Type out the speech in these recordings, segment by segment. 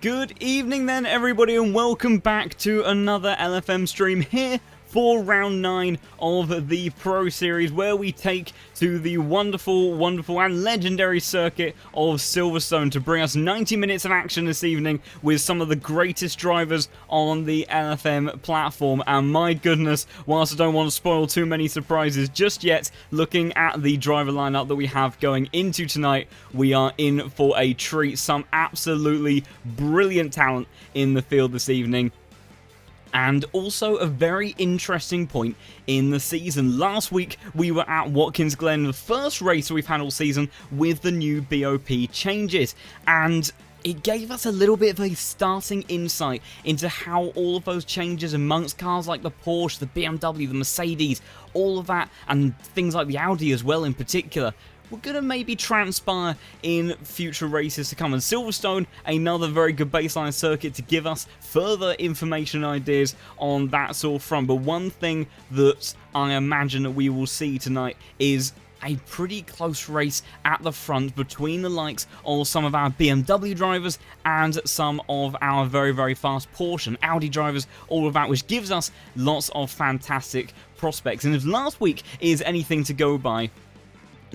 Good evening then everybody, and welcome back to another LFM stream here for round 9 of the Pro Series, where we take to the wonderful and legendary circuit of Silverstone to bring us 90 minutes of action this evening with some of the greatest drivers on the LFM platform. And my goodness, whilst I don't want to spoil too many surprises just yet, looking at the driver lineup that we have going into tonight, we are in for a treat. Some absolutely brilliant talent in the field this evening. And also a very interesting point in the season. Last week, we were at Watkins Glen, the first race we've had all season with the new BOP changes. And it gave us a little bit of a starting insight into how all of those changes amongst cars like the Porsche, the BMW, the Mercedes, all of that, and things like the Audi as well in particular, we're going to maybe transpire in future races to come. And Silverstone, another very good baseline circuit to give us further information and ideas on that sort of front. But one thing that I imagine that we will see tonight is a pretty close race at the front between the likes of some of our BMW drivers and some of our very fast Porsche and Audi drivers, all of that, which gives us lots of fantastic prospects. And if last week is anything to go by,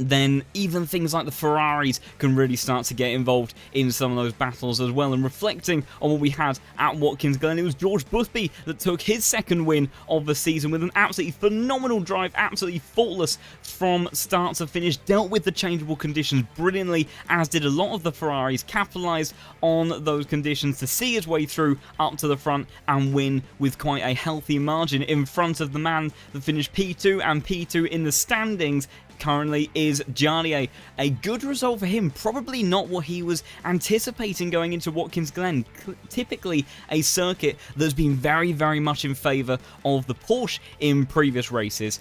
then even things like the Ferraris can really start to get involved in some of those battles as well. And reflecting on what we had at Watkins Glen, it was George Boothby that took his second win of the season with an absolutely phenomenal drive, absolutely faultless from start to finish, dealt with the changeable conditions brilliantly, as did a lot of the Ferraris, capitalised on those conditions to see his way through up to the front and win with quite a healthy margin in front of the man that finished P2 and P2 in the standings. Currently is Jardier. A good result for him, probably not what he was anticipating going into Watkins Glen. Typically a circuit that's been very much in favour of the Porsche in previous races.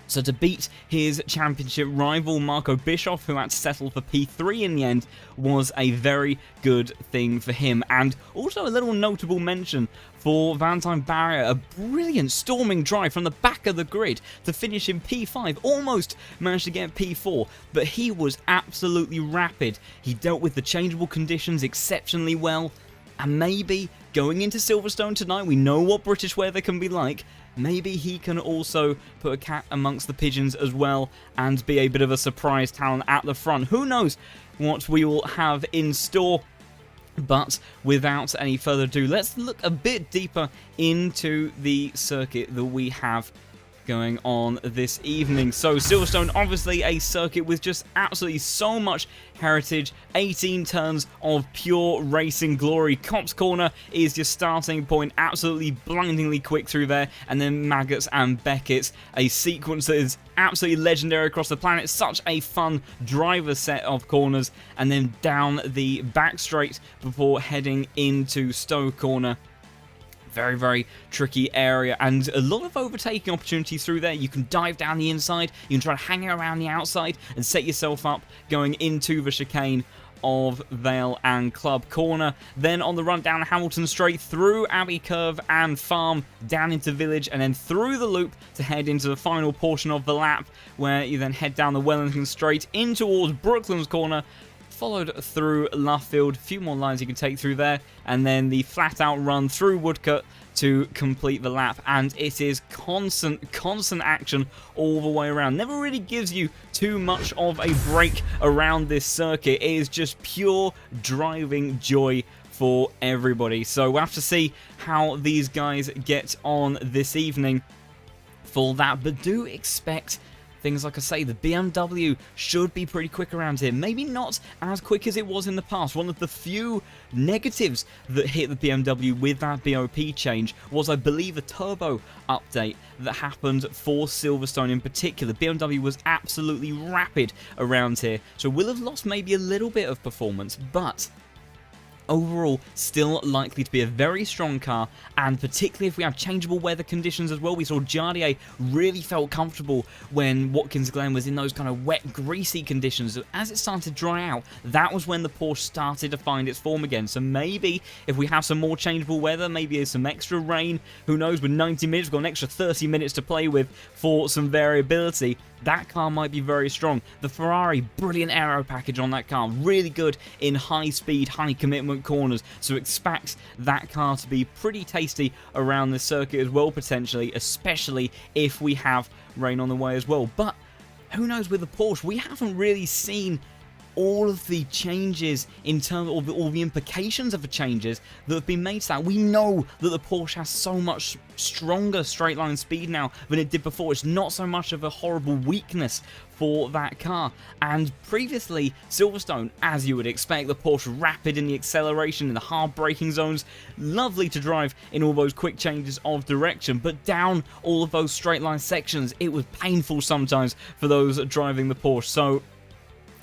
So to beat his championship rival Marco Bischoff, who had to settle for P3 in the end, was a very good thing for him. And also a little notable mention for Valentine Barrier, a brilliant storming drive from the back of the grid to finish in P5, almost managed to get P4, but he was absolutely rapid. He dealt with the changeable conditions exceptionally well, and maybe going into Silverstone tonight, we know what British weather can be like. Maybe he can also put a cat amongst the pigeons as well and be a bit of a surprise talent at the front. Who knows what we will have in store? But without any further ado, let's look a bit deeper into the circuit that we have going on this evening. So Silverstone, obviously a circuit with just absolutely so much heritage, 18 turns of pure racing glory. Copse Corner is your starting point, absolutely blindingly quick through there, and then Maggots and Beckett's, a sequence that is absolutely legendary across the planet. Such a fun driver set of corners, and then down the back straight before heading into Stowe Corner. Very tricky area, and a lot of overtaking opportunities through there. You can dive down the inside, you can try to hang around the outside and set yourself up going into the chicane of Vale and Club Corner. Then on the run down Hamilton Straight, through Abbey Curve and Farm, down into Village, and then through the loop to head into the final portion of the lap, where you then head down the Wellington Straight in towards Brooklands Corner, followed through Luffield, a few more lines you can take through there, and then the flat out run through Woodcut to complete the lap. And it is constant action all the way around. Never really gives you too much of a break around this circuit. It is just pure driving joy for everybody. So we'll have to see how these guys get on this evening for that, but do expect things like I say, the BMW should be pretty quick around here. Maybe not as quick as it was in the past. One of the few negatives that hit the BMW with that BOP change was, I believe, a turbo update that happened for Silverstone in particular. BMW was absolutely rapid around here, so we'll have lost maybe a little bit of performance, but overall, still likely to be a very strong car, and particularly if we have changeable weather conditions as well. We saw Jardier really felt comfortable when Watkins Glen was in those kind of wet, greasy conditions. As it started to dry out, that was when the Porsche started to find its form again. So maybe if we have some more changeable weather, maybe some extra rain, who knows, with 90 minutes, we've got an extra 30 minutes to play with for some variability. That car might be very strong. The Ferrari, brilliant aero package on that car. Really good in high speed, high commitment point corners, so expect that car to be pretty tasty around this circuit as well, potentially, especially if we have rain on the way as well. But who knows with the Porsche, we haven't really seen all of the changes in terms of all the implications of the changes that have been made to that. We know that the Porsche has so much stronger straight line speed now than it did before. It's not so much of a horrible weakness for that car. And previously, Silverstone, as you would expect, the Porsche rapid in the acceleration, in the hard braking zones, lovely to drive in all those quick changes of direction, but down all of those straight line sections, it was painful sometimes for those driving the Porsche. So,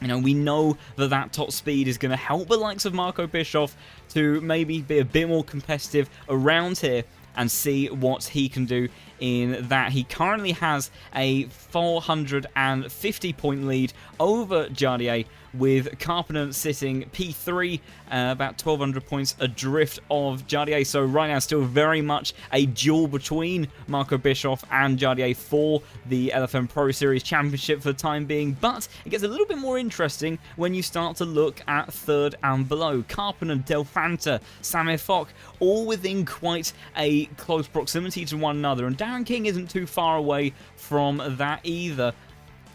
you know, we know that that top speed is going to help the likes of Marco Bischoff to maybe be a bit more competitive around here and see what he can do in that. He currently has a 450 point lead over Jardier, with Carpenter sitting P3, about 1,200 points adrift of Jardier. So right now, still very much a duel between Marco Bischoff and Jardier for the LFM Pro Series Championship for the time being. But it gets a little bit more interesting when you start to look at third and below. Carpenter, Del Fanta, Samir Fock, all within quite a close proximity to one another. And Darren King isn't too far away from that either.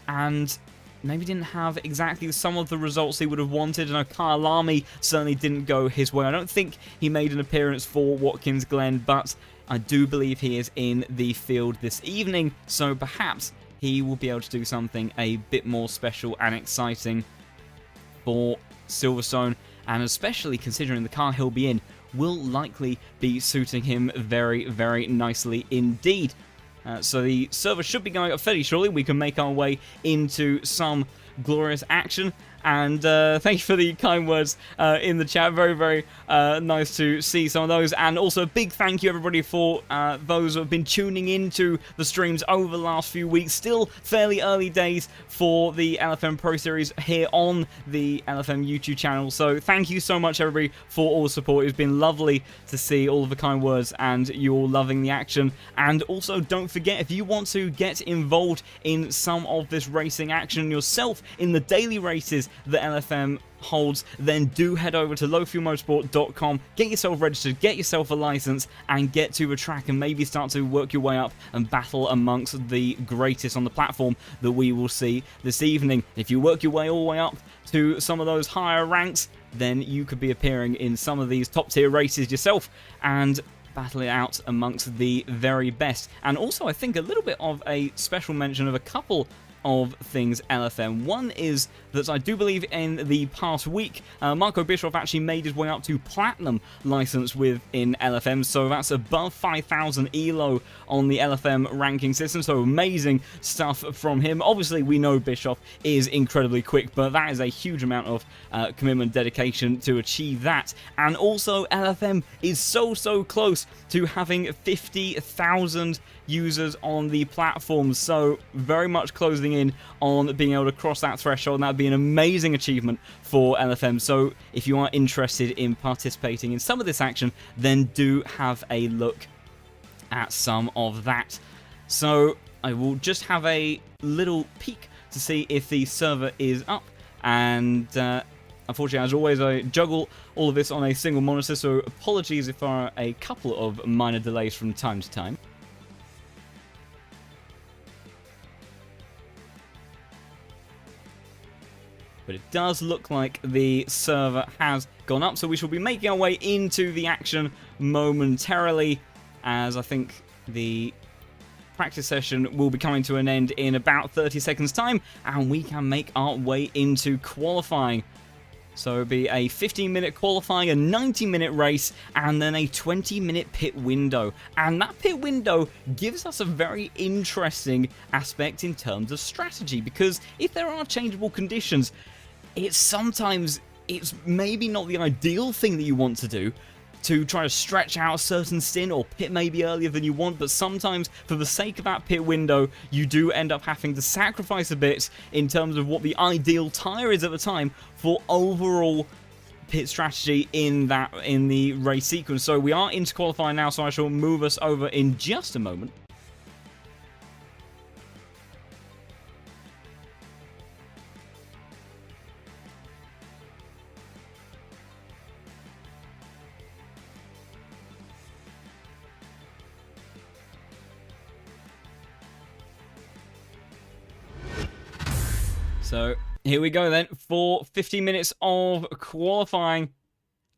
And maybe didn't have exactly some of the results he would have wanted. I know Kyle Lamy certainly didn't go his way. I don't think he made an appearance for Watkins Glen, but I do believe he is in the field this evening, so perhaps he will be able to do something a bit more special and exciting for Silverstone, and especially considering the car he'll be in will likely be suiting him very, very nicely indeed. So the server should be going up fairly shortly. We can make our way into some glorious action. And thank you for the kind words in the chat. Very, very nice to see some of those. And also a big thank you, everybody, for those who have been tuning into the streams over the last few weeks. Still fairly early days for the LFM Pro Series here on the LFM YouTube channel. So thank you so much, everybody, for all the support. It's been lovely to see all of the kind words and you all loving the action. And also, don't forget, if you want to get involved in some of this racing action yourself in the daily races that LFM holds, then do head over to lowfuelmotorsport.com, get yourself registered, get yourself a license, and get to the track and maybe start to work your way up and battle amongst the greatest on the platform that we will see this evening. If you work your way all the way up to some of those higher ranks, then you could be appearing in some of these top tier races yourself and battle it out amongst the very best. And also, I think a little bit of a special mention of a couple of things LFM. One is that I do believe in the past week, Marco Bischoff actually made his way up to Platinum license within LFM, so that's above 5,000 ELO on the LFM ranking system, so amazing stuff from him. Obviously, we know Bischoff is incredibly quick, but that is a huge amount of commitment, dedication to achieve that. And also, LFM is so close to having 50,000 users on the platform, so very much closing in on being able to cross that threshold, and that would be an amazing achievement for LFM. So if you are interested in participating in some of this action, then do have a look at some of that. So I will just have a little peek to see if the server is up, and unfortunately, as always, I juggle all of this on a single monitor, so apologies if there are a couple of minor delays from time to time. But it does look like the server has gone up, so we shall be making our way into the action momentarily, as I think the practice session will be coming to an end in about 30 seconds time, and we can make our way into qualifying. So it'll be a 15-minute qualifying, a 90-minute race, and then a 20-minute pit window. And that pit window gives us a very interesting aspect in terms of strategy, because if there are changeable conditions, it's maybe not the ideal thing that you want to do, to try to stretch out a certain stint or pit maybe earlier than you want, but sometimes for the sake of that pit window, you do end up having to sacrifice a bit in terms of what the ideal tyre is at the time for overall pit strategy in the race sequence. So we are into qualifying now, so I shall move us over in just a moment. So here we go then for 50 minutes of qualifying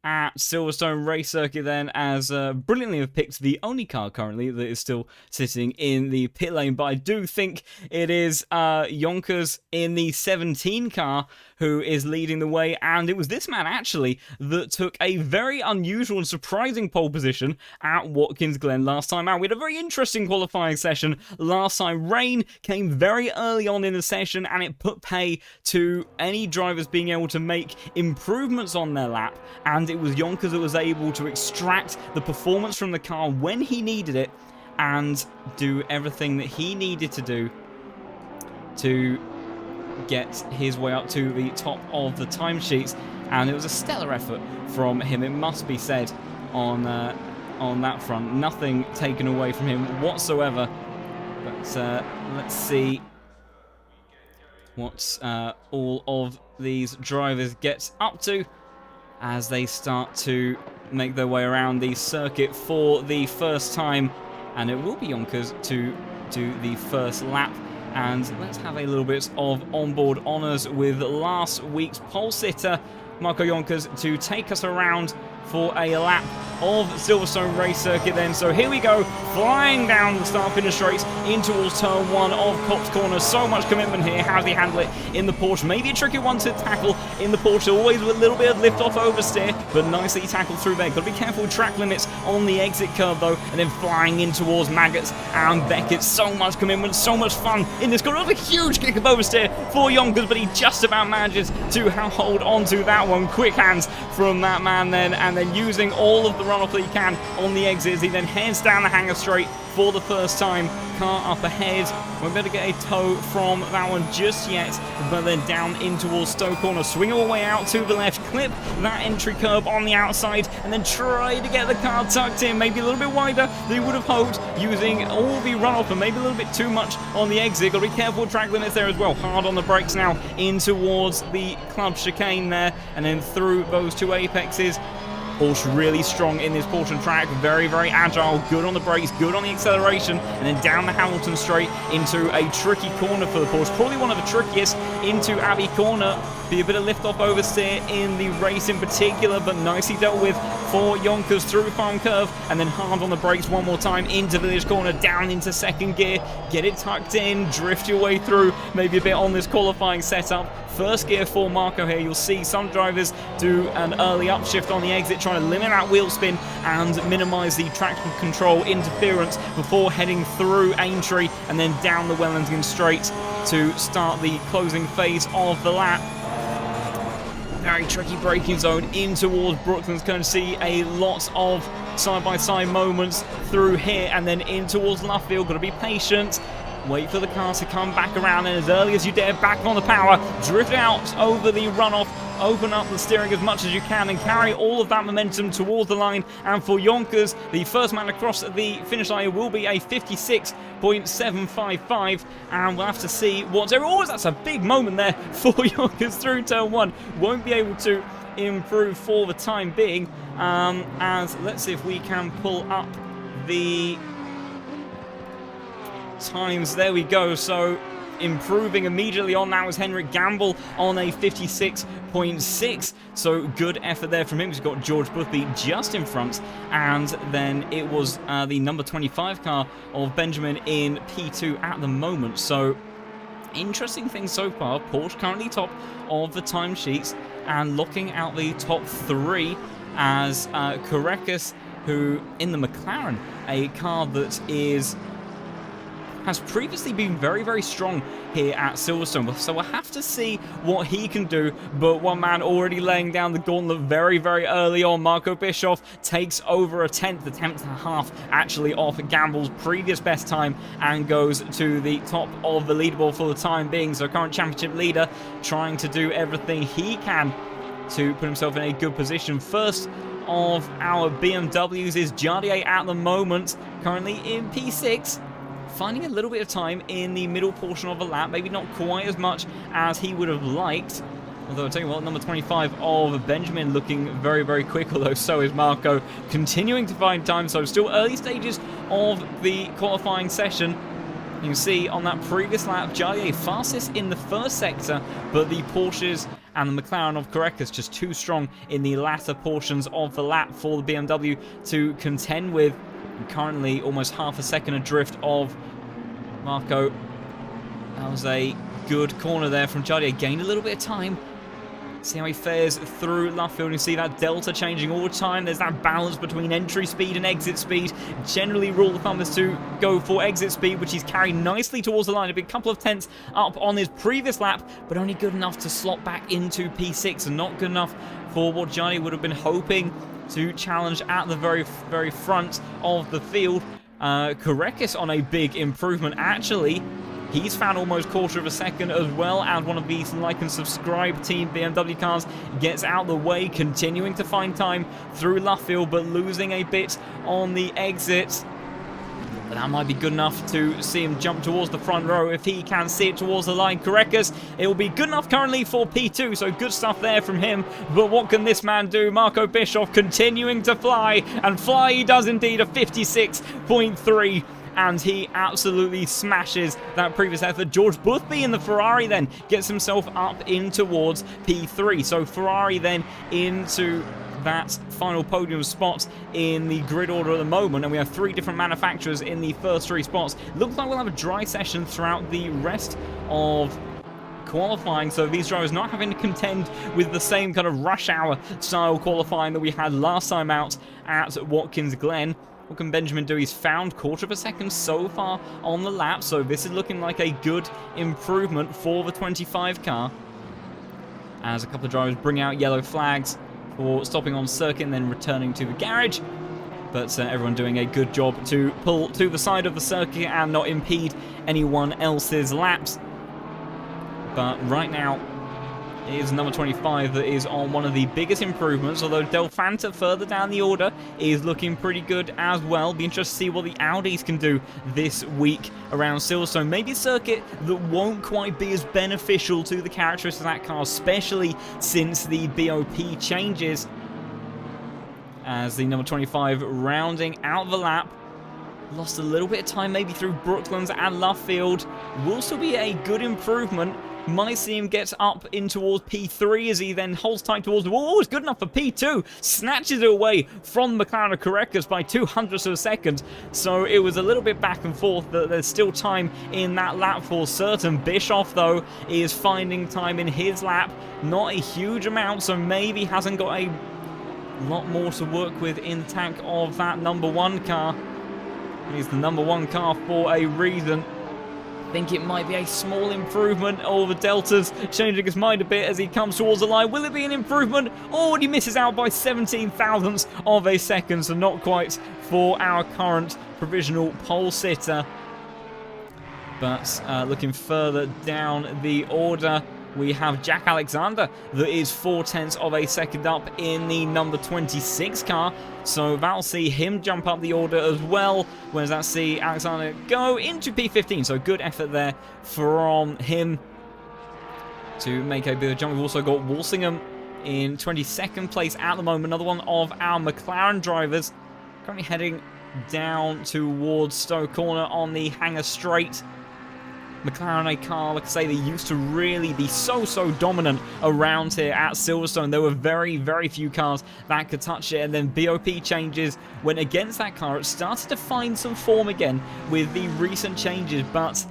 at Silverstone race circuit then, as brilliantly have picked the only car currently that is still sitting in the pit lane. But I do think it is Yonkers in the 17 car who is leading the way, and it was this man actually that took a very unusual and surprising pole position at Watkins Glen last time out. We had a very interesting qualifying session last time. Rain came very early on in the session, and it put pay to any drivers being able to make improvements on their lap, and it was Yonkers that was able to extract the performance from the car when he needed it and do everything that he needed to do to get his way up to the top of the timesheets. And it was a stellar effort from him, it must be said, on that front. Nothing taken away from him whatsoever. But let's see what all of these drivers get up to as they start to make their way around the circuit for the first time. And it will be Yonkers to do the first lap. And let's have a little bit of onboard honours with last week's pole sitter, Marco Yonkers, to take us around for a lap of Silverstone race circuit then. So here we go, flying down the start-finish straights in towards turn 1 of Copse Corner. So much commitment here. How does he handle it in the Porsche? Maybe a tricky one to tackle in the Porsche, always with a little bit of lift-off oversteer, but nicely tackled through there. Got to be careful with track limits on the exit curve though, and then flying in towards Maggots and Beckett. So much commitment, so much fun in this. Got a huge kick of oversteer for Yonkers, but he just about manages to hold on to that one. Quick hands from that man then, and then using all of the runoff that he can on the exits, he then heads down the hanger straight for the first time. Car up ahead, won't be able to get a tow from that one just yet, but then down in towards Stowe Corner, swing all the way out to the left, clip that entry curb on the outside, and then try to get the car tucked in, maybe a little bit wider than you would have hoped, using all the runoff and maybe a little bit too much on the exit. Got to be careful with track limits there as well. Hard on the brakes now in towards the club chicane there, and then through those two apexes. Porsche really strong in this portion track, very, very agile, good on the brakes, good on the acceleration, and then down the Hamilton straight into a tricky corner for the Porsche. Probably one of the trickiest into Abbey Corner. Be a bit of lift-off oversteer in the race in particular, but nicely dealt with for Yonkers through Farm Curve, and then hard on the brakes one more time into Village Corner, down into second gear, get it tucked in, drift your way through, maybe a bit on this qualifying setup. First gear for Marco here. You'll see some drivers do an early upshift on the exit, trying to limit that wheel spin and minimise the traction control interference before heading through Aintree and then down the Wellington straight to start the closing phase of the lap. Very tricky braking zone in towards Brooklands. Going to see a lot of side-by-side moments through here and then in towards Luffield. Got to be patient. Wait for the car to come back around, and as early as you dare, back on the power, drift out over the runoff, open up the steering as much as you can, and carry all of that momentum towards the line. And for Yonkers, the first man across the finish line will be a 56.755, and we'll have to see what's... Oh, that's a big moment there for Yonkers through turn 1. Won't be able to improve for the time being, as let's see if we can pull up the times. There we go. So improving immediately on that was Henrik Gamble on a 56.6. So good effort there from him. He's got George Boothby just in front, and then it was the number 25 car of Benjamin in P2 at the moment. So interesting things so far. Porsche currently top of the timesheets and looking out the top 3 as Korekis, who in the McLaren, a car that has previously been very, very strong here at Silverstone. So we'll have to see what he can do. But one man already laying down the gauntlet very, very early on. Marco Bischoff takes over a tenth and a half actually off Gamble's previous best time and goes to the top of the leaderboard for the time being. So current championship leader trying to do everything he can to put himself in a good position. First of our BMWs is Jardier at the moment, currently in P6. Finding a little bit of time in the middle portion of the lap, maybe not quite as much as he would have liked. Although I'll tell you what, number 25 of Benjamin looking very, very quick, although so is Marco, continuing to find time. So still early stages of the qualifying session. You can see on that previous lap, Jardier fastest in the first sector, but the Porsches and the McLaren of Korekis just too strong in the latter portions of the lap for the BMW to contend with. And currently almost half a second adrift of Marco. That was a good corner there from Jardier. Gained a little bit of time. See how he fares through left field. You see that delta changing all the time. There's that balance between entry speed and exit speed. Generally, rule of thumb is to go for exit speed, which he's carried nicely towards the line. A big couple of tenths up on his previous lap, but only good enough to slot back into P6 and not good enough for what Jardier would have been hoping to challenge at the very, very front of the field. Korekis on a big improvement, actually. He's found almost quarter of a second as well as one of these like and subscribe team BMW cars gets out the way, continuing to find time through Luffield, but losing a bit on the exit. But that might be good enough to see him jump towards the front row if he can see it towards the line. Korekis, it will be good enough currently for P2, so good stuff there from him. But what can this man do? Marco Bischoff continuing to fly, and fly he does indeed, a 56.3. And he absolutely smashes that previous effort. George Boothby in the Ferrari then gets himself up in towards P3. So Ferrari then into that final podium spot in the grid order at the moment. And we have 3 different manufacturers in the first 3 spots. Looks like we'll have a dry session throughout the rest of qualifying, so these drivers not having to contend with the same kind of rush hour style qualifying that we had last time out at Watkins Glen. What can Benjamin do? He's found quarter of a second so far on the lap, so this is looking like a good improvement for the 25 car. As a couple of drivers bring out yellow flags for stopping on circuit and then returning to the garage. But everyone doing a good job to pull to the side of the circuit and not impede anyone else's laps. But right now, it is number 25 that is on one of the biggest improvements, although Del Fanta further down the order is looking pretty good as well. Be interested to see what the Audis can do this week around Silverstone. Maybe a circuit that won't quite be as beneficial to the characteristics of that car, especially since the BOP changes. As the number 25 rounding out the lap. Lost a little bit of time maybe through Brooklands and Luffield. Will still be a good improvement. Might see him get up in towards P3 as he then holds tight towards the wall. Oh, it's good enough for P2. Snatches it away from McLaren Korekis by 0.02 of a second. So it was a little bit back and forth. There's still time in that lap for certain. Bischoff, though, is finding time in his lap. Not a huge amount, so maybe hasn't got a lot more to work with in the tank of that number 1 car. He's the number 1 car for a reason. I think it might be a small improvement. Oh, the Delta's changing his mind a bit as he comes towards the line. Will it be an improvement? Oh, and he misses out by 17 thousandths of a second, so not quite for our current provisional pole sitter. But looking further down the order, we have Jack Alexander that is 0.4 of a second up in the number 26 car. So that'll see him jump up the order as well. Whereas that see Alexander go into P15. So good effort there from him to make a bit of jump. We've also got Walsingham in 22nd place at the moment. Another one of our McLaren drivers. Currently heading down towards Stowe Corner on the Hangar Straight. McLaren, a car, like I say, they used to really be so dominant around here at Silverstone. There were very, very few cars that could touch it, and then BOP changes went against that car. It started to find some form again with the recent changes, but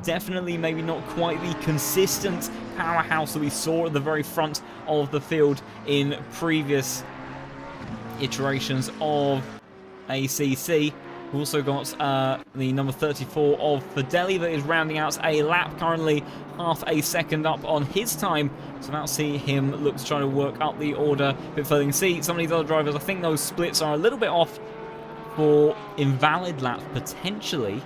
definitely maybe not quite the consistent powerhouse that we saw at the very front of the field in previous iterations of ACC. We've also got the number 34 of Fideli that is rounding out a lap, currently half a second up on his time. So now see him look to try to work up the order a bit further. You can see some of these other drivers, I think those splits are a little bit off for invalid laps potentially.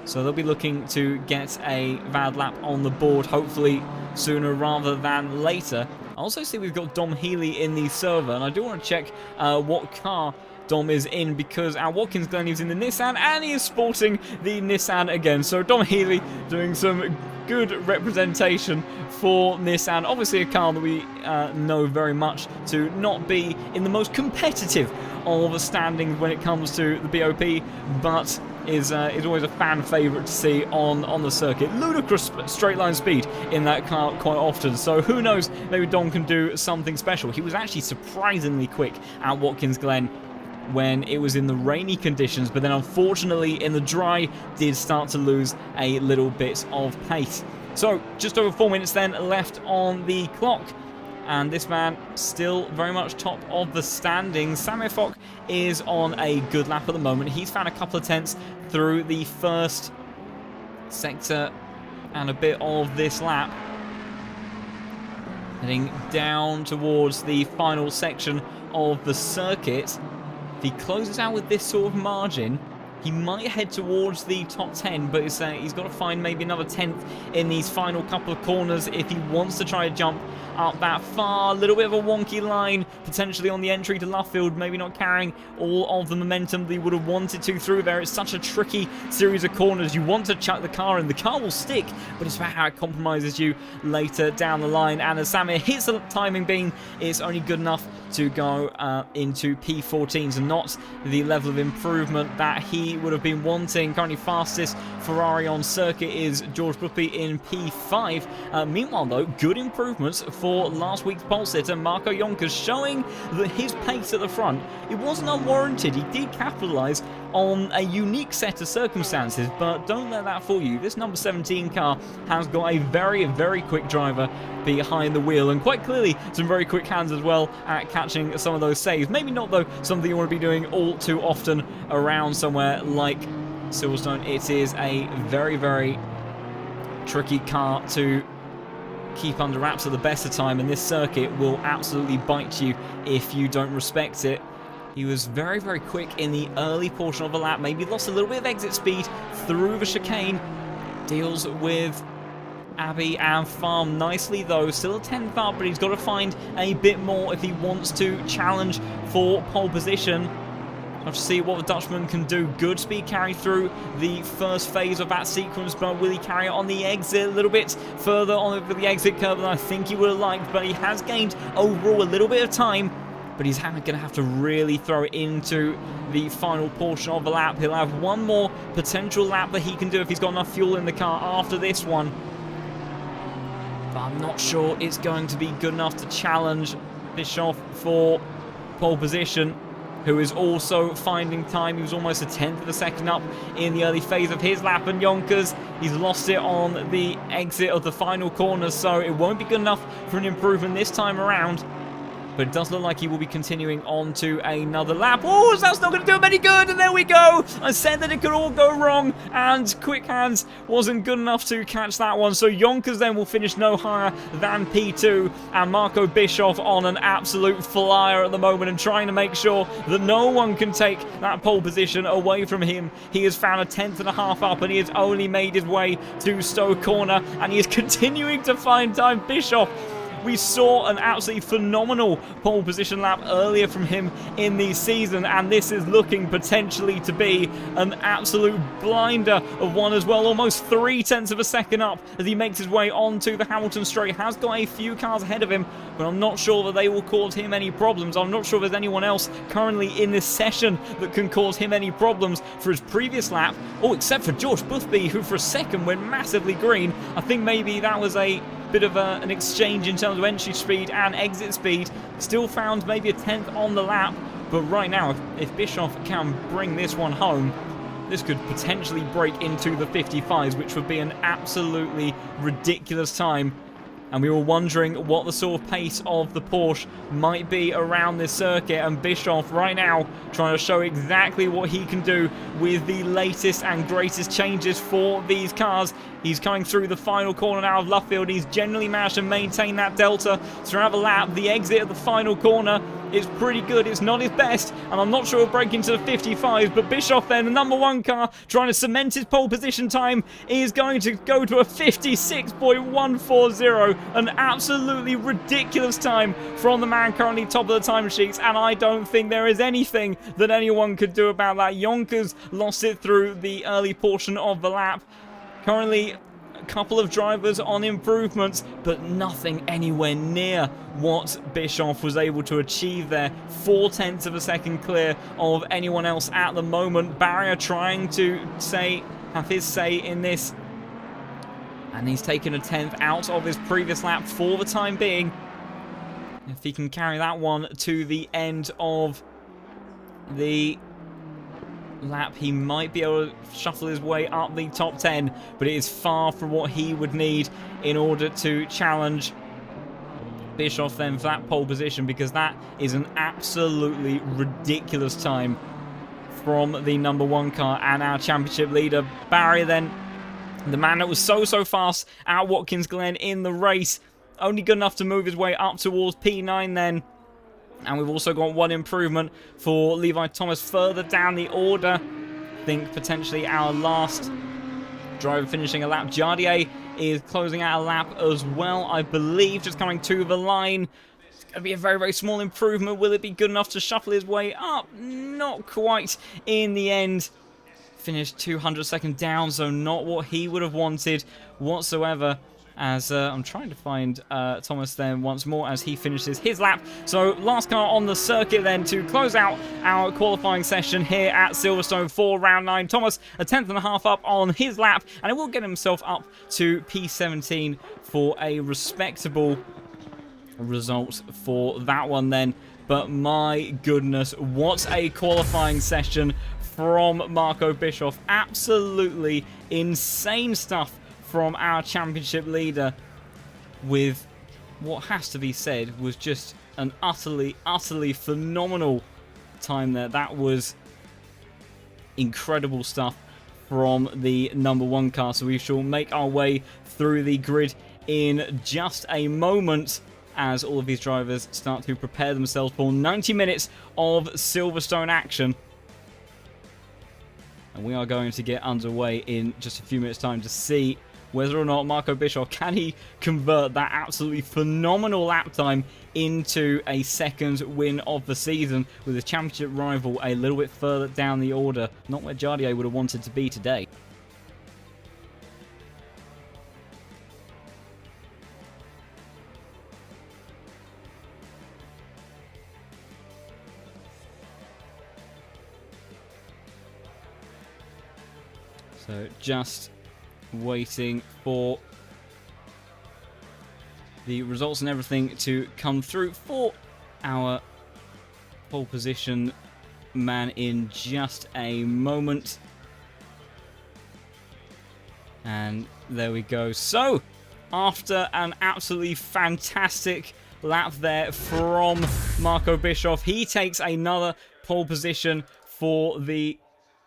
So they'll be looking to get a valid lap on the board, hopefully sooner rather than later. I also see we've got Dom Healy in the server, and I do want to check what car Dom is in, because our Watkins Glen is in the Nissan and he is sporting the Nissan again. So Dom Healy doing some good representation for Nissan. Obviously a car that we know very much to not be in the most competitive of standings when it comes to the BOP, but is always a fan favourite to see on the circuit. Ludicrous straight line speed in that car quite often, so who knows, maybe Dom can do something special. He was actually surprisingly quick at Watkins Glen when it was in the rainy conditions, but then unfortunately in the dry did start to lose a little bit of pace. So just over 4 minutes then left on the clock, and this man still very much top of the standings. Samir Fock is on a good lap at the moment. He's found a couple of tenths through the first sector and a bit of this lap. Heading down towards the final section of the circuit. If he closes out with this sort of margin, he might head towards the top 10, but he's got to find maybe another 10th in these final couple of corners if he wants to try to jump up that far. A little bit of a wonky line, potentially on the entry to Luffield, maybe not carrying all of the momentum that he would have wanted to through there. It's such a tricky series of corners. You want to chuck the car in. The car will stick, but it's about how it compromises you later down the line. And as Samir hits the timing beam, it's only good enough to go into P14s, and not the level of improvement that he would have been wanting. Currently fastest Ferrari on circuit is George Buffy in P5. Meanwhile though, good improvements for last week's pole sitter Marco Jonkers, showing that his pace at the front, it wasn't unwarranted. He did capitalise on a unique set of circumstances, but don't let that fool you. This number 17 car has got a very, very quick driver behind the wheel, and quite clearly some very quick hands as well at catching some of those saves. Maybe not though something you want to be doing all too often around somewhere like Silverstone. It is a very, very tricky car to keep under wraps at the best of time, and this circuit will absolutely bite you if you don't respect it. He was very, very quick in the early portion of the lap, maybe lost a little bit of exit speed through the chicane. Deals with Abbey and Farm nicely though, still a 10th up, but he's got to find a bit more if he wants to challenge for pole position. Have to see what the Dutchman can do. Good speed carry through the first phase of that sequence, but will he carry it on the exit a little bit further on over the exit curve than I think he would have liked, but he has gained overall a little bit of time. But he's going to have to really throw it into the final portion of the lap. He'll have one more potential lap that he can do if he's got enough fuel in the car after this one. But I'm not sure it's going to be good enough to challenge Bischoff for pole position, who is also finding time. He was almost a 10th of a second up in the early phase of his lap, and Jonkers, he's lost it on the exit of the final corner, so it won't be good enough for an improvement this time around. But it does look like he will be continuing on to another lap. Oh, that's not going to do him any good, and there we go. I said that it could all go wrong, and Quick Hands wasn't good enough to catch that one. So Jonkers then will finish no higher than P2, and Marco Bischoff on an absolute flyer at the moment and trying to make sure that no one can take that pole position away from him. He has found a 10th and a half up, and he has only made his way to Stowe Corner, and he is continuing to find time. Bischoff, we saw an absolutely phenomenal pole position lap earlier from him in the season, and this is looking potentially to be an absolute blinder of one as well. Almost 0.3 of a second up as he makes his way onto the Hamilton straight. Has got a few cars ahead of him, but I'm not sure that they will cause him any problems. I'm not sure there's anyone else currently in this session that can cause him any problems for his previous lap. Oh, except for George Boothby, who for a second went massively green. I think maybe that was a bit of an exchange in terms of entry speed and exit speed. Still found maybe a 10th on the lap, but right now if Bischoff can bring this one home, this could potentially break into the 55s, which would be an absolutely ridiculous time. And we were wondering what the sort of pace of the Porsche might be around this circuit, and Bischoff right now trying to show exactly what he can do with the latest and greatest changes for these cars. He's coming through the final corner now of Luffield. He's generally managed to maintain that delta throughout the lap. The exit of the final corner is pretty good. It's not his best, and I'm not sure he'll break into the 55s, but Bischoff then, the number one car, trying to cement his pole position time, is going to go to a 56.140. An absolutely ridiculous time from the man currently top of the timesheets, and I don't think there is anything that anyone could do about that. Jonkers lost it through the early portion of the lap. Currently couple of drivers on improvements, but nothing anywhere near what Bischoff was able to achieve there. 0.4 of a second clear of anyone else at the moment. Barrier trying to have his say in this, and he's taken a 10th out of his previous lap for the time being. If he can carry that one to the end of the lap, he might be able to shuffle his way up the top 10, but it is far from what he would need in order to challenge Bischoff then for that pole position, because that is an absolutely ridiculous time from the number 1 car and our championship leader. Barry then, the man that was so fast at Watkins Glen in the race, only good enough to move his way up towards P9 then. And we've also got one improvement for Levi Thomas further down the order. I think potentially our last driver finishing a lap. Jardier is closing out a lap as well, I believe, just coming to the line. It's going to be a very small improvement. Will it be good enough to shuffle his way up? Not quite in the end. Finished 200 down, so not what he would have wanted whatsoever. As I'm trying to find Thomas then once more as he finishes his lap. So last car on the circuit then to close out our qualifying session here at Silverstone for round 9. Thomas a 10.5 up on his lap, and he will get himself up to P17 for a respectable result for that one then. But my goodness, what a qualifying session from Marco Bischoff. Absolutely insane stuff from our championship leader, with what has to be said was just an utterly phenomenal time there. That was incredible stuff from the number 1 car. So we shall make our way through the grid in just a moment as all of these drivers start to prepare themselves for 90 minutes of Silverstone action. And we are going to get underway in just a few minutes time to see whether or not Marco Bischoff, can he convert that absolutely phenomenal lap time into a second win of the season, with his championship rival a little bit further down the order. Not where Jardier would have wanted to be today. So just waiting for the results and everything to come through for our pole position man in just a moment. And there we go. So after an absolutely fantastic lap there from Marco Bischoff, he takes another pole position for the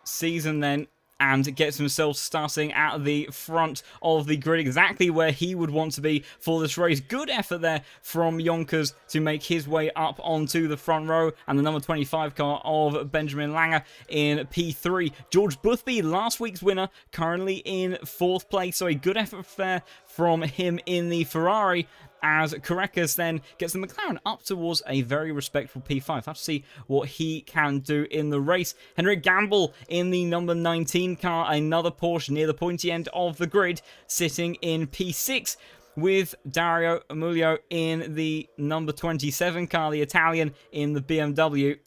season then, and gets himself starting at the front of the grid, exactly where he would want to be for this race. Good effort there from Yonkers to make his way up onto the front row, and the number 25 car of Benjamin Langer in P3. George Boothby, last week's winner, currently in 4th place, so a good effort there from him in the Ferrari, as Carreras then gets the McLaren up towards a very respectable P5. Have to see what he can do in the race. Henrik Gamble in the number 19 car, another Porsche near the pointy end of the grid, sitting in P6, with Dario Amulio in the number 27 car, the Italian in the BMW,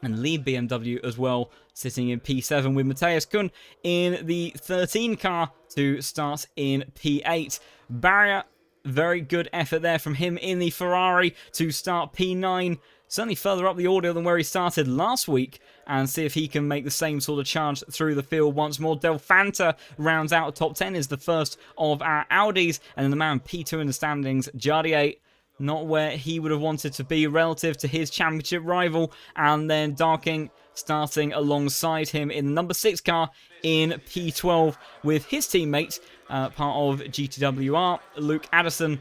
and lead BMW as well, sitting in P7, with Matthias Kuhn in the 13 car to start in P8. Barrier, very good effort there from him in the Ferrari to start P9. Certainly further up the order than where he started last week, and see if he can make the same sort of charge through the field once more. Del Fanta rounds out top 10, is the first of our Audis, and then the man P2 in the standings, Jardier, not where he would have wanted to be relative to his championship rival, and then Darking starting alongside him in the number 6 car in P12 with his teammate, part of GTWR, Luke Addison,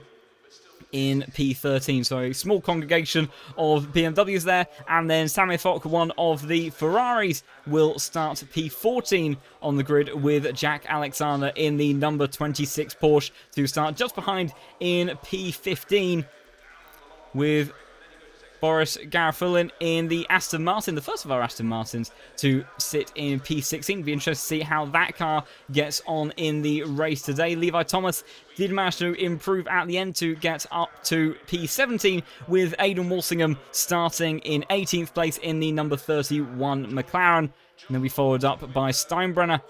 in P13. So a small congregation of BMWs there. And then Sammy Fock, one of the Ferraris, will start P14 on the grid, with Jack Alexander in the number 26 Porsche to start just behind in P15, with Boris Garafulin in the Aston Martin, the first of our Aston Martins to sit in P16. Be interested to see how that car gets on in the race today. Levi Thomas did manage to improve at the end to get up to P17, with Aidan Walsingham starting in 18th place in the number 31 McLaren. And then we followed up by Steinbrenner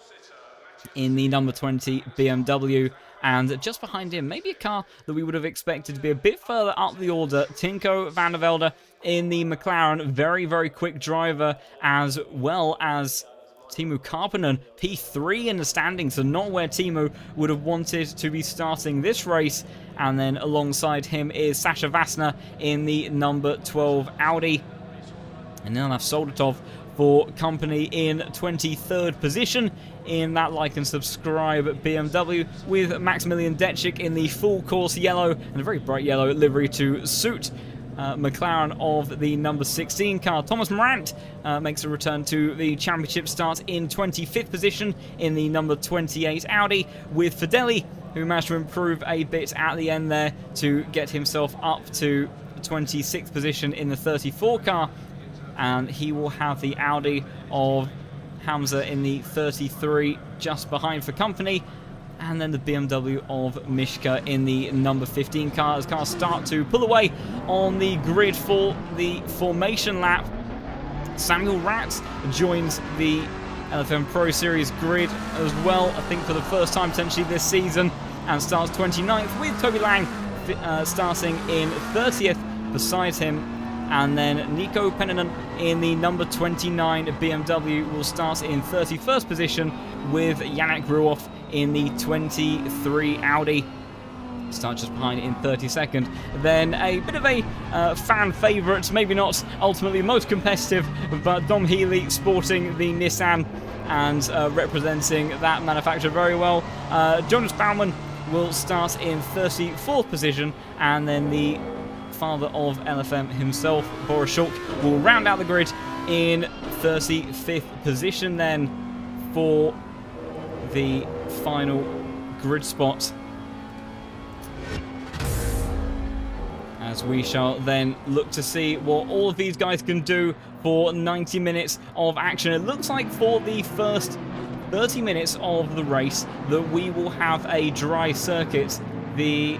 in the number 20 BMW. And just behind him, maybe a car that we would have expected to be a bit further up the order, Tinko van der Velde in the McLaren. Very, very quick driver, as well as Timo Karppinen, P3 in the standings, so not where Timo would have wanted to be starting this race. And then alongside him is Sasha Vassner in the number 12 Audi. And then I've Soldatov for company in 23rd position in that like and subscribe BMW, with Maximilian Detchik in the full course yellow and a very bright yellow livery to suit McLaren of the number 16 car. Thomas Morant makes a return to the championship start in 25th position in the number 28 Audi, with Fedeli, who managed to improve a bit at the end there to get himself up to 26th position in the 34 car. And he will have the Audi of Hamza in the 33 just behind for company. And then the BMW of Mishka in the number 15 car, as cars start to pull away on the grid for the formation lap. Samuel Ratz joins the LFM Pro Series grid as well, I think for the first time potentially this season, and starts 29th, with Toby Lang starting in 30th beside him. And then Nico Pennanen in the number 29 BMW will start in 31st position, with Yannick Ruoff in the 23 Audi start just behind in 32nd. Then a bit of a fan favourite, maybe not ultimately most competitive, but Dom Healy sporting the Nissan and representing that manufacturer very well. Jonas Baumann will start in 34th position, and then the father of LFM himself, Boris Schulk, will round out the grid in 35th position then for the final grid spot. As we shall then look to see what all of these guys can do for 90 minutes of action. It looks like for the first 30 minutes of the race that we will have a dry circuit. The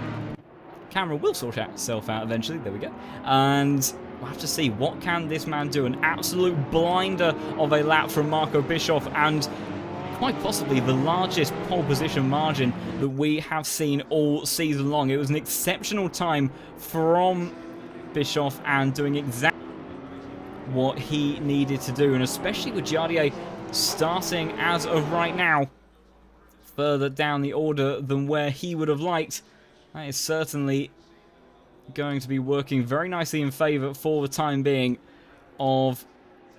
camera will sort itself out eventually, there we go. And we'll have to see, what can this man do? An absolute blinder of a lap from Marco Bischoff, and quite possibly the largest pole position margin that we have seen all season long. It was an exceptional time from Bischoff, and doing exactly what he needed to do, and especially with Jardier starting as of right now further down the order than where he would have liked. That is certainly going to be working very nicely in favour for the time being of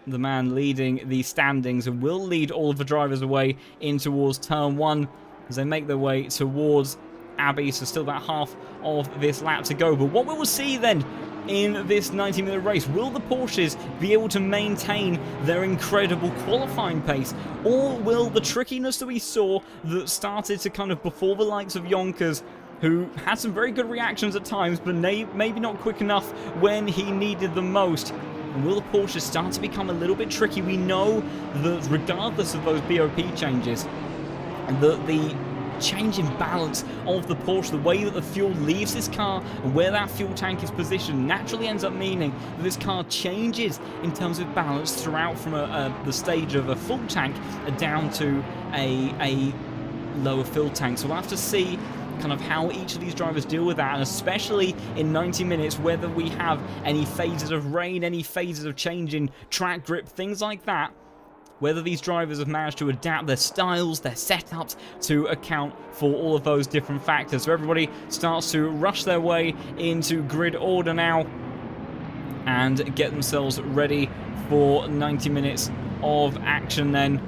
the man leading the standings, and will lead all of the drivers away in towards turn one as they make their way towards Abbey. So still about half of this lap to go. But what we will see then in this 90-minute race, will the Porsches be able to maintain their incredible qualifying pace, or will the trickiness that we saw that started to kind of before the likes of Yonkers, who had some very good reactions at times, but maybe not quick enough when he needed them most, and will the Porsche start to become a little bit tricky? We know that regardless of those BOP changes, that the change in balance of the Porsche, the way that the fuel leaves this car and where that fuel tank is positioned, naturally ends up meaning that this car changes in terms of balance throughout, from the stage of a full tank down to a lower fill tank. So we'll have to see kind of how each of these drivers deal with that, and especially in 90 minutes, whether we have any phases of rain, any phases of change in track grip, things like that, whether these drivers have managed to adapt their styles, their setups to account for all of those different factors. So everybody starts to rush their way into grid order now and get themselves ready for 90 minutes of action then.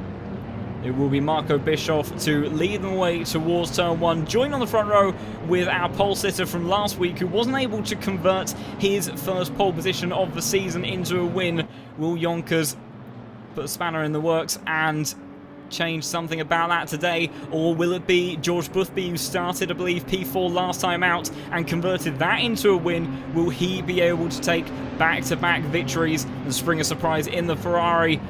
It will be Marco Bischoff to lead them away towards turn one, joined on the front row with our pole sitter from last week, who wasn't able to convert his first pole position of the season into a win. Will Yonkers put a spanner in the works and change something about that today, or will it be George Boothby, who started, I believe, P4 last time out and converted that into a win? Will he be able to take back-to-back victories and spring a surprise in the Ferrari?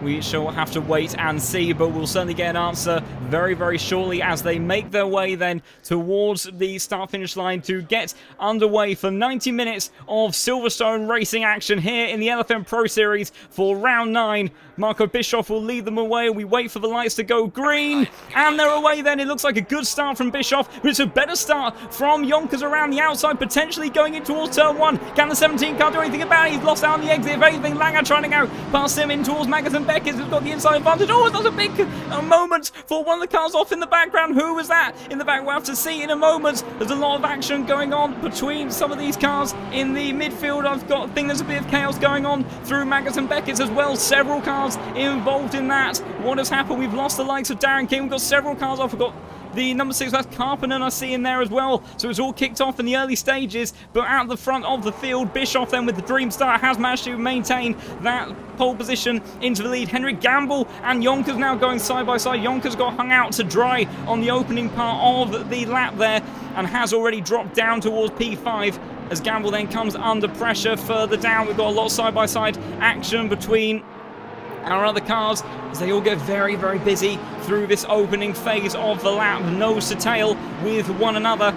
We shall have to wait and see, but we'll certainly get an answer very, very shortly as they make their way then towards the start-finish line to get underway for 90 minutes of Silverstone racing action here in the LFM Pro Series for round 9. Marco Bischoff will lead them away. We wait for the lights to go green, and they're away then. It looks like a good start from Bischoff, but it's a better start from Yonkers around the outside, potentially going in towards turn 1. Can the 17 car do anything about it? He's lost out on the exit. If anything, Langer trying to go past him in towards Magnussen. Beckett has got the inside advantage. Oh, that's a big moment for one of the cars off in the background. Who was that in the back? We'll have to see in a moment. There's a lot of action going on between some of these cars in the midfield. I've got a thing, there's a bit of chaos going on through Magnussen Beckett's as well. Several cars involved in that. What has happened? We've lost the likes of Darren King. We've got several cars off. We've got the number 6, that's Carpenter, I see in there as well. So it's all kicked off in the early stages, but at the front of the field, Bischoff then with the dream start has managed to maintain that pole position into the lead. Henrik Gamble and Yonkers now going side by side. Yonkers got hung out to dry on the opening part of the lap there and has already dropped down towards P5 as Gamble then comes under pressure further down. We've got a lot of side by side action between our other cars as they all get very, very busy through this opening phase of the lap, nose to tail with one another,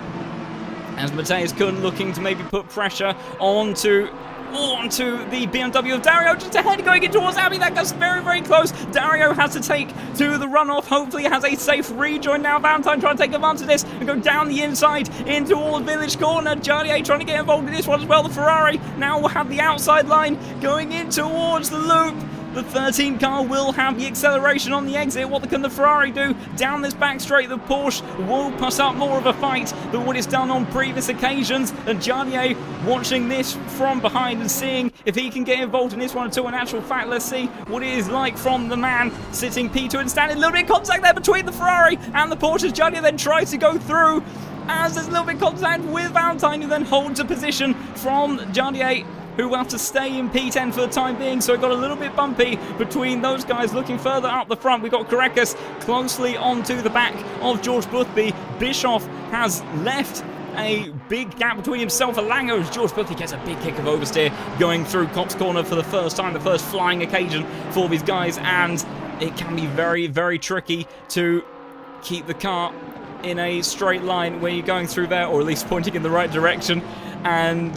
as Matthias Kuhn looking to maybe put pressure onto the BMW of Dario just ahead, going in towards Abby. That goes very, very close. Dario has to take to the runoff. Hopefully has a safe rejoin now. Valentine trying to take advantage of this and go down the inside into all Village Corner. Jardier trying to get involved in this one as well. The Ferrari now will have the outside line going in towards the loop. The 13 car will have the acceleration on the exit. What can the Ferrari do? Down this back straight, the Porsche will pass up more of a fight than what it's done on previous occasions. And Jardier watching this from behind and seeing if he can get involved in this one at all. In actual fact, let's see what it is like from the man sitting P2 and standing. A little bit of contact there between the Ferrari and the Porsche. Jardier then tries to go through as there's a little bit of contact with Valentine, who then holds a position from Jardier, who will have to stay in P10 for the time being. So it got a little bit bumpy between those guys. Looking further up the front, we've got Karekas closely onto the back of George Boothby. Bischoff has left a big gap between himself and Langer as George Boothby gets a big kick of oversteer going through Cops Corner for the first time, the first flying occasion for these guys, and it can be very, very tricky to keep the car in a straight line when you're going through there, or at least pointing in the right direction. And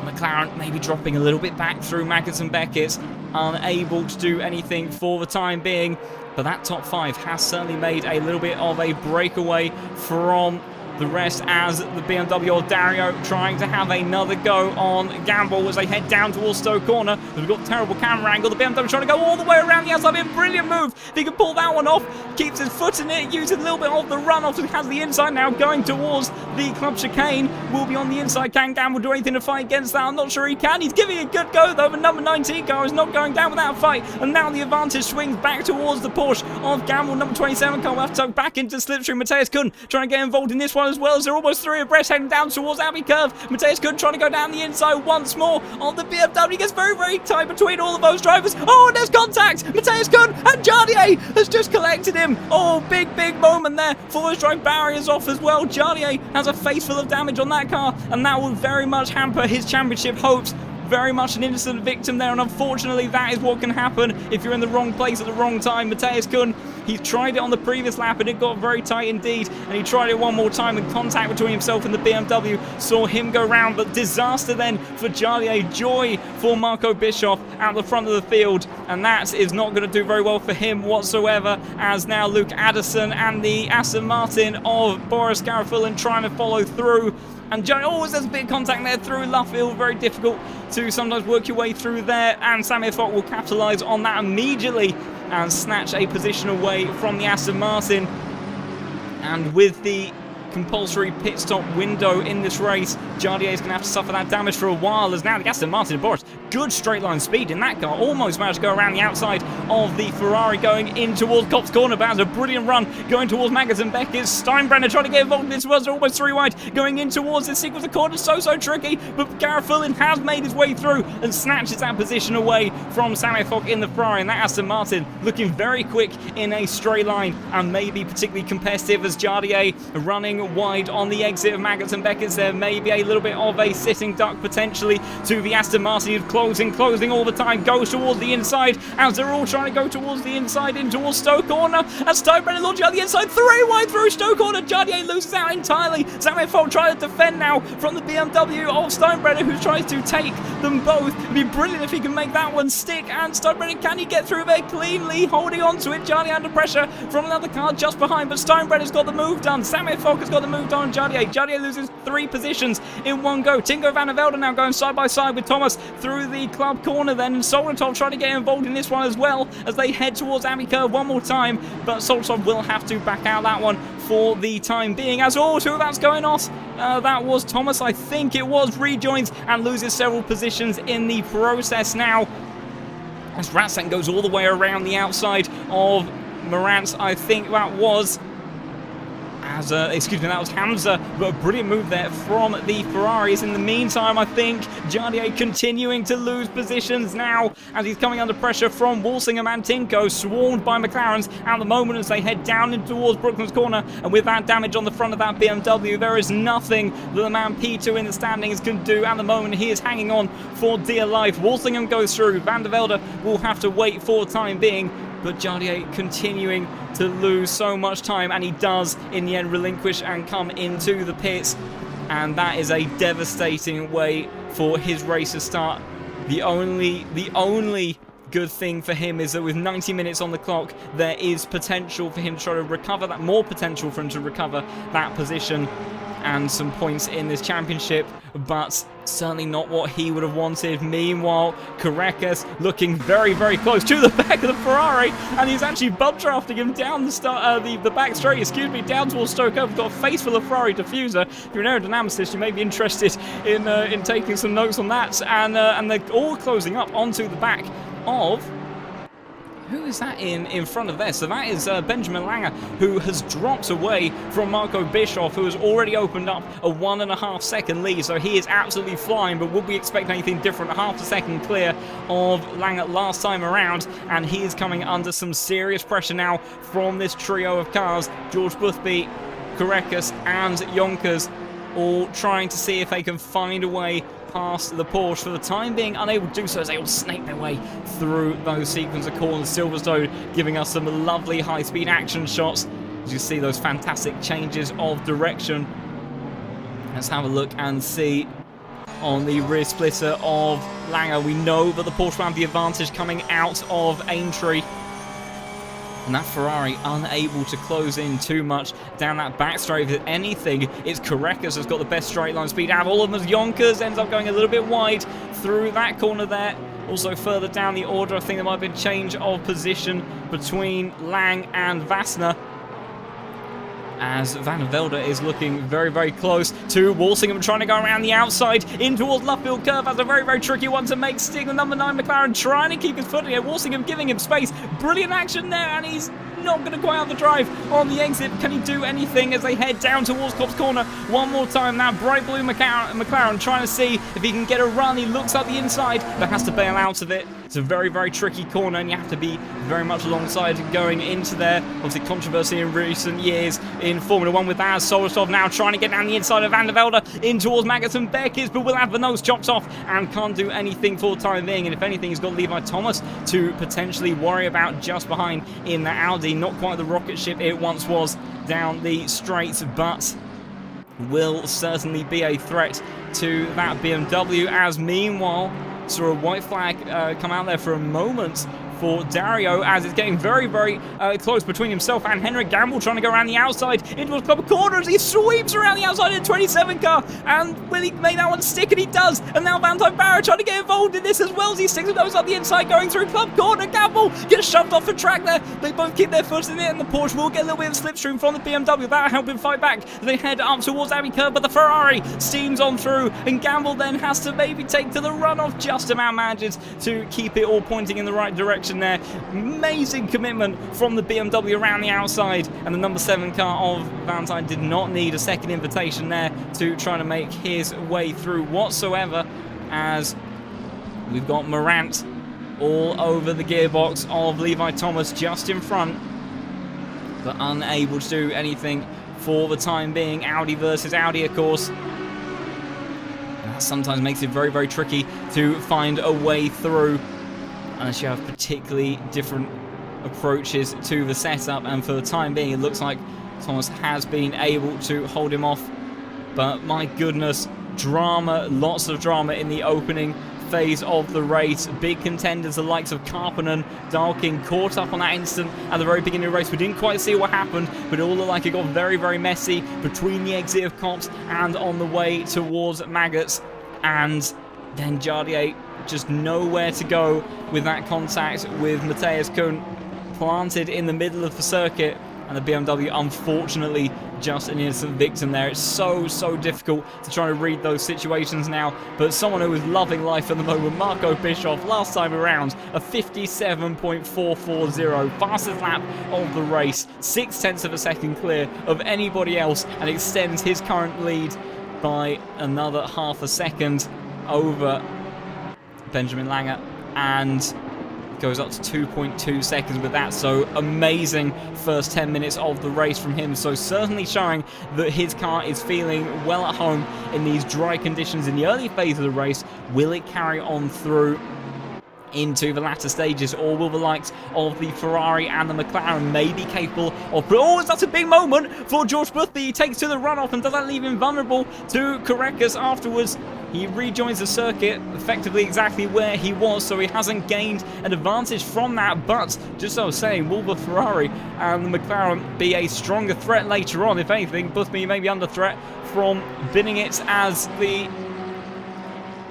McLaren maybe dropping a little bit back through Magnussen Beckett, unable to do anything for the time being. But that top 5 has certainly made a little bit of a breakaway from the rest, as the BMW of Dario trying to have another go on Gamble as they head down towards Stowe Corner. We've got terrible camera angle. The BMW trying to go all the way around the outside. A brilliant move. If he can pull that one off, keeps his foot in it, uses a little bit of the runoff. He has the inside now going towards the club chicane. Will be on the inside. Can Gamble do anything to fight against that? I'm not sure he can. He's giving a good go though. The number 19 car is not going down without a fight. And now the advantage swings back towards the Porsche of Gamble. Number 27 car will have to tuck back into slipstream. Matthias Kuhn trying to get involved in this one as well, as they're almost 3 abreast heading down towards Abbey Curve. Matthias Kuhn trying to go down the inside once more on the BMW. Gets very, very tight between all of those drivers. Oh, and there's contact. Matthias Kuhn and Jardier has just collected him. Oh, big, big moment there. Force drive barriers off as well. Jardier has a face full of damage on that car, and that will very much hamper his championship hopes. Very much an innocent victim there, and unfortunately that is what can happen if you're in the wrong place at the wrong time. Matthias Kuhn, he tried it on the previous lap and it got very tight indeed, and he tried it one more time, and contact between himself and the BMW saw him go round, but disaster then for Jardier, joy for Marco Bischoff at the front of the field, and that is not going to do very well for him whatsoever, as now Luke Addison and the Aston Martin of Boris Garofulin trying to follow through. And there's a bit of contact there through Luffield. Very difficult to sometimes work your way through there. And Samir Fock will capitalise on that immediately and snatch a position away from the Aston Martin. And with the compulsory pit stop window in this race. Jardier is going to have to suffer that damage for a while, as now the Aston Martin and Boris, good straight line speed in that car, almost managed to go around the outside of the Ferrari going in towards Copse Corner, but has a brilliant run going towards Magnussen. Beckett, Steinbrenner trying to get involved in this, was almost 3 wide, going in towards this sequence of corners, so tricky, but Gareth Fulton has made his way through and snatches that position away from Samuel Fogg in the Ferrari, and that Aston Martin looking very quick in a straight line and maybe particularly competitive, as Jardier running wide on the exit of Magnussen. Beckett's there, maybe a little bit of a sitting duck potentially to the Aston Martin, closing all the time, goes towards the inside as they're all trying to go towards the inside in towards Stoke Corner, as Steinbrenner launching out the inside, 3 wide through Stoke Corner. Jardier loses out entirely. Samuel Fogg trying to defend now from the BMW of Steinbrenner, who tries to take them both. It'd be brilliant if he can make that one stick, and Steinbrenner, can he get through there cleanly, holding on to it? Jardier under pressure from another car just behind, but Steinbrenner's got the move done. Samuel Fogg has got the move done on Jardier. Jardier loses 3 positions in one go. Tingo van der Velde now going side by side with Thomas through the club corner then, and Solotov trying to get involved in this one as well as they head towards Abbey Curve one more time, but Solotov will have to back out that one for the time being, as all 2 of that's going off. That was Thomas, I think it was, rejoins and loses several positions in the process now, as Ratsan goes all the way around the outside of Marantz, I think that was. Excuse me, that was Hamza, but a brilliant move there from the Ferraris. In the meantime, I think Jardier continuing to lose positions now as he's coming under pressure from Walsingham and Tinko, swarmed by McLarens at the moment as they head down in towards Brooklands Corner, and with that damage on the front of that BMW, there is nothing that the man P2 in the standings can do at the moment. He is hanging on for dear life. Walsingham goes through, Van der Velde will have to wait for the time being, but Jardier continuing to lose so much time, and he does in the end relinquish and come into the pits, and that is a devastating way for his race to start. The only good thing for him is that with 90 minutes on the clock, there is potential for him to try to recover that, more potential for him to recover that position and some points in this championship, but certainly not what he would have wanted. Meanwhile, Carreras looking very close to the back of the Ferrari, and he's actually bump drafting him down the back straight, down towards Stoke Over. Got a face full of Ferrari diffuser. If you're an aerodynamicist, you may be interested in taking some notes on that, and they're all closing up onto the back of... Who is that in front of there? So that is Benjamin Langer, who has dropped away from Marco Bischoff, who has already opened up a 1.5 second lead. So he is absolutely flying, but would we expect anything different? Half a second clear of Langer last time around, and he is coming under some serious pressure now from this trio of cars. George Boothby, Carreras and Yonkers all trying to see if they can find a way past the Porsche. For the time being, unable to do so as they all snake their way through those sequence of corners. Silverstone giving us some lovely high-speed action shots as you see those fantastic changes of direction. Let's have a look and see on the rear splitter of Langer. We know that the Porsche will have the advantage coming out of Aintree, and that Ferrari unable to close in too much down that back straight. If anything, it's Carreras has got the best straight line speed out of all of them, as Yonkers ends up going a little bit wide through that corner there. Also further down the order, I think there might have been change of position between Lang and Vassner, as Van der Velde is looking very close to Walsingham, trying to go around the outside in towards Luffield Curve. That's a very tricky one to make stick. The number 9 McLaren trying to keep his footing here. Walsingham giving him space. Brilliant action there, and he's not going to quite have the drive on the exit. Can he do anything as they head down towards Copse Corner one more time? Now bright blue McLaren trying to see if he can get a run. He looks up the inside, but has to bail out of it. It's a very tricky corner, and you have to be very much alongside going into there. Obviously controversy in recent years in Formula 1 with that. Solostov now trying to get down the inside of Van der Velde in towards Magnussen. Beckis, but will have the nose chopped off and can't do anything for the time being. And if anything, he's got Levi Thomas to potentially worry about just behind in the Audi. Not quite the rocket ship it once was down the straight, but will certainly be a threat to that BMW. As meanwhile, saw a white flag come out there for a moment for Dario, as it's getting very close between himself and Henrik Gamble, trying to go around the outside into a couple of corners. He sweeps around the outside in a 27 car, and will he make that one stick? And he does. And now Van Dyke Barrett trying to get involved in this as well, as he sticks his nose up the inside, going through club corner. Gamble Vettel gets shoved off the track there. They both keep their foot in it, and the Porsche will get a little bit of slipstream from the BMW. That'll help him fight back. They head up towards Abbey Curve, but the Ferrari steams on through, and Gamble then has to maybe take to the runoff. Just about manages to keep it all pointing in the right direction there. Amazing commitment from the BMW around the outside, and the number 7 car of Valentine did not need a second invitation there to try to make his way through whatsoever, as we've got Morant all over the gearbox of Levi Thomas just in front, but unable to do anything for the time being. Audi versus Audi, of course. And that sometimes makes it very, very tricky to find a way through unless you have particularly different approaches to the setup, and for the time being it looks like Thomas has been able to hold him off. But my goodness, drama, lots of drama in the opening phase of the race. Big contenders, the likes of Karppinen, Dalkin, caught up on that instant at the very beginning of the race. We didn't quite see what happened, but it all looked like it got very, very messy between the exit of Copse and on the way towards Maggots. And then Jardier just nowhere to go with that contact with Matthias Kuhn, planted in the middle of the circuit, and the BMW unfortunately just an innocent victim there. It's so difficult to try to read those situations now, but someone who is loving life at the moment, Marco Bischoff, last time around, a 57.440, fastest lap of the race, 0.6 of a second clear of anybody else, and extends his current lead by another half a second over Benjamin Langer, and goes up to 2.2 seconds with that. So amazing first 10 minutes of the race from him. So certainly showing that his car is feeling well at home in these dry conditions in the early phase of the race. Will it carry on through into the latter stages, or will the likes of the Ferrari and the McLaren may be capable of... Oh, that's a big moment for George Boothby. He takes to the runoff, and does that leave him vulnerable to Korekkas afterwards? He rejoins the circuit effectively exactly where he was, so he hasn't gained an advantage from that. But just as I was saying, will the Ferrari and the McLaren be a stronger threat later on? If anything, Boothby may be under threat from binning it, as the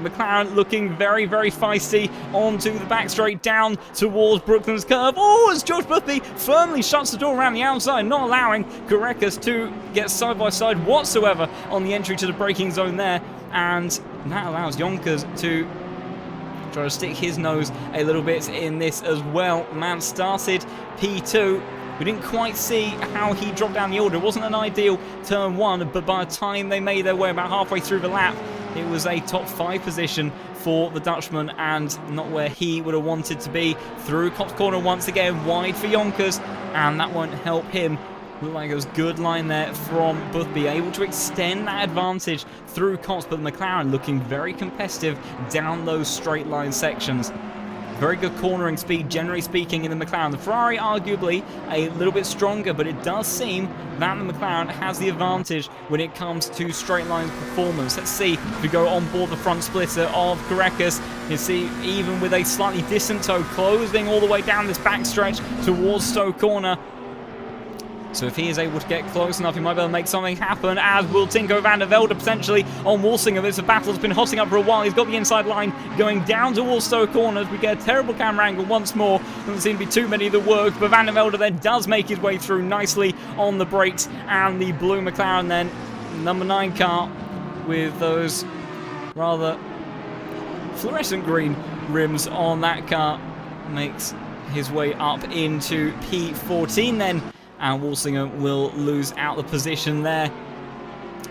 McLaren looking very, very feisty onto the back straight down towards Brooklands Curve. Oh, as George Boothby firmly shuts the door around the outside, not allowing Korekkas to get side by side whatsoever on the entry to the braking zone there. And that allows Yonkers to try to stick his nose a little bit in this as well. Man started P2. We didn't quite see how he dropped down the order. It wasn't an ideal turn 1, but by the time they made their way about halfway through the lap, it was a top 5 position for the Dutchman, and not where he would have wanted to be. Through Copse corner once again, wide for Yonkers, and that won't help him. Looked like it was a good line there from Boothby, able to extend that advantage through Copse, but the McLaren looking very competitive down those straight line sections. Very good cornering speed, generally speaking, in the McLaren. The Ferrari arguably a little bit stronger, but it does seem that the McLaren has the advantage when it comes to straight line performance. Let's see if we go on board the front splitter of Korekkas. You see, even with a slightly distant toe, closing all the way down this backstretch towards Stowe Corner. So if he is able to get close enough, he might be able to make something happen, as will Tinko van der Velde potentially on Walsingham. It's a battle that's been hotting up for a while. He's got the inside line going down towards Stowe Corners. We get a terrible camera angle once more. Doesn't seem to be too many that work, but van der Velde then does make his way through nicely on the brakes, and the blue McLaren then, number 9 car, with those rather fluorescent green rims on that car, makes his way up into P14 then. And Walsingham will lose out the position there.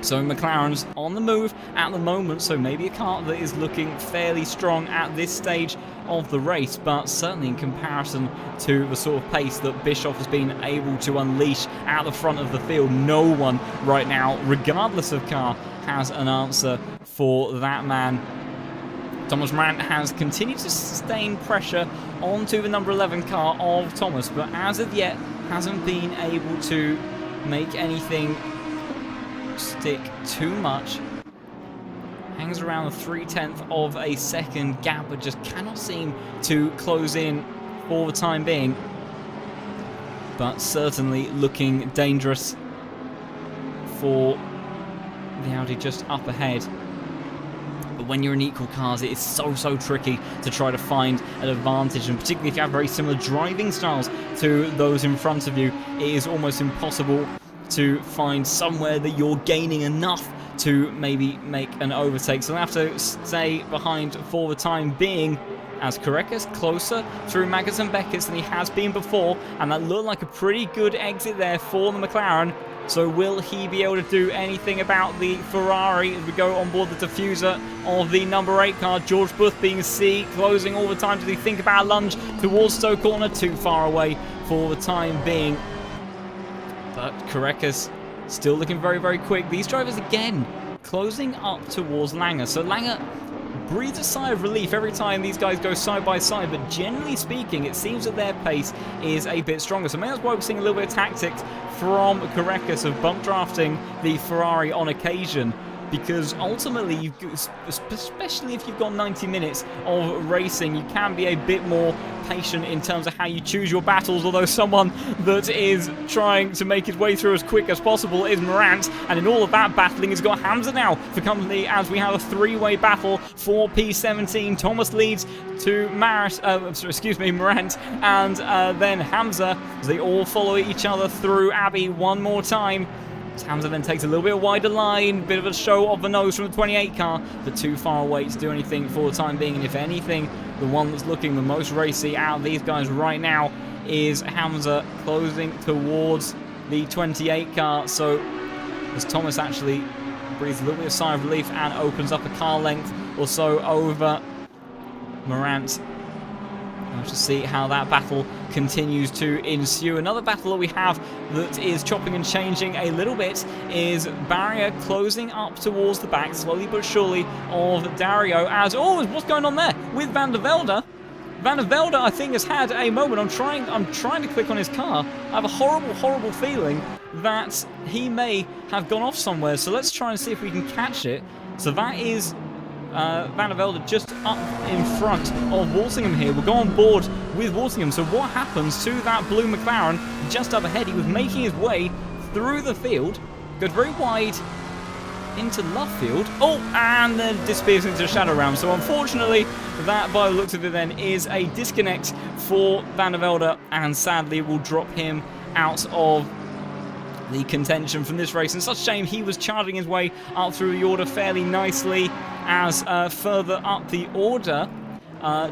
So McLaren's on the move at the moment, so maybe a car that is looking fairly strong at this stage of the race, but certainly in comparison to the sort of pace that Bischoff has been able to unleash at the front of the field, no one right now, regardless of car, has an answer for that man. Thomas Morant has continued to sustain pressure onto the number 11 car of Thomas, but as of yet hasn't been able to make anything stick too much. Hangs around the 0.3 of a second gap, but just cannot seem to close in for the time being. But certainly looking dangerous for the Audi just up ahead. But when you're in equal cars, it is so tricky to try to find an advantage, and particularly if you have very similar driving styles to those in front of you, it is almost impossible to find somewhere that you're gaining enough to maybe make an overtake. So they'll have to stay behind for the time being, as Korekka's closer through Magnussen and Beckett than he has been before, and that looked like a pretty good exit there for the McLaren. So will he be able to do anything about the Ferrari as we go on board the diffuser of the number 8 car? George Boothby C closing all the time. Does he think about a lunge towards Stowe Corner? Too far away for the time being. But Korekka's still looking very quick. These drivers again closing up towards Langer. So Langer breathes a sigh of relief every time these guys go side by side, but generally speaking, it seems that their pace is a bit stronger. So maybe that's why we're seeing a little bit of tactics from Korekka of bump drafting the Ferrari on occasion, because ultimately, especially if you've got 90 minutes of racing, you can be a bit more patient in terms of how you choose your battles, although someone that is trying to make his way through as quick as possible is Morant, and in all of that battling has got Hamza now for company, as we have a three-way battle for P17. Thomas leads to Morant, and then Hamza, as they all follow each other through Abbey one more time. Hamza then takes a little bit wider line, bit of a show of the nose from the 28 car, but too far away to do anything for the time being. And if anything, the one that's looking the most racy out of these guys right now is Hamza, closing towards the 28 car. So as Thomas actually breathes a little bit of sigh of relief and opens up a car length or so over Morant. We'll just see how that battle continues to ensue. Another battle that we have that is chopping and changing a little bit is Barrier closing up towards the back, slowly but surely, of Dario. As, what's going on there with Van der Velde? Van der Velde, I think, has had a moment. I'm trying to click on his car. I have a horrible feeling that he may have gone off somewhere. So let's try and see if we can catch it. So that is Van der Velde just up in front of Walsingham here. We'll go on board with Walsingham. So what happens to that blue McLaren just up ahead? He was making his way through the field, goes very wide into left field. And then disappears into the shadow realm. So unfortunately, that by the looks of it then is a disconnect for Van der Velde, and sadly will drop him out of the contention from this race. And such a shame, he was charging his way up through the order fairly nicely. As further up the order,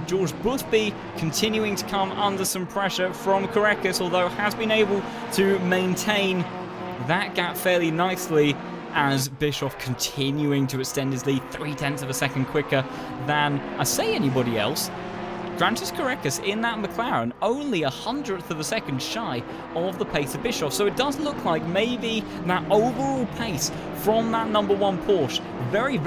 George Boothby continuing to come under some pressure from Korekka, although has been able to maintain that gap fairly nicely, as Bischoff continuing to extend his lead 0.3 of a second quicker than, I say, anybody else. Grantis Korekka in that McLaren only 100th of a second shy of the pace of Bischoff. So it does look like maybe that overall pace from that number 1 Porsche, very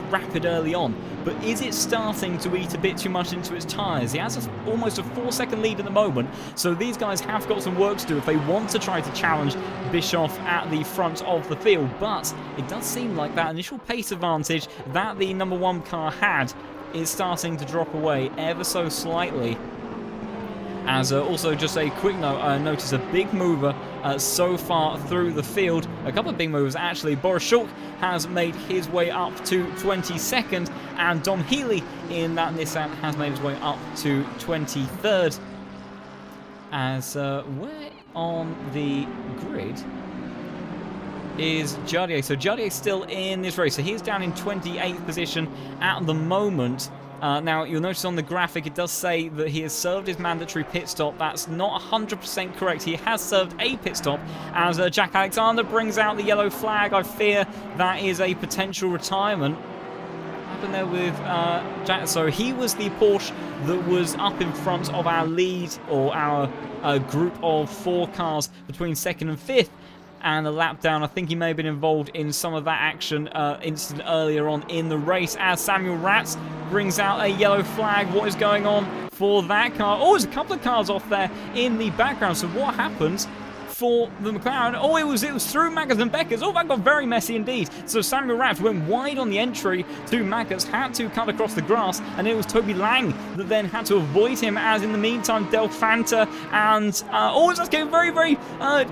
rapid early on, but is it starting to eat a bit too much into its tyres? He has almost a 4-second lead at the moment, so these guys have got some work to do if they want to try to challenge Bischoff at the front of the field. But it does seem like that initial pace advantage that the number 1 car had is starting to drop away ever so slightly. As also just a quick note, notice a big mover so far through the field. A couple of big movers actually. Boris Schulk has made his way up to 22nd, and Dom Healy in that Nissan has made his way up to 23rd. As where on the grid is Jardier. So Jardier's still in this race. So he's down in 28th position at the moment. Now, you'll notice on the graphic, it does say that he has served his mandatory pit stop. That's not 100% correct. He has served a pit stop as Jack Alexander brings out the yellow flag. I fear that is a potential retirement. What happened there with Jack? So he was the Porsche that was up in front of our lead, or our group of 4 cars between 2nd and 5th. And a lap down. I think he may have been involved in some of that action incident earlier on in the race, as Samuel Ratz brings out a yellow flag. What is going on for that car? There's a couple of cars off there in the background. So what happens for the McLaren. Oh, it was through Maggers and Beckers. Oh, that got very messy indeed. So Samuel Rapt went wide on the entry to Maggers, had to cut across the grass, and it was Toby Lang that then had to avoid him, as in the meantime, Del Fanta and it's just getting very, very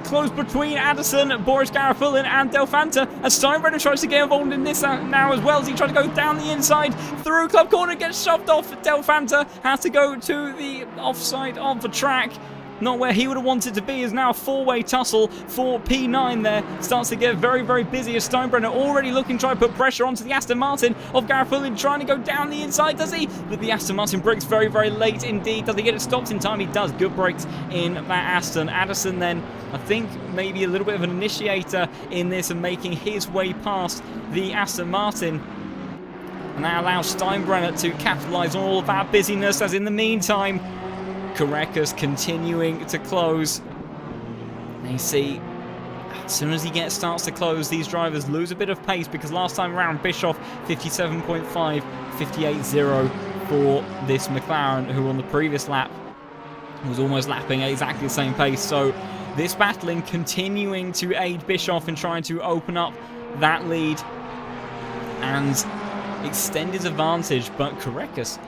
close between Addison, Boris Garafulin, and Del Fanta, as Steinbrenner tries to get involved in this now as well, as he tried to go down the inside through Club Corner, gets shoved off. Del Fanta has to go to the offside of the track. Not where he would have wanted to be, is now a four-way tussle for P9 there. Starts to get very, very busy as Steinbrenner already looking to try to put pressure onto the Aston Martin of Garafulin, trying to go down the inside. Does he? But the Aston Martin brakes very, very late indeed. Does he get it stopped in time? He does. Good brakes in that Aston. Addison then, I think, maybe a little bit of an initiator in this and making his way past the Aston Martin. And that allows Steinbrenner to capitalise on all of that busyness, as in the meantime, Korekas continuing to close. And you see, as soon as he starts to close, these drivers lose a bit of pace, because last time around, Bischoff 57.5, 58.0 for this McLaren, who on the previous lap was almost lapping at exactly the same pace. So this battling continuing to aid Bischoff in trying to open up that lead and extend his advantage, but Korekas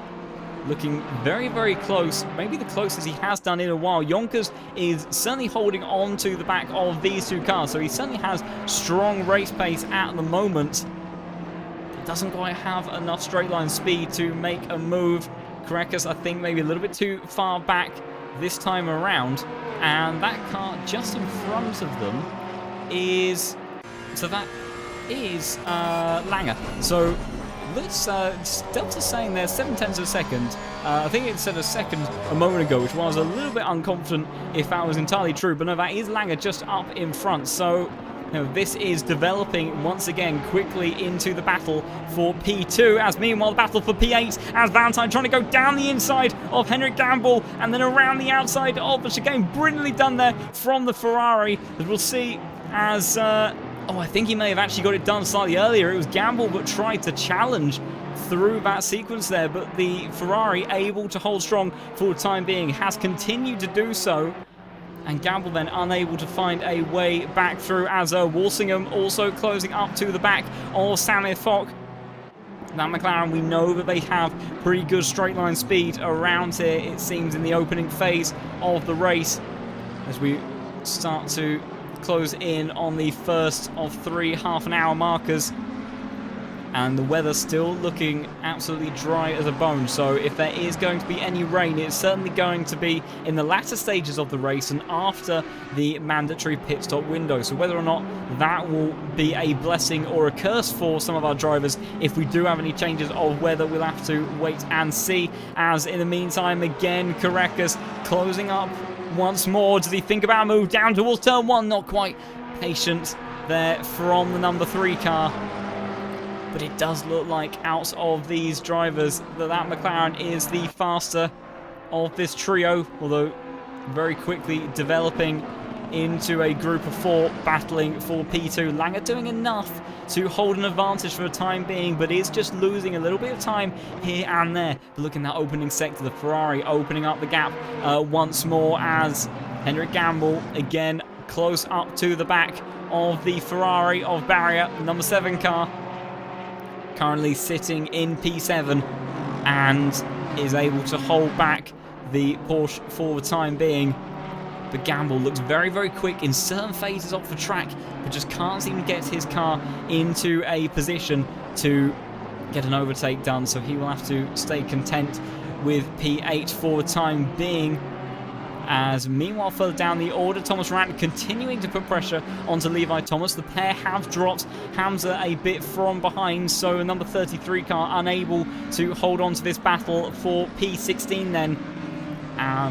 looking very, very close, maybe the closest he has done in a while. Yonkers is certainly holding on to the back of these two cars, so he certainly has strong race pace at the moment. He doesn't quite have enough straight line speed to make a move. Korekas, I think, maybe a little bit too far back this time around, and that car just in front of them is, so that is Langer. So let's Delta's saying there 7/10 of a second. I think it said a second a moment ago, which was a little bit unconfident if that was entirely true. But no, that is Langer just up in front. So this is developing once again quickly into the battle for P2. As meanwhile, the battle for P8, as Valentine trying to go down the inside of Henrik Gamble and then around the outside of the chicane. Brilliantly done there from the Ferrari, as we'll see as I think he may have actually got it done slightly earlier. It was Gamble that tried to challenge through that sequence there, but the Ferrari, able to hold strong for the time being, has continued to do so. And Gamble then unable to find a way back through, as Walsingham also closing up to the back of Samir Fock. That McLaren, we know that they have pretty good straight line speed around here, it seems, in the opening phase of the race, as we start to close in on the first of 3 half-an-hour markers. And the weather still looking absolutely dry as a bone, so if there is going to be any rain, it's certainly going to be in the latter stages of the race and after the mandatory pit stop window. So whether or not that will be a blessing or a curse for some of our drivers, if we do have any changes of weather, we'll have to wait and see. As in the meantime, again, Korekas closing up once more. Does he think about a move down towards turn 1? Not quite patient there from the number 3 car. But it does look like out of these drivers that McLaren is the faster of this trio, although very quickly developing into a group of 4 battling for P2. Langer doing enough to hold an advantage for the time being, but is just losing a little bit of time here and there. But look in that opening sector, the Ferrari opening up the gap once more, as Henrik Gamble again close up to the back of the Ferrari of Barrier, number 7 car. Currently sitting in P7 and is able to hold back the Porsche for the time being. But Gamble looks very, very quick in certain phases of the track, but just can't seem to get his car into a position to get an overtake done. So he will have to stay content with P8 for the time being. As meanwhile, further down the order, Thomas Rand continuing to put pressure onto Levi Thomas. The pair have dropped Hamza a bit from behind, so a number 33 car unable to hold on to this battle for P16 then.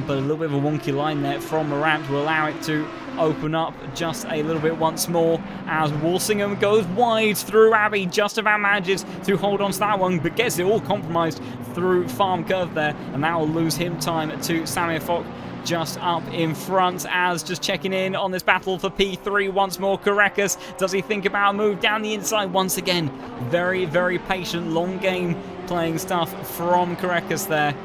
But a little bit of a wonky line there from Morant will allow it to open up just a little bit once more, as Walsingham goes wide through Abbey, just about manages to hold on to that one, but gets it all compromised through Farm Curve there, and that will lose him time to Samir Fock just up in front. As just checking in on this battle for P3 once more, Korekas, does he think about a move down the inside once again? Very, very patient, long game playing stuff from Korekas there.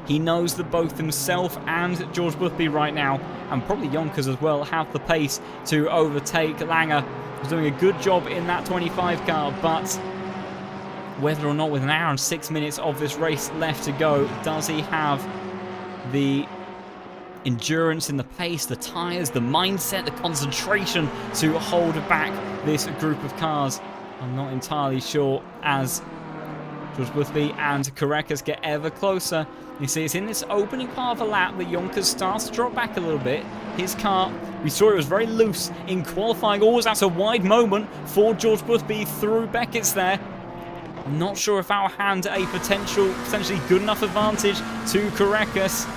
He knows that both himself and George Boothby right now, and probably Yonkers as well, have the pace to overtake Langer. He's doing a good job in that 25 car, but whether or not with an hour and 6 minutes of this race left to go, does he have the endurance in the pace, the tyres, the mindset, the concentration to hold back this group of cars? I'm not entirely sure, as George Boothby and Karekas get ever closer. You see, it's in this opening part of the lap that Yonkers starts to drop back a little bit. His car, we saw it was very loose in qualifying. Oh, that's a wide moment for George Boothby through Beckett's there. I'm not sure if that will hand a potentially good enough advantage to Karekas.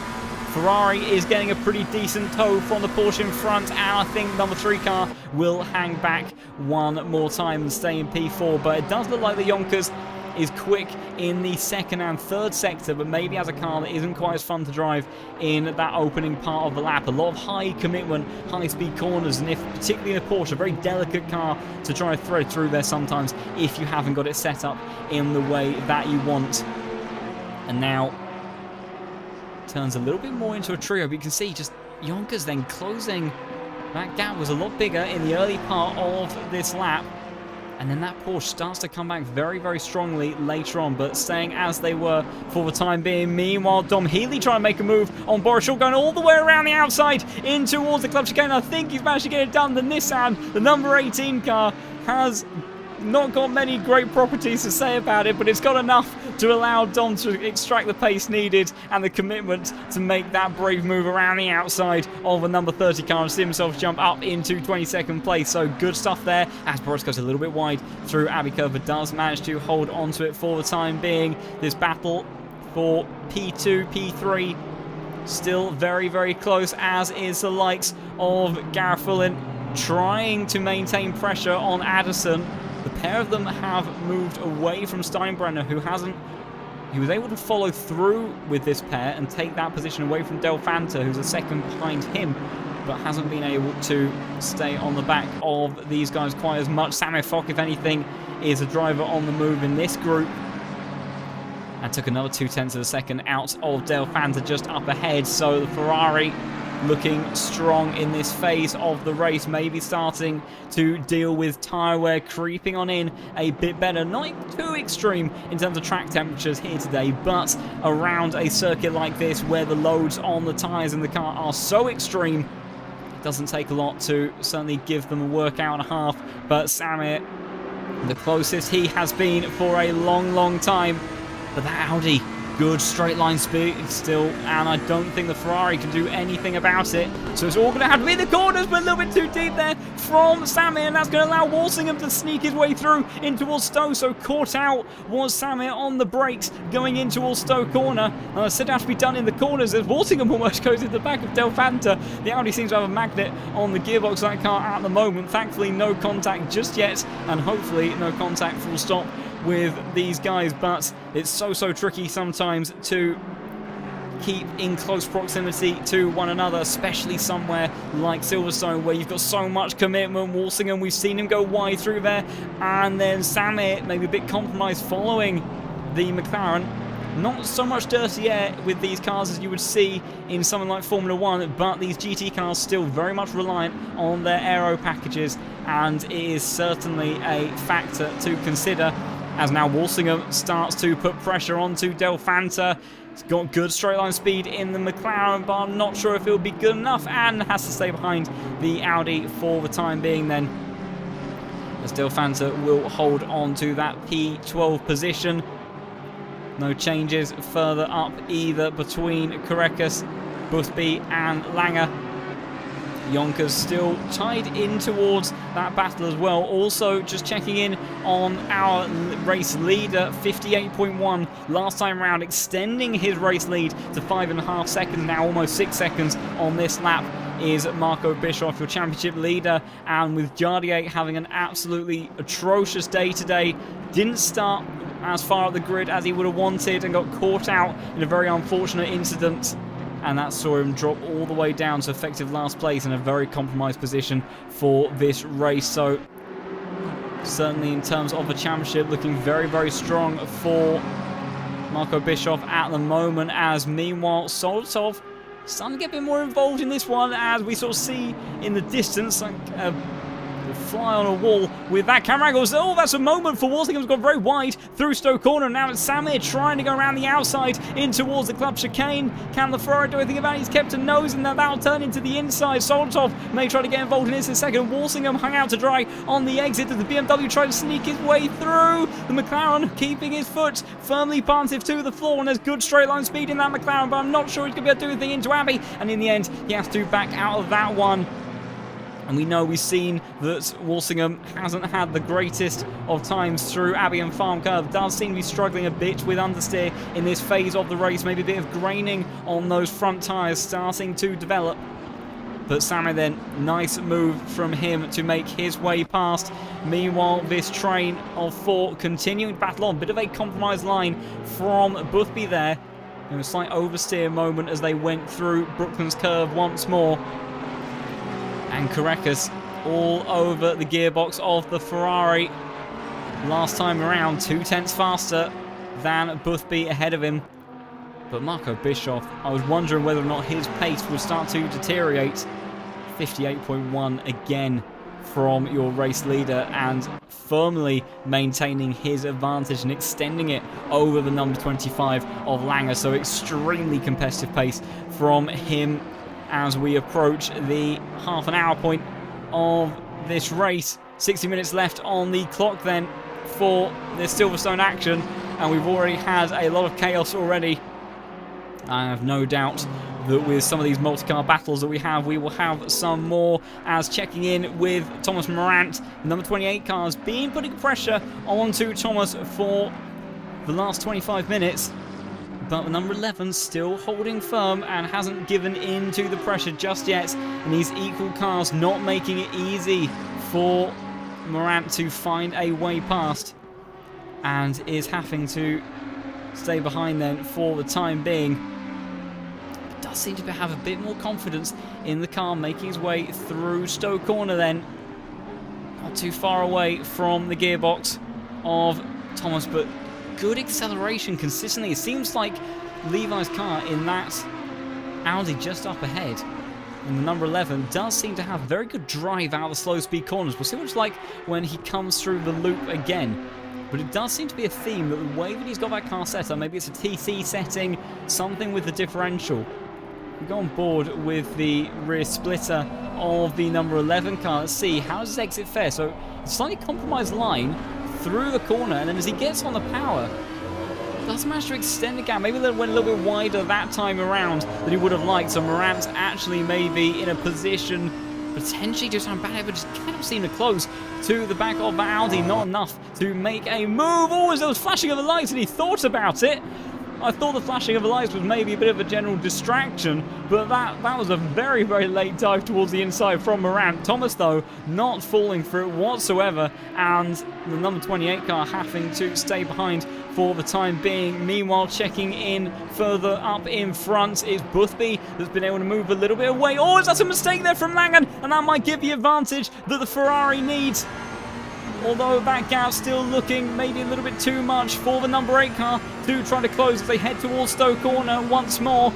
Ferrari is getting a pretty decent tow from the Porsche in front, and I think number 3 car will hang back one more time and stay in P4. But it does look like the Yonkers is quick in the second and third sector, but maybe has a car that isn't quite as fun to drive in that opening part of the lap. A lot of high commitment, high speed corners, and if particularly in a Porsche, a very delicate car to try to thread through there sometimes if you haven't got it set up in the way that you want. And now turns a little bit more into a trio, but you can see just Yonkers then closing. That gap was a lot bigger in the early part of this lap. And then that Porsche starts to come back very, very strongly later on, but staying as they were for the time being. Meanwhile, Dom Healy trying to make a move on Boris Shaw, going all the way around the outside in towards the club chicane. I think he's managed to get it done. The Nissan, the number 18 car, has not got many great properties to say about it, but it's got enough to allow Dom to extract the pace needed and the commitment to make that brave move around the outside of a number 30 car and see himself jump up into 22nd place. So good stuff there, as Boris goes a little bit wide through Abbey Curve, but does manage to hold onto it for the time being. This battle for P2, P3 still very, very close, as is the likes of Gareth Fullen trying to maintain pressure on Addison. The pair of them have moved away from Steinbrenner, who was able to follow through with this pair and take that position away from Del Fanta, who's a second behind him, but hasn't been able to stay on the back of these guys quite as much. Samir Fock, if anything, is a driver on the move in this group, and took another 0.2 of a second out of Del Fanta just up ahead. So the Ferrari looking strong in this phase of the race, maybe starting to deal with tyre wear creeping on in a bit better. Not too extreme in terms of track temperatures here today, but around a circuit like this where the loads on the tyres in the car are so extreme, it doesn't take a lot to certainly give them a workout and a half. But Samir, the closest he has been for a long, long time. But that Audi, good straight line speed still, and I don't think the Ferrari can do anything about it. So it's all going to have to be in the corners, but a little bit too deep there from Samir, and that's going to allow Walsingham to sneak his way through in towards Stowe. So caught out was Samir on the brakes going in towards Stowe corner. I said it has to be done in the corners as Walsingham almost goes in the back of Del Fanta. The Audi seems to have a magnet on the gearbox of that car at the moment. Thankfully no contact just yet, and hopefully no contact full stop with these guys, but it's so tricky sometimes to keep in close proximity to one another, especially somewhere like Silverstone where you've got so much commitment. Walsingham, we've seen him go wide through there, and then Samir maybe a bit compromised following the McLaren. Not so much dirty air with these cars as you would see in something like Formula 1, but these GT cars still very much reliant on their aero packages, and it is certainly a factor to consider. As now Walsingham starts to put pressure onto Del Fanta. He's got good straight line speed in the McLaren, but I'm not sure if it'll be good enough, and has to stay behind the Audi for the time being then, as Del Fanta will hold on to that P12 position. No changes further up either between Karekas, Boothby and Langer. Yonkers still tied in towards that battle as well. Also just checking in on our race leader, 58.1 last time round, extending his race lead to 5.5 seconds now, almost 6 seconds on this lap, is Marco Bischoff, your championship leader. And with Jardier having an absolutely atrocious day today, didn't start as far up the grid as he would have wanted and got caught out in a very unfortunate incident, and that saw him drop all the way down to effective last place in a very compromised position for this race. So certainly in terms of the championship, looking very strong for Marco Bischoff at the moment, as meanwhile Solotov starting to get a bit more involved in this one, as we sort of see in the distance like a fly on a wall with that camera angle. Oh, that's a moment for Walsingham's gone very wide through Stoke Corner. Now it's Samir trying to go around the outside in towards the club chicane. Can the Ferrari do anything about it? He's kept a nose, and that'll turn into the inside. Solotov may try to get involved in this in a second. Walsingham hung out to dry on the exit as the BMW tried to sneak his way through. The McLaren keeping his foot firmly planted to the floor, and there's good straight line speed in that McLaren, but I'm not sure he's going to be able to do anything into Abbey, and in the end he has to back out of that one. And we know, we've seen that Walsingham hasn't had the greatest of times through Abbey and Farm Curve. Does seem to be struggling a bit with understeer in this phase of the race. Maybe a bit of graining on those front tyres starting to develop. But Samir then, nice move from him to make his way past. Meanwhile, this train of four continuing to battle on. Bit of a compromised line from Boothby there. And a slight oversteer moment as they went through Brooklands Curve once more. And Korekis all over the gearbox of the Ferrari. Last time around, 2/10 faster than Boothby ahead of him. But Marco Bischoff, I was wondering whether or not his pace would start to deteriorate. 58.1 again from your race leader, and firmly maintaining his advantage and extending it over the number 25 of Langer. So extremely competitive pace from him as we approach the half an hour point of this race. 60 minutes left on the clock then for this Silverstone action, and we've already had a lot of chaos already. I have no doubt that with some of these multi-car battles that we will have some more, as checking in with Thomas Morant, the number 28 cars being putting pressure onto Thomas for the last 25 minutes. But the number 11 still holding firm and hasn't given in to the pressure just yet. And these equal cars not making it easy for Morant to find a way past, and is having to stay behind then for the time being. But does seem to have a bit more confidence in the car, making his way through Stoke Corner then. Not too far away from the gearbox of Thomas, but good acceleration consistently. It seems like Levi's car in that Audi just up ahead, and the number 11 does seem to have very good drive out of the slow speed corners. We'll see what it's like when he comes through the loop again. But it does seem to be a theme that the way that he's got that car set up, maybe it's a TC setting, something with the differential. We go on board with the rear splitter of the number 11 car. Let's see, how does this exit fare? So a slightly compromised line through the corner, and then as he gets on the power, does manage to extend the gap. Maybe they went a little bit wider that time around than he would have liked. So Morant's actually maybe in a position potentially to turn back, but just cannot seem to close to the back of the Audi. Not enough to make a move. Oh, as there was flashing of the lights and he thought about it. I thought the flashing of the lights was maybe a bit of a general distraction, but that was a very, very late dive towards the inside from Morant. Thomas, though, not falling for it whatsoever, and the number 28 car having to stay behind for the time being. Meanwhile, checking in further up in front is Boothby, that's been able to move a little bit away. Oh, is that a mistake there from Langen? And that might give the advantage that the Ferrari needs. Although that gap's still looking maybe a little bit too much for the number 8 car to try to close as they head towards Stoke Corner once more.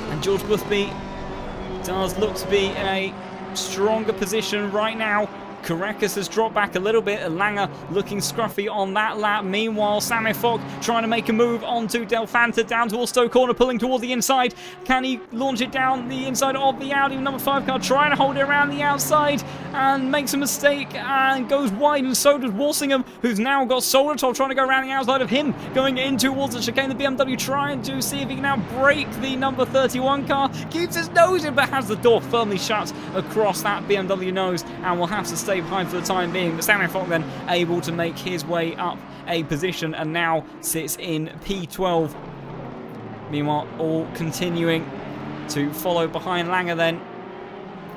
And George Boothby does look to be in a stronger position right now. Korekis has dropped back a little bit, and Langer looking scruffy on that lap. Meanwhile, Samir Fogg trying to make a move onto Del Fanta down towards Stoke Corner, pulling towards the inside. Can he launch it down the inside of the Audi number 5 car, trying to hold it around the outside, and makes a mistake and goes wide, and so does Walsingham, who's now got Solotov trying to go around the outside of him, going in towards the chicane. The BMW trying to see if he can now break the number 31 car. Keeps his nose in, but has the door firmly shut across that BMW nose, and will have to stay behind for the time being. But Samir Fogg then able to make his way up a position and now sits in P12. Meanwhile, all continuing to follow behind Langer then,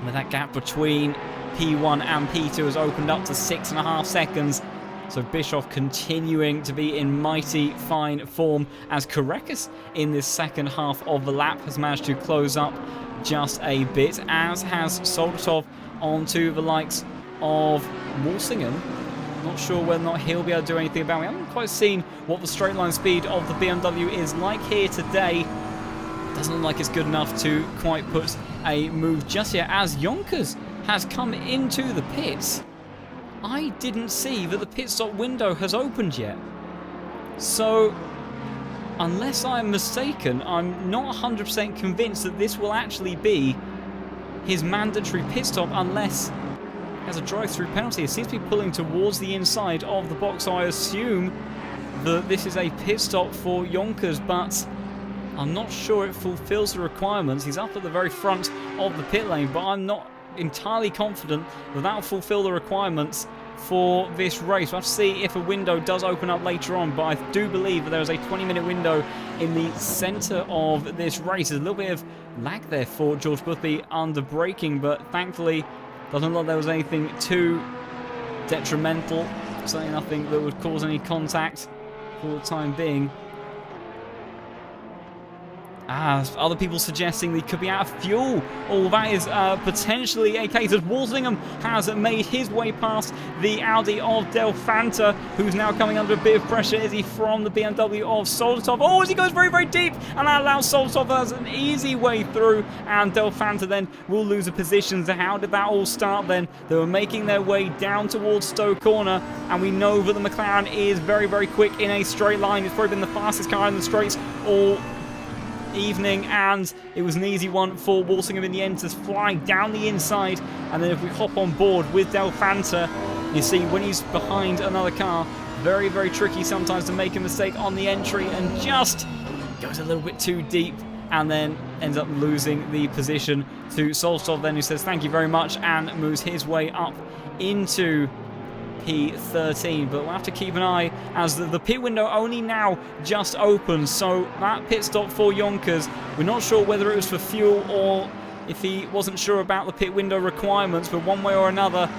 with that gap between P1 and P2 has opened up to 6.5 seconds. So Bischoff continuing to be in mighty fine form, as Korekis in this second half of the lap has managed to close up just a bit, as has Soldatov onto the likes of Walsingham, Not sure whether or not he'll be able to do anything about it. We haven't quite seen what the straight line speed of the BMW is like here today. Doesn't look like it's good enough to quite put a move just yet, as Yonkers has come into the pits. I didn't see that the pit stop window has opened yet. So, unless I'm mistaken, I'm not 100% convinced that this will actually be his mandatory pit stop, unless he has a drive-through penalty. It seems to be pulling towards the inside of the box, so I assume that this is a pit stop for Yonkers, but I'm not sure it fulfills the requirements. He's up at the very front of the pit lane, but I'm not entirely confident that that will fulfill the requirements for this race. We'll have to see if a window does open up later on, but I do believe that there is a 20-minute window in the centre of this race. There's a little bit of lag there for George Boothby under braking, but thankfully doesn't look like there was anything too detrimental. Certainly nothing that would cause any contact for the time being. Other people suggesting they could be out of fuel. Oh, that is potentially a case as Walsingham has made his way past the Audi of Del Fanta, who's now coming under a bit of pressure. Is he from the BMW of Soldatov? Oh, as he goes very, very deep, and that allows Soldatov as an easy way through, and Del Fanta then will lose a position. So how did that all start then? They were making their way down towards Stowe Corner, and we know that the McLaren is very, very quick in a straight line. It's probably been the fastest car in the straights all evening, and it was an easy one for Walsingham in the end to fly down the inside. And then if we hop on board with Del Fanta, you see when he's behind another car, very, very tricky sometimes to make a mistake on the entry and just goes a little bit too deep, and then ends up losing the position to Solstov then, who says thank you very much and moves his way up into P13. But we'll have to keep an eye as the pit window only now just opened, so that pit stop for Yonkers, we're not sure whether it was for fuel or if he wasn't sure about the pit window requirements, but one way or another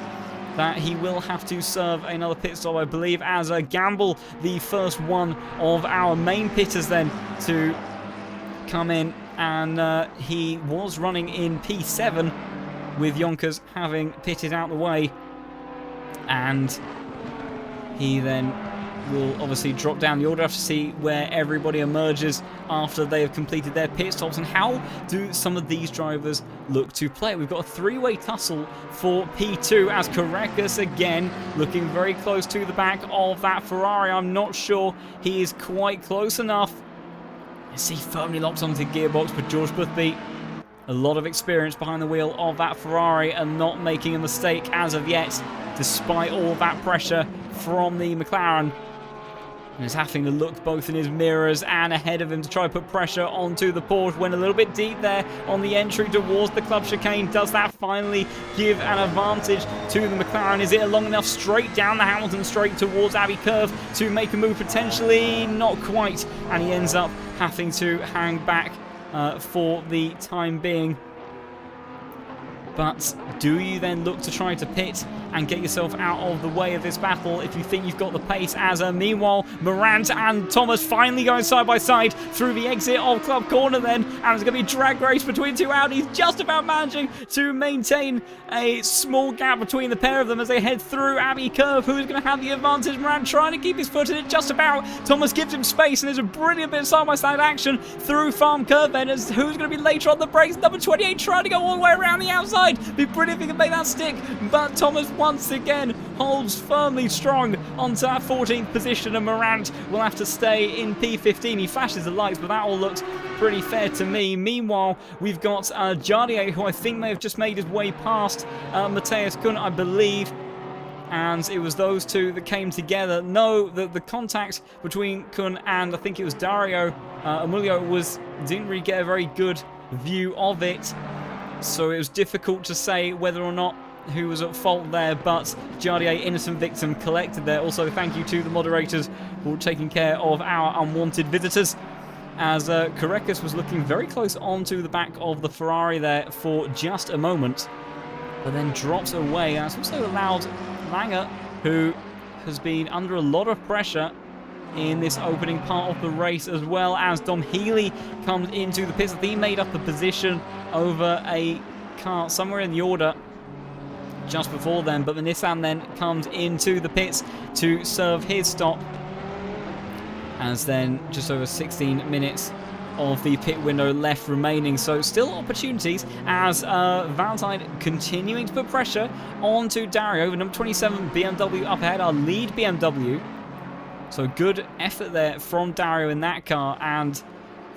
that he will have to serve another pit stop, I believe, as a Gamble, the first one of our main pitters then to come in, and he was running in P7 with Yonkers having pitted out the way. And he then will obviously drop down the order. Have to see where everybody emerges after they have completed their pit stops, and how do some of these drivers look to play. We've got a three-way tussle for P2 as Carreras again looking very close to the back of that Ferrari. I'm not sure he is quite close enough. Is he firmly locked onto the gearbox? But George Boothby, a lot of experience behind the wheel of that Ferrari and not making a mistake as of yet, despite all that pressure from the McLaren. And is having to look both in his mirrors and ahead of him to try to put pressure onto the Porsche. Went a little bit deep there on the entry towards the club chicane. Does that finally give an advantage to the McLaren? Is it a long enough straight down the Hamilton straight towards Abbey Curve to make a move potentially? Not quite. And he ends up having to hang back for the time being. But do you then look to try to pit and get yourself out of the way of this battle if you think you've got the pace? As meanwhile, Morant and Thomas finally going side by side through the exit of Club Corner then, and it's going to be a drag race between two Audis, just about managing to maintain a small gap between the pair of them as they head through Abbey Curve. Who's going to have the advantage? Morant trying to keep his foot in it just about. Thomas gives him space, and there's a brilliant bit of side by side action through Farm Curve then, as who's going to be later on the brakes? Number 28 trying to go all the way around the outside. Be brilliant if he can make that stick, but Thomas once again holds firmly strong onto that 14th position, and Morant will have to stay in P15. He flashes the lights, but that all looks pretty fair to me. Meanwhile, we've got Jardier, who I think may have just made his way past Matthias Kuhn, I believe, and it was those two that came together. No, the contact between Kuhn and I think it was Dario Emilio didn't really get a very good view of it. So it was difficult to say whether or not who was at fault there, but Jardier, innocent victim, collected there. Also, thank you to the moderators for taking care of our unwanted visitors, as Carreras was looking very close onto the back of the Ferrari there for just a moment, but then drops away. And it's also allowed Langer, who has been under a lot of pressure in this opening part of the race, as well as Dom Healy comes into the pits. He made up a position over a car somewhere in the order just before then, but the Nissan then comes into the pits to serve his stop, as then just over 16 minutes of the pit window left remaining. So still opportunities as Valentine continuing to put pressure onto Dario. The number 27 BMW up ahead, our lead BMW. So good effort there from Dario in that car, and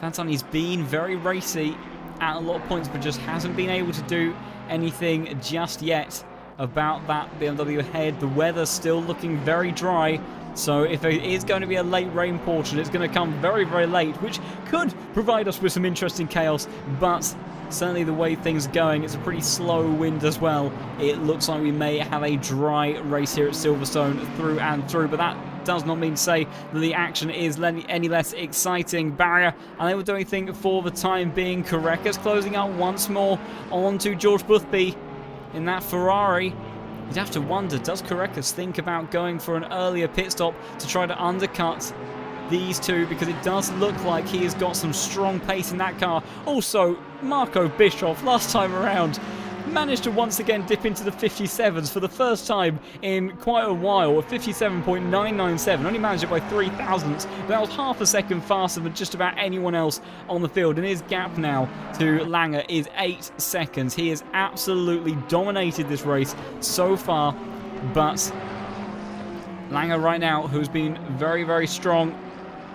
Valentine, he's been very racy at a lot of points, but just hasn't been able to do anything just yet about that BMW ahead. The weather's still looking very dry, so if it is going to be a late rain portion, it's going to come very, very late, which could provide us with some interesting chaos, but certainly the way things are going, it's a pretty slow wind as well. It looks like we may have a dry race here at Silverstone through and through, but that does not mean to say that the action is any less exciting. Barrier unable to do anything for the time being. Korekka's closing up once more onto George Boothby in that Ferrari. You'd have to wonder, does Korekka think about going for an earlier pit stop to try to undercut these two, because it does look like he has got some strong pace in that car. Also, Marco Bischoff, last time around, managed to once again dip into the 57s for the first time in quite a while, at 57.997. Only managed it by 3 thousandths, but that was half a second faster than just about anyone else on the field. And his gap now to Lange is 8 seconds. He has absolutely dominated this race so far, but Lange right now, who's been very, very strong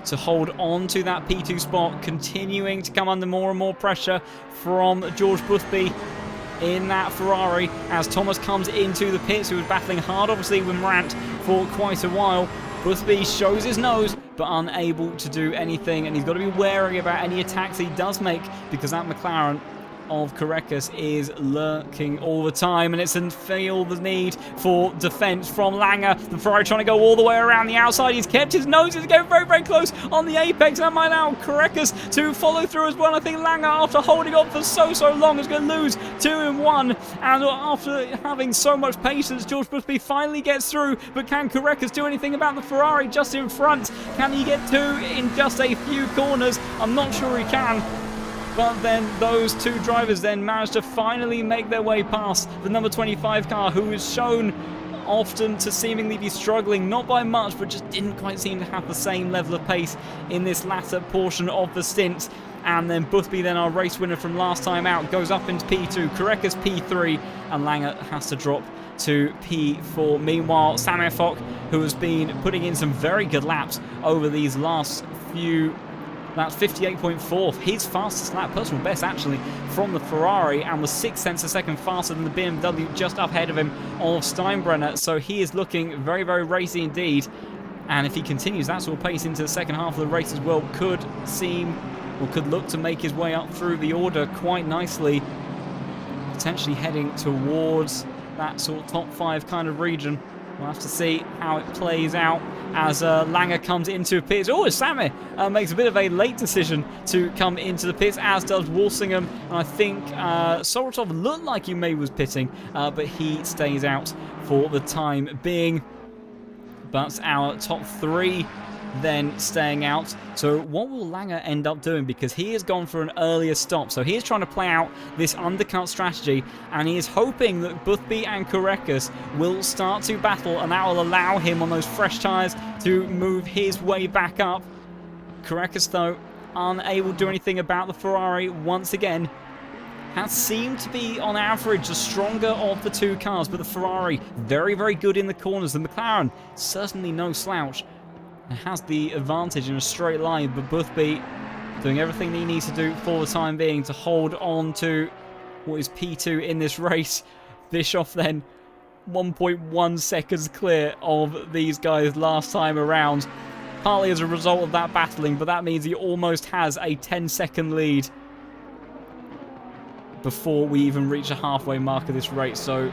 to hold on to that P2 spot, continuing to come under more and more pressure from George Boothby in that Ferrari as Thomas comes into the pits, who was battling hard obviously with Morant for quite a while. Boothby shows his nose but unable to do anything, and he's got to be wary about any attacks he does make, because that McLaren of Korekka's is lurking all the time, and it's a feel the need for defense from Lange. The Ferrari trying to go all the way around the outside. He's kept his nose. He's getting very, very close on the apex. That might allow Korekka's to follow through as well. I think Lange, after holding on for so long, is going to lose 2 in 1. And after having so much patience, George Boothby finally gets through. But can Korekka's do anything about the Ferrari just in front? Can he get 2 in just a few corners? I'm not sure he can. But then those 2 drivers then managed to finally make their way past the number 25 car, who is shown often to seemingly be struggling, not by much, but just didn't quite seem to have the same level of pace in this latter portion of the stint. And then Boothby, then our race winner from last time out, goes up into P2, Korekka's P3, and Lange has to drop to P4. Meanwhile, Sam Fock, who has been putting in some very good laps over these last few. That's 58.4, his fastest lap, personal best actually, from the Ferrari, and was 6 tenths a second faster than the BMW just up ahead of him of Steinbrenner. So he is looking very, very racy indeed. And if he continues that sort of pace into the second half of the race as well, could look to make his way up through the order quite nicely, potentially heading towards that sort of top 5 kind of region. We'll have to see how it plays out as Lange comes into pits. Oh, Sammy makes a bit of a late decision to come into the pits, as does Walsingham. And I think Sorotov looked like he maybe was pitting, but he stays out for the time being. But our top 3 then staying out. So what will Lange end up doing? Because he has gone for an earlier stop. So he is trying to play out this undercut strategy, and he is hoping that Boothby and Korekka's will start to battle, and that will allow him on those fresh tyres to move his way back up. Korekka's, though, unable to do anything about the Ferrari once again. Has seemed to be, on average, the stronger of the 2 cars, but the Ferrari very, very good in the corners. The McLaren, certainly no slouch, has the advantage in a straight line, but Boothby doing everything he needs to do for the time being to hold on to what is P2 in this race. Bischoff then 1.1 seconds clear of these guys last time around, partly as a result of that battling, but that means he almost has a 10-second lead before we even reach the halfway mark of this race. So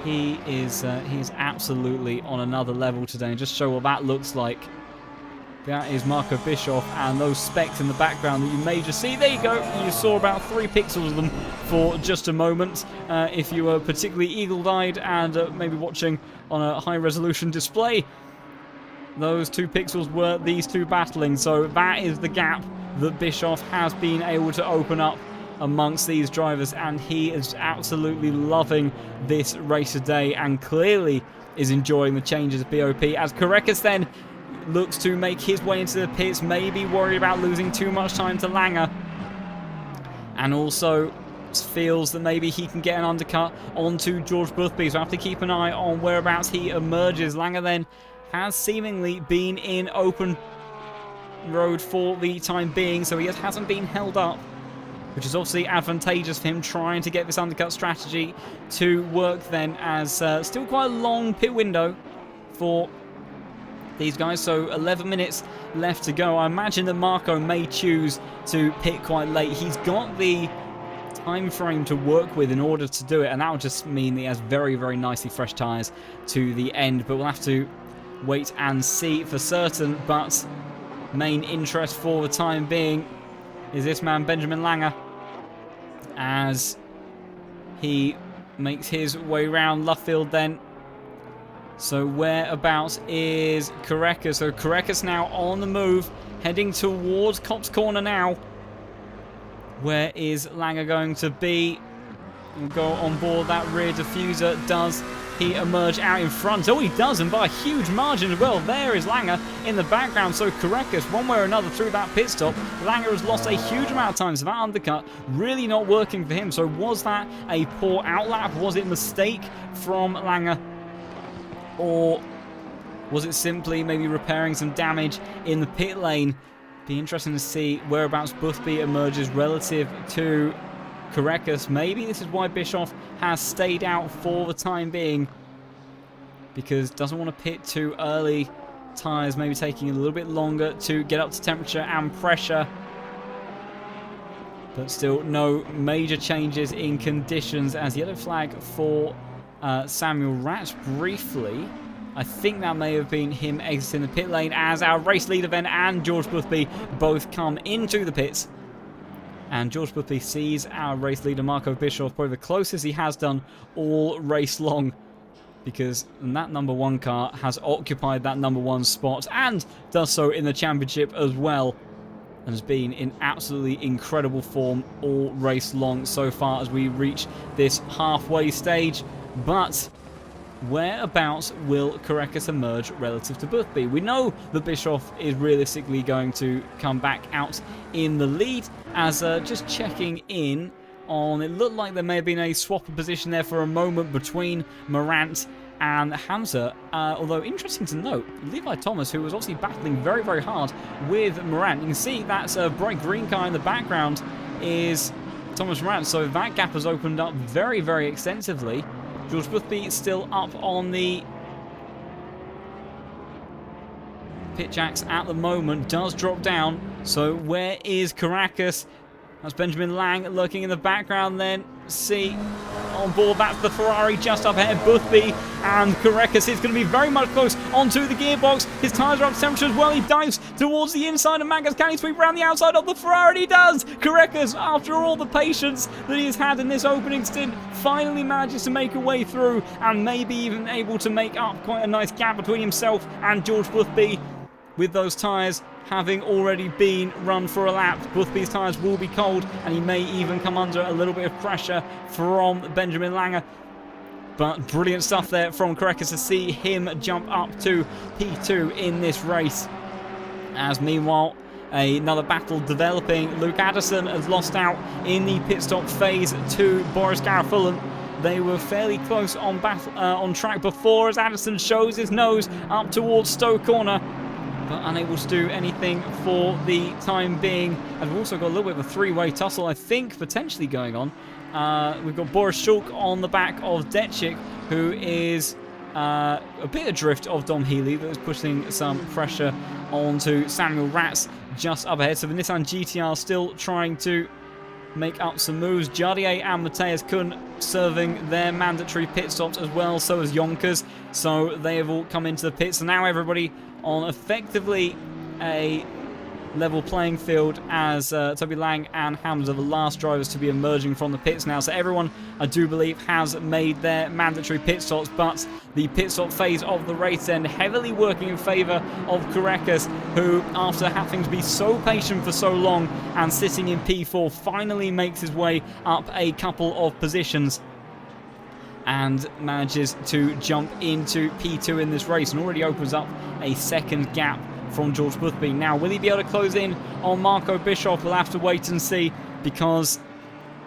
he is absolutely on another level today, and just show what that looks like. That is Marco Bischoff, and those specks in the background that you may just see. There you go. You saw about 3 pixels of them for just a moment. If you were particularly eagle-eyed and maybe watching on a high-resolution display, those 2 pixels were these 2 battling. So that is the gap that Bischoff has been able to open up amongst these drivers, and he is absolutely loving this race today and clearly is enjoying the changes of BOP as Korekis then looks to make his way into the pits, maybe worried about losing too much time to Langer, and also feels that maybe he can get an undercut onto George Boothby, so I have to keep an eye on whereabouts he emerges. Langer then has seemingly been in open road for the time being, so he hasn't been held up, which is obviously advantageous for him trying to get this undercut strategy to work then, as still quite a long pit window for these guys, so 11 minutes left to go. I imagine that Marco may choose to pit quite late. He's got the time frame to work with in order to do it, and that would just mean he has very, very nicely fresh tyres to the end, but we'll have to wait and see for certain. But main interest for the time being is this man Benjamin Langer, as he makes his way round Luffield then. So whereabouts is Korekis? So Korekis now on the move, heading towards Cops Corner now. Where is Langer going to be? We'll go on board that rear diffuser. Does he emerge out in front? Oh, he does, and by a huge margin as well. There is Langer in the background. So Korekis, one way or another, through that pit stop, Langer has lost a huge amount of time. So that undercut really not working for him. So was that a poor outlap? Was it a mistake from Langer? Or was it simply maybe repairing some damage in the pit lane? Be interesting to see whereabouts Boothby emerges relative to Korekis. Maybe this is why Bischoff has stayed out for the time being, because doesn't want to pit too early. Tyres maybe taking a little bit longer to get up to temperature and pressure. But still no major changes in conditions, as yellow flag for Samuel Ratch briefly. I think that may have been him exiting the pit lane, as our race leader then and George Boothby both come into the pits. And George Boothby sees our race leader Marco Bischoff, probably the closest he has done all race long, because that number one car has occupied that number one spot and does so in the championship as well, and has been in absolutely incredible form all race long so far as we reach this halfway stage. But whereabouts will Korekis emerge relative to Boothby? We know that Bischoff is realistically going to come back out in the lead, as just checking in on, it looked like there may have been a swap of position there for a moment between Morant and Hamza. Although interesting to note, Levi Thomas, who was obviously battling very, very hard with Morant. You can see that's a bright green car in the background is Thomas Morant, so that gap has opened up very, very extensively. George Boothby still up on the pit jacks at the moment, does drop down. So where is Korekis? That's Benjamin Lang lurking in the background then. See on board, that's the Ferrari just up ahead. Boothby and Korekis is going to be very much close onto the gearbox. His tyres are up to temperature as well. He dives towards the inside of Mangas. Can he sweep around the outside of the Ferrari? He does! Korekis, after all the patience that he's had in this opening stint, finally manages to make a way through, and maybe even able to make up quite a nice gap between himself and George Boothby, with those tyres having already been run for a lap. Boothby's tyres will be cold, and he may even come under a little bit of pressure from Benjamin Langer. But brilliant stuff there from Korekis to see him jump up to P2 in this race. As meanwhile, another battle developing. Luke Addison has lost out in the pit stop phase to Boris Garofullen. They were fairly close on track before, as Addison shows his nose up towards Stowe Corner, but unable to do anything for the time being. And we've also got a little bit of a three-way tussle, I think, potentially going on. We've got Boris Schulk on the back of Detchik, who is a bit adrift of Dom Healy, that is pushing some pressure onto Samuel Ratz just up ahead. So the Nissan GTR still trying to make up some moves. Jardier and Matthias Kuhn serving their mandatory pit stops as well, so as Yonkers. So they have all come into the pits. So now everybody on effectively a level playing field as Toby Lang and Hamza are the last drivers to be emerging from the pits now. So everyone, I do believe, has made their mandatory pit stops, but the pit stop phase of the race then heavily working in favour of Caracas, who, after having to be so patient for so long and sitting in P4, finally makes his way up a couple of positions and manages to jump into P2 in this race and already opens up a second gap from George Boothby. Now, will he be able to close in on Marco Bischoff? We'll have to wait and see, because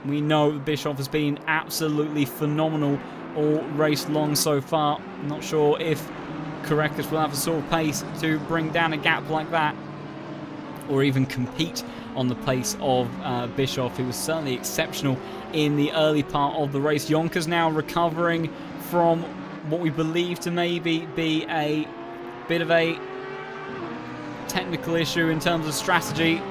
we know Bischoff has been absolutely phenomenal all race long so far. I'm not sure if Caracas will have the sort of pace to bring down a gap like that, or even compete on the pace of Bischoff, who was certainly exceptional in the early part of the race. Yonkers now recovering from what we believe to maybe be a bit of a technical issue in terms of strategy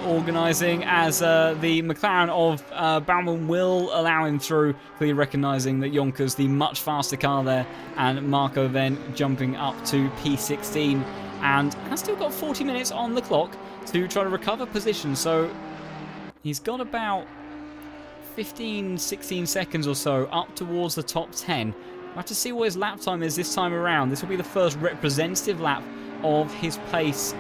organising, as the McLaren of Baumann will allow him through, clearly recognising that Yonkers the much faster car there, and Marco then jumping up to P16 and has still got 40 minutes on the clock to try to recover position. So he's got about 15-16 seconds or so up towards the top 10. We'll have to see what his lap time is this time around. This will be the first representative lap of his pace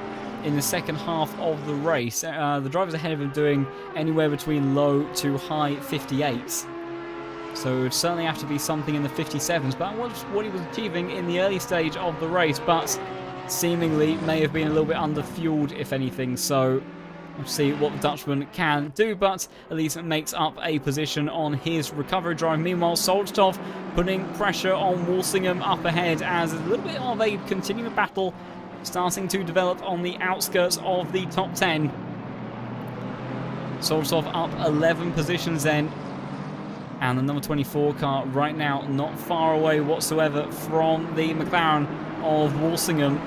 in the second half of the race. The drivers ahead of him doing anywhere between low to high 58s. So it would certainly have to be something in the 57s, but that was what he was achieving in the early stage of the race, but seemingly may have been a little bit under-fueled, if anything. So we'll see what the Dutchman can do, but at least it makes up a position on his recovery drive. Meanwhile, Solstov putting pressure on Walsingham up ahead, as a little bit of a continuing battle starting to develop on the outskirts of the top 10. Solstov up 11 positions then, and the number 24 car right now not far away whatsoever from the McLaren of Walsingham.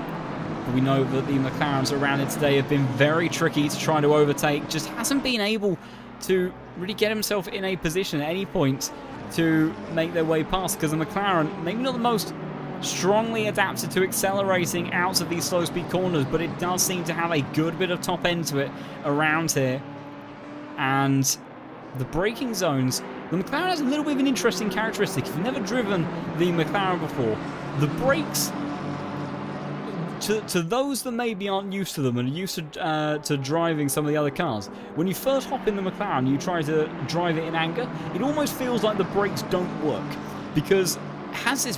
We know that the McLarens around it today have been very tricky to try to overtake. Just hasn't been able to really get himself in a position at any point to make their way past, because the McLaren, maybe not the most strongly adapted to accelerating out of these slow speed corners, but it does seem to have a good bit of top end to it around here. And the braking zones, the McLaren has a little bit of an interesting characteristic. If you've never driven the McLaren before, the brakes, to those that maybe aren't used to them and are used to driving some of the other cars, when you first hop in the McLaren, you try to drive it in anger, it almost feels like the brakes don't work, because it has this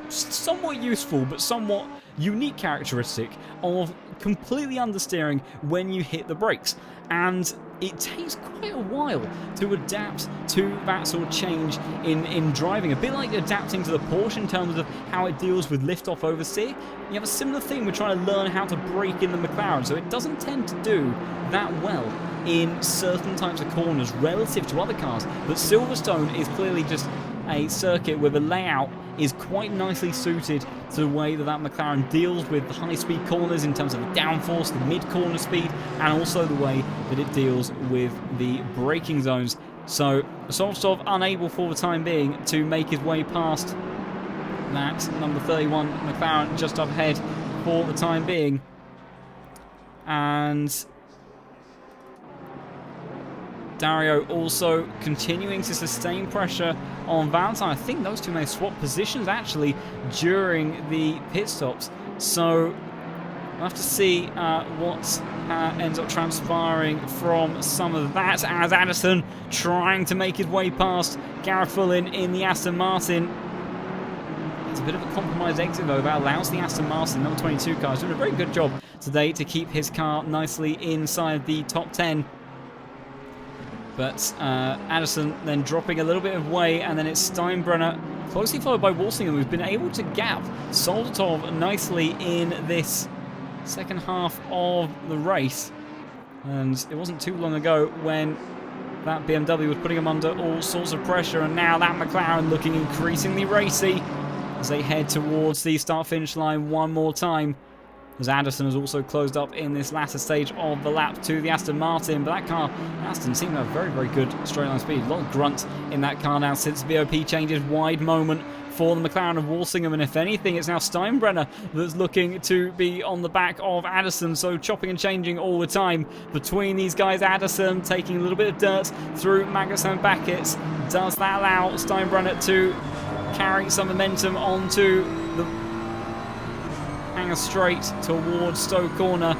somewhat useful but somewhat unique characteristic of completely understeering when you hit the brakes, and it takes quite a while to adapt to that sort of change in driving. A bit like adapting to the Porsche in terms of how it deals with lift-off oversteer. You have a similar thing with trying to learn how to brake in the McLaren, so it doesn't tend to do that well in certain types of corners relative to other cars. But Silverstone is clearly just a circuit where the layout is quite nicely suited to the way that McLaren deals with the high-speed corners in terms of the downforce, the mid-corner speed, and also the way that it deals with the braking zones. So Solstov unable for the time being to make his way past that number 31 McLaren just up ahead for the time being. And Dario also continuing to sustain pressure on Valentine. I think those two may swap positions actually during the pit stops. So we'll have to see what ends up transpiring from some of that, as Addison trying to make his way past Gareth in the Aston Martin. It's a bit of a compromised exit though. That allows the Aston Martin number 22 car doing a very good job today to keep his car nicely inside the top 10. But Addison then dropping a little bit of way, and then it's Steinbrenner, closely followed by Walsingham, who's been able to gap Soldatov nicely in this second half of the race. And it wasn't too long ago when that BMW was putting him under all sorts of pressure, and now that McLaren looking increasingly racy as they head towards the start-finish line one more time, as Addison has also closed up in this latter stage of the lap to the Aston Martin. But that car, Aston, seemed to have very, very good straight line speed. A lot of grunt in that car now since VOP changes. Wide moment for the McLaren of Walsingham, and if anything, it's now Steinbrenner that's looking to be on the back of Addison, so chopping and changing all the time between these guys. Addison taking a little bit of dirt through Magnussen and Beckett. Does that allow Steinbrenner to carry some momentum onto the hanger straight towards Stowe Corner?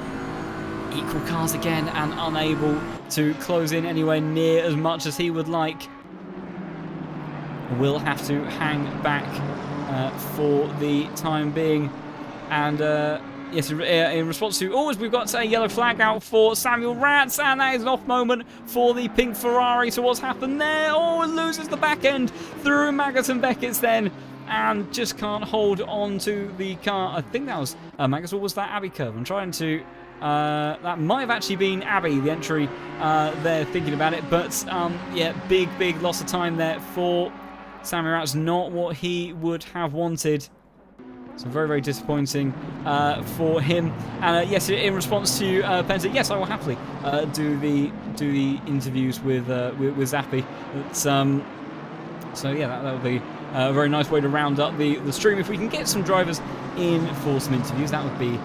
Equal cars again and unable to close in anywhere near as much as he would like. Will have to hang back for the time being. And yes, in response to always, we've got a yellow flag out for Samuel Ratz, and that is an off moment for the pink Ferrari. So what's happened there? Oh, it loses the back end through Magnussen Beckett's then, and just can't hold on to the car. I think that was Magnussen. Was that Abbey curve? I'm trying to... that might have actually been Abbey, the entry there, thinking about it. But yeah, big loss of time there for Samuel Ratz. Not what he would have wanted. So very disappointing for him. And yes, in response to Penta, yes, I will happily do the interviews with Zappi. So yeah, that would be a very nice way to round up the stream. If we can get some drivers in for some interviews, that would be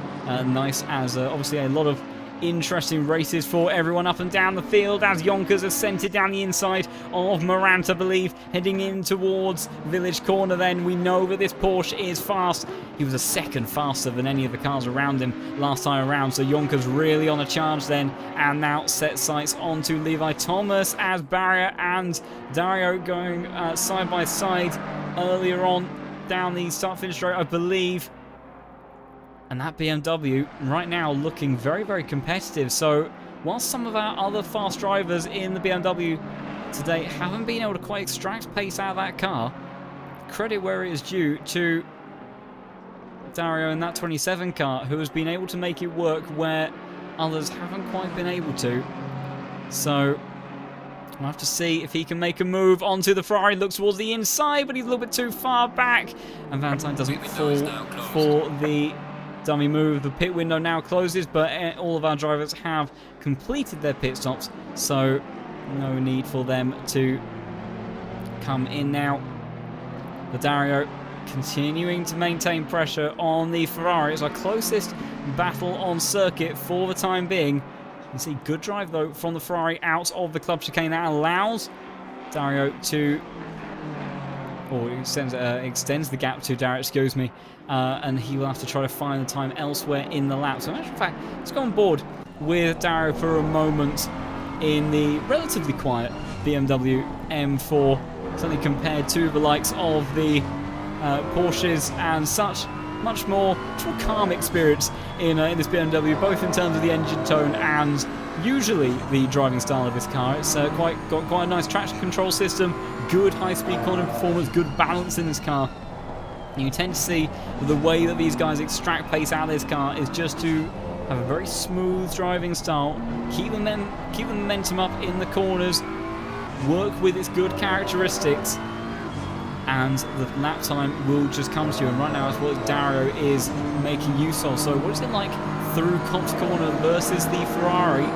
nice, as obviously a lot of interesting races for everyone up and down the field, as Yonkers has centred down the inside of Morant, I believe, heading in towards Village Corner. Then we know that this Porsche is fast. He was a second faster than any of the cars around him last time around, so Yonkers really on a charge then, and now set sights onto Levi Thomas, as Barrier and Dario going side by side earlier on down the start-finish straight, I believe. And that BMW right now looking very competitive. So whilst some of our other fast drivers in the BMW today haven't been able to quite extract pace out of that car, credit where it is due to Dario in that 27 car, who has been able to make it work where others haven't quite been able to. So we'll have to see if he can make a move onto the Ferrari. Looks towards the inside, but he's a little bit too far back. And Valentine doesn't fall for the dummy move. The pit window now closes, but all of our drivers have completed their pit stops, so no need for them to come in now. The Dario continuing to maintain pressure on the Ferrari. It's our closest battle on circuit for the time being. You can see good drive though from the Ferrari out of the club chicane. That allows Dario to, or extends the gap to Dario, excuse me, and he will have to try to find the time elsewhere in the lap. So in actual fact, let's go on board with Dario for a moment in the relatively quiet BMW M4, certainly compared to the likes of the Porsches and such. Much more calm experience in this BMW, both in terms of the engine tone and usually the driving style of this car. It's got quite a nice traction control system, good high-speed corner performance, good balance in this car. And you tend to see the way that these guys extract pace out of this car is just to have a very smooth driving style, keep the momentum up in the corners, work with its good characteristics, and the lap time will just come to you. And right now that's what Dario is making use of. So what is it like through Copse Corner versus the Ferrari?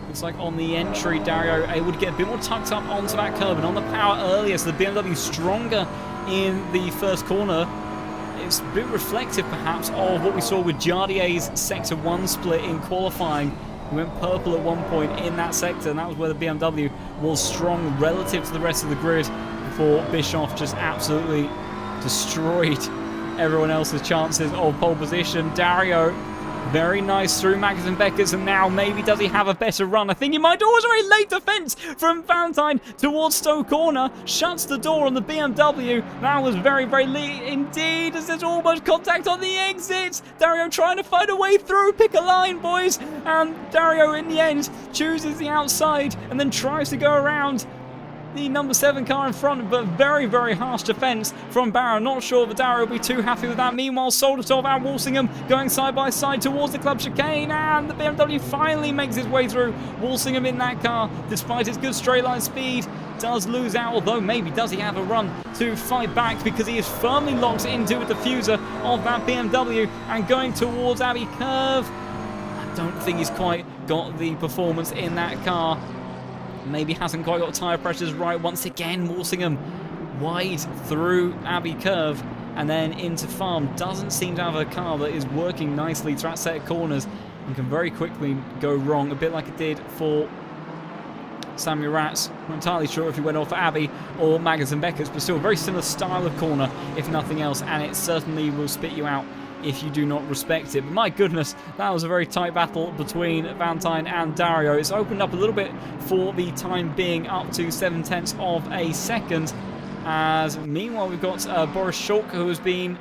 Looks like on the entry, Dario able to get a bit more tucked up onto that curb and on the power earlier, so the BMW stronger in the first corner. It's a bit reflective perhaps of what we saw with Jardier's Sector 1 split in qualifying. He went purple at one point in that sector, and that was where the BMW was strong relative to the rest of the grid, before Bischoff just absolutely destroyed everyone else's chances of pole position. Dario, very nice through Magnus and Beckers, and now maybe does he have a better run? I think he might. Oh, it's a very late defense from Valentine towards Stowe Corner. Shuts the door on the BMW. That was very late indeed, as there's almost contact on the exit. Dario trying to find a way through. Pick a line, boys. And Dario, in the end, chooses the outside and then tries to go around the number 7 car in front, but very harsh defence from Barrow. Not sure if Dario will be too happy with that. Meanwhile, Soldatov and Walsingham going side by side towards the club chicane, and the BMW finally makes its way through. Walsingham in that car, despite its good straight line speed, does lose out, although maybe does he have a run to fight back, because he is firmly locked into a diffuser of that BMW and going towards Abbey Curve. I don't think he's quite got the performance in that car. Maybe hasn't quite got tyre pressures right. Once again, Walsingham wide through Abbey Curve and then into Farm. Doesn't seem to have a car that is working nicely throughout set of corners and can very quickly go wrong, a bit like it did for Samuel Ratz. Not entirely sure if he went off for Abbey or Magnussen Beckett's, but still a very similar style of corner, if nothing else, and it certainly will spit you out if you do not respect it. But my goodness, that was a very tight battle between Valentine and Dario. It's opened up a little bit for the time being, up to 0.7 of a second, as meanwhile we've got Boris Schulk, who has been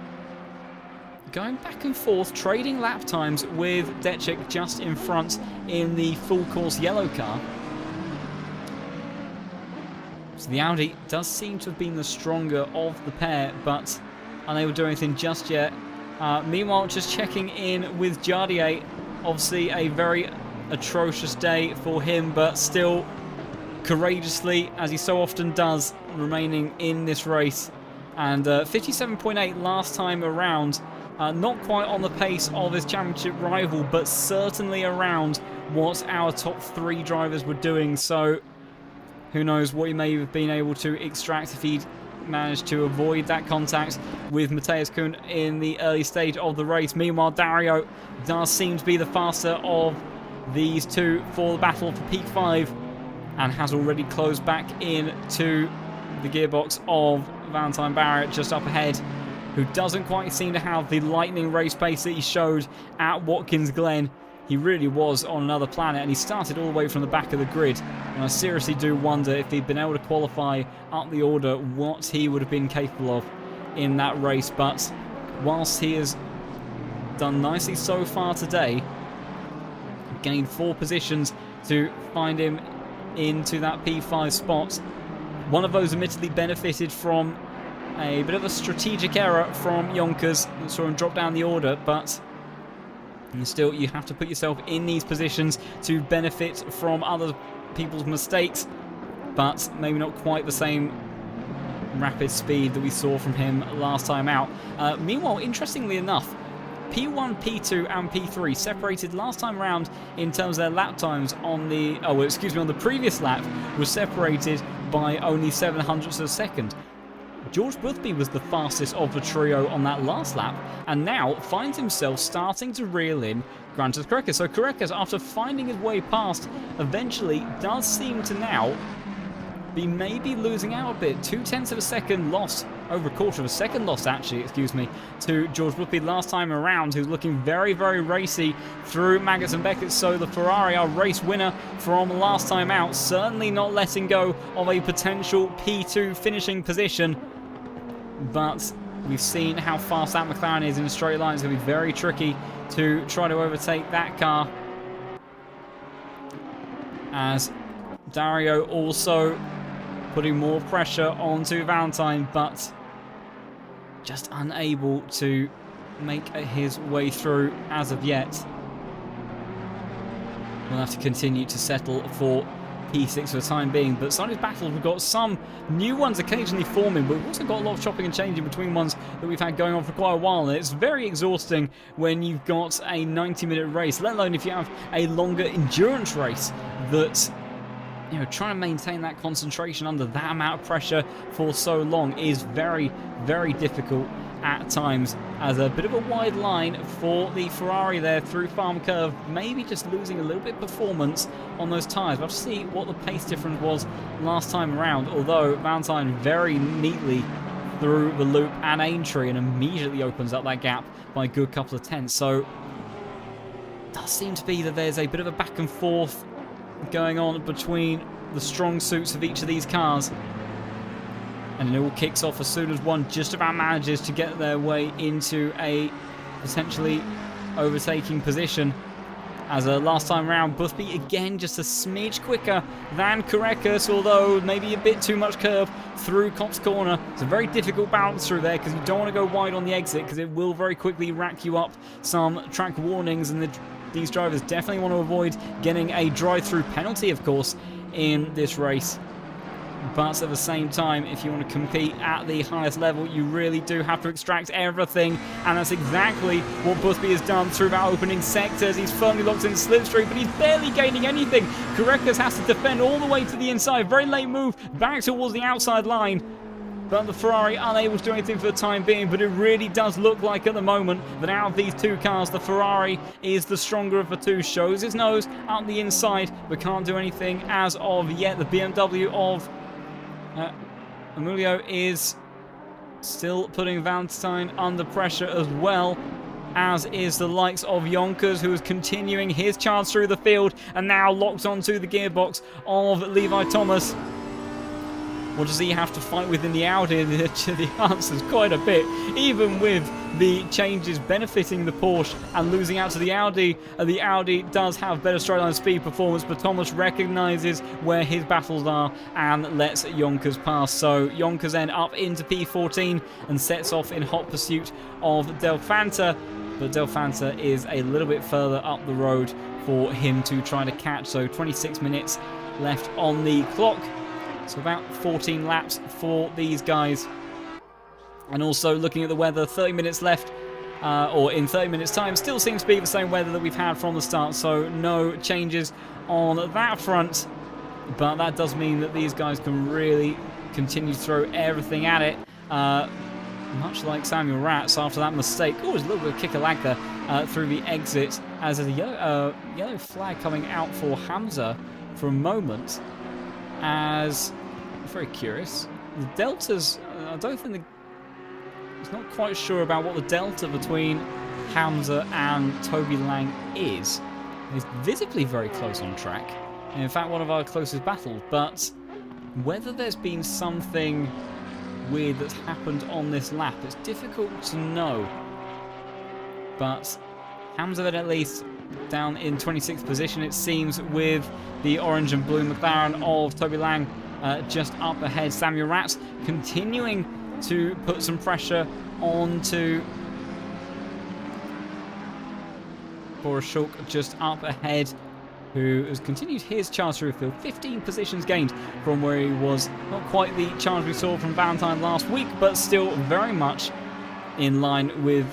going back and forth, trading lap times with Decek just in front in the full course yellow car. So the Audi does seem to have been the stronger of the pair, but unable to do anything just yet. Meanwhile, just checking in with Jardier. Obviously a very atrocious day for him, but still courageously, as he so often does, remaining in this race. And 57.8 last time around. Not quite on the pace of his championship rival, but certainly around what our top 3 drivers were doing. So who knows what he may have been able to extract if he'd managed to avoid that contact with Matthias Kuhn in the early stage of the race. Meanwhile, Dario does seem to be the faster of these two for the battle for Peak 5 and has already closed back in to the gearbox of Valentine Barrett just up ahead, who doesn't quite seem to have the lightning race pace that he showed at Watkins Glen. He really was on another planet, and he started all the way from the back of the grid. And I seriously do wonder if he'd been able to qualify up the order, what he would have been capable of in that race. But whilst he has done nicely so far today, gained 4 positions to find him into that P5 spot. One of those admittedly benefited from a bit of a strategic error from Yonkers that saw him drop down the order, but still you have to put yourself in these positions to benefit from other people's mistakes, but maybe not quite the same rapid speed that we saw from him last time out. Meanwhile, interestingly enough, P1, P2 and P3 separated last time round in terms of their lap times on the, on the previous lap was separated by only 0.07 of a second. George Boothby was the fastest of the trio on that last lap, and now finds himself starting to reel in Grantas Kurekes. So Kurekes, after finding his way past, eventually does seem to now be maybe losing out a bit. 0.2 of a second loss, over a quarter of a second loss actually, to George Boothby last time around, who's looking very, very racy through Magnussen Beckett. So the Ferrari, our race winner from last time out, certainly not letting go of a potential P2 finishing position. But we've seen how fast that McLaren is in a straight line. It's going to be very tricky to try to overtake that car, as Dario also putting more pressure onto Valentine, but just unable to make his way through as of yet. We'll have to continue to settle for P6 for the time being, but some of these battles, we've got some new ones occasionally forming, but we've also got a lot of chopping and changing between ones that we've had going on for quite a while, and it's very exhausting when you've got a 90-minute race, let alone if you have a longer endurance race that, you know, trying to maintain that concentration under that amount of pressure for so long is very, very difficult at times, as a bit of a wide line for the Ferrari there through Farm Curve, maybe just losing a little bit of performance on those tyres. We'll have to see what the pace difference was last time around, although Valentine very neatly through the loop and Aintree and immediately opens up that gap by a good couple of tenths. So it does seem to be that there's a bit of a back and forth going on between the strong suits of each of these cars, and it all kicks off as soon as one just about manages to get their way into a potentially overtaking position. As last time round, Boothby again just a smidge quicker than Kurekes, although maybe a bit too much curve through Copse Corner. It's a very difficult balance through there because you don't want to go wide on the exit, because it will very quickly rack you up some track warnings, and these drivers definitely want to avoid getting a drive-through penalty, of course, in this race. But at the same time, if you want to compete at the highest level, you really do have to extract everything, and that's exactly what Boothby has done through that opening sectors. He's firmly locked in slipstream, but he's barely gaining anything. Kurekes has to defend all the way to the inside. Very late move back towards the outside line. but the Ferrari unable to do anything for the time being. But it really does look like at the moment that out of these two cars, the Ferrari is the stronger of the two. Shows his nose up the inside, but can't do anything as of yet. The BMW of Emilio is still putting Valentine under pressure as well, as is the likes of Yonkers, who is continuing his charge through the field and now locked onto the gearbox of Levi Thomas. What does he have to fight with in the Audi? The answer is quite a bit. Even with the changes benefiting the Porsche and losing out to the Audi does have better straight line speed performance, but Thomas recognises where his battles are and lets Yonkers pass. So Yonkers then up into P14 and sets off in hot pursuit of Del Fanta, but Del Fanta is a little bit further up the road for him to try to catch. So 26 minutes left on the clock. So about 14 laps for these guys. And also looking at the weather, 30 minutes left, or in 30 minutes time, still seems to be the same weather that we've had from the start. So no changes on that front. But that does mean that these guys can really continue to throw everything at it. Much like Samuel Ratz after that mistake. Oh, there's a little bit of kick of lag there through the exit. As there's a yellow flag coming out for Hamza for a moment. As I'm very curious, the deltas, I don't think he's not quite sure about what the delta between Hamza and Toby Lang is. He's visibly very close on track, and in fact one of our closest battles, but whether there's been something weird that's happened on this lap, it's difficult to know. But Hamza then at least down in 26th position, it seems, with the orange and blue McLaren of Toby Lang just up ahead. Samuel Ratz continuing to put some pressure onto Boris Schulk just up ahead, who has continued his charge through the field. 15 positions gained from where he was. Not quite the charge we saw from Valentine last week, but still very much in line with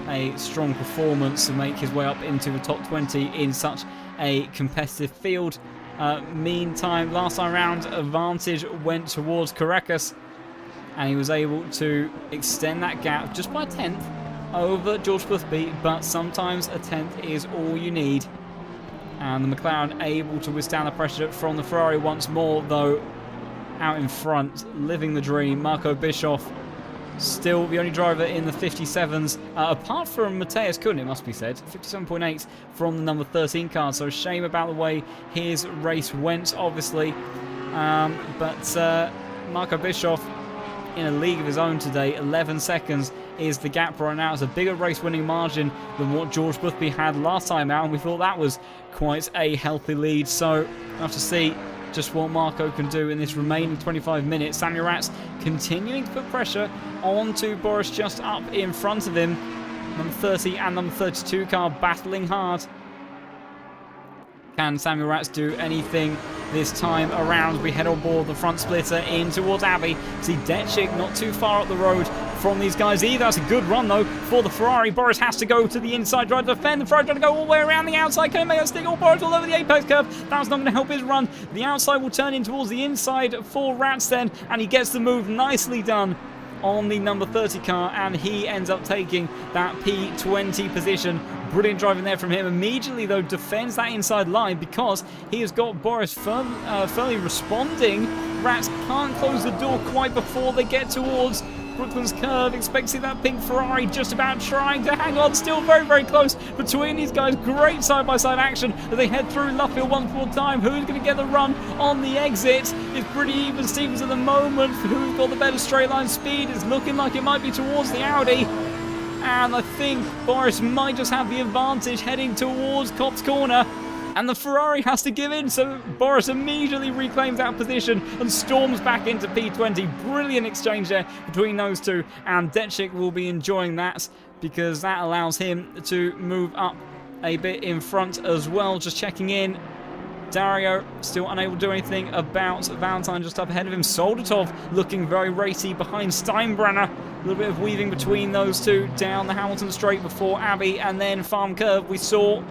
a strong performance to make his way up into the top 20 in such a competitive field. Meantime, last time round, advantage went towards Caracas, and he was able to extend that gap just by a tenth over George Boothby, but sometimes a tenth is all you need. And the McLaren able to withstand the pressure from the Ferrari once more, though out in front, living the dream. Marco Bischoff, still the only driver in the 57s, apart from Matthias Kuhn, it must be said. 57.8 from the number 13 car, so shame about the way his race went, obviously. But Marco Bischoff in a league of his own today. 11 seconds is the gap right now. It's a bigger race-winning margin than what George Boothby had last time out, and we thought that was quite a healthy lead. So we'll have to see just what Marco can do in this remaining 25 minutes. Samuel Ratz continuing to put pressure onto Boris just up in front of him. Number 30 and number 32 car battling hard. Can Samuel Ratz do anything this time around? We head on board the front splitter in towards Abbey. See Detchik not too far up the road from these guys either. That's a good run though for the Ferrari. Boris has to go to the inside, try to defend. The Ferrari trying to go all the way around the outside. Can he make that stick? All Boris all over the apex curve. That's not going to help his run. The outside will turn in towards the inside for Ratz then, and he gets the move nicely done on the number 30 car, and he ends up taking that P20 position. Brilliant driving there from him. Immediately though defends that inside line because he has got Boris firmly responding. Ratz can't close the door quite before they get towards Brooklyn's curve. Expecting that pink Ferrari just about trying to hang on. Still very, very close between these guys. Great side-by-side action as they head through Luffield one more time. Who's going to get the run on the exit? It's pretty even Stevens at the moment. Who's got the better straight line speed? It's looking like it might be towards the Audi. And I think Boris might just have the advantage heading towards Copse Corner. And the Ferrari has to give in, so Boris immediately reclaims that position and storms back into P20. Brilliant exchange there between those two, and Detchik will be enjoying that because that allows him to move up a bit in front as well. Just checking in. Dario still unable to do anything about Valentine just up ahead of him. Soldatov looking very racy behind Steinbrenner. A little bit of weaving between those two down the Hamilton straight before Abbey and then Farm Curve. We saw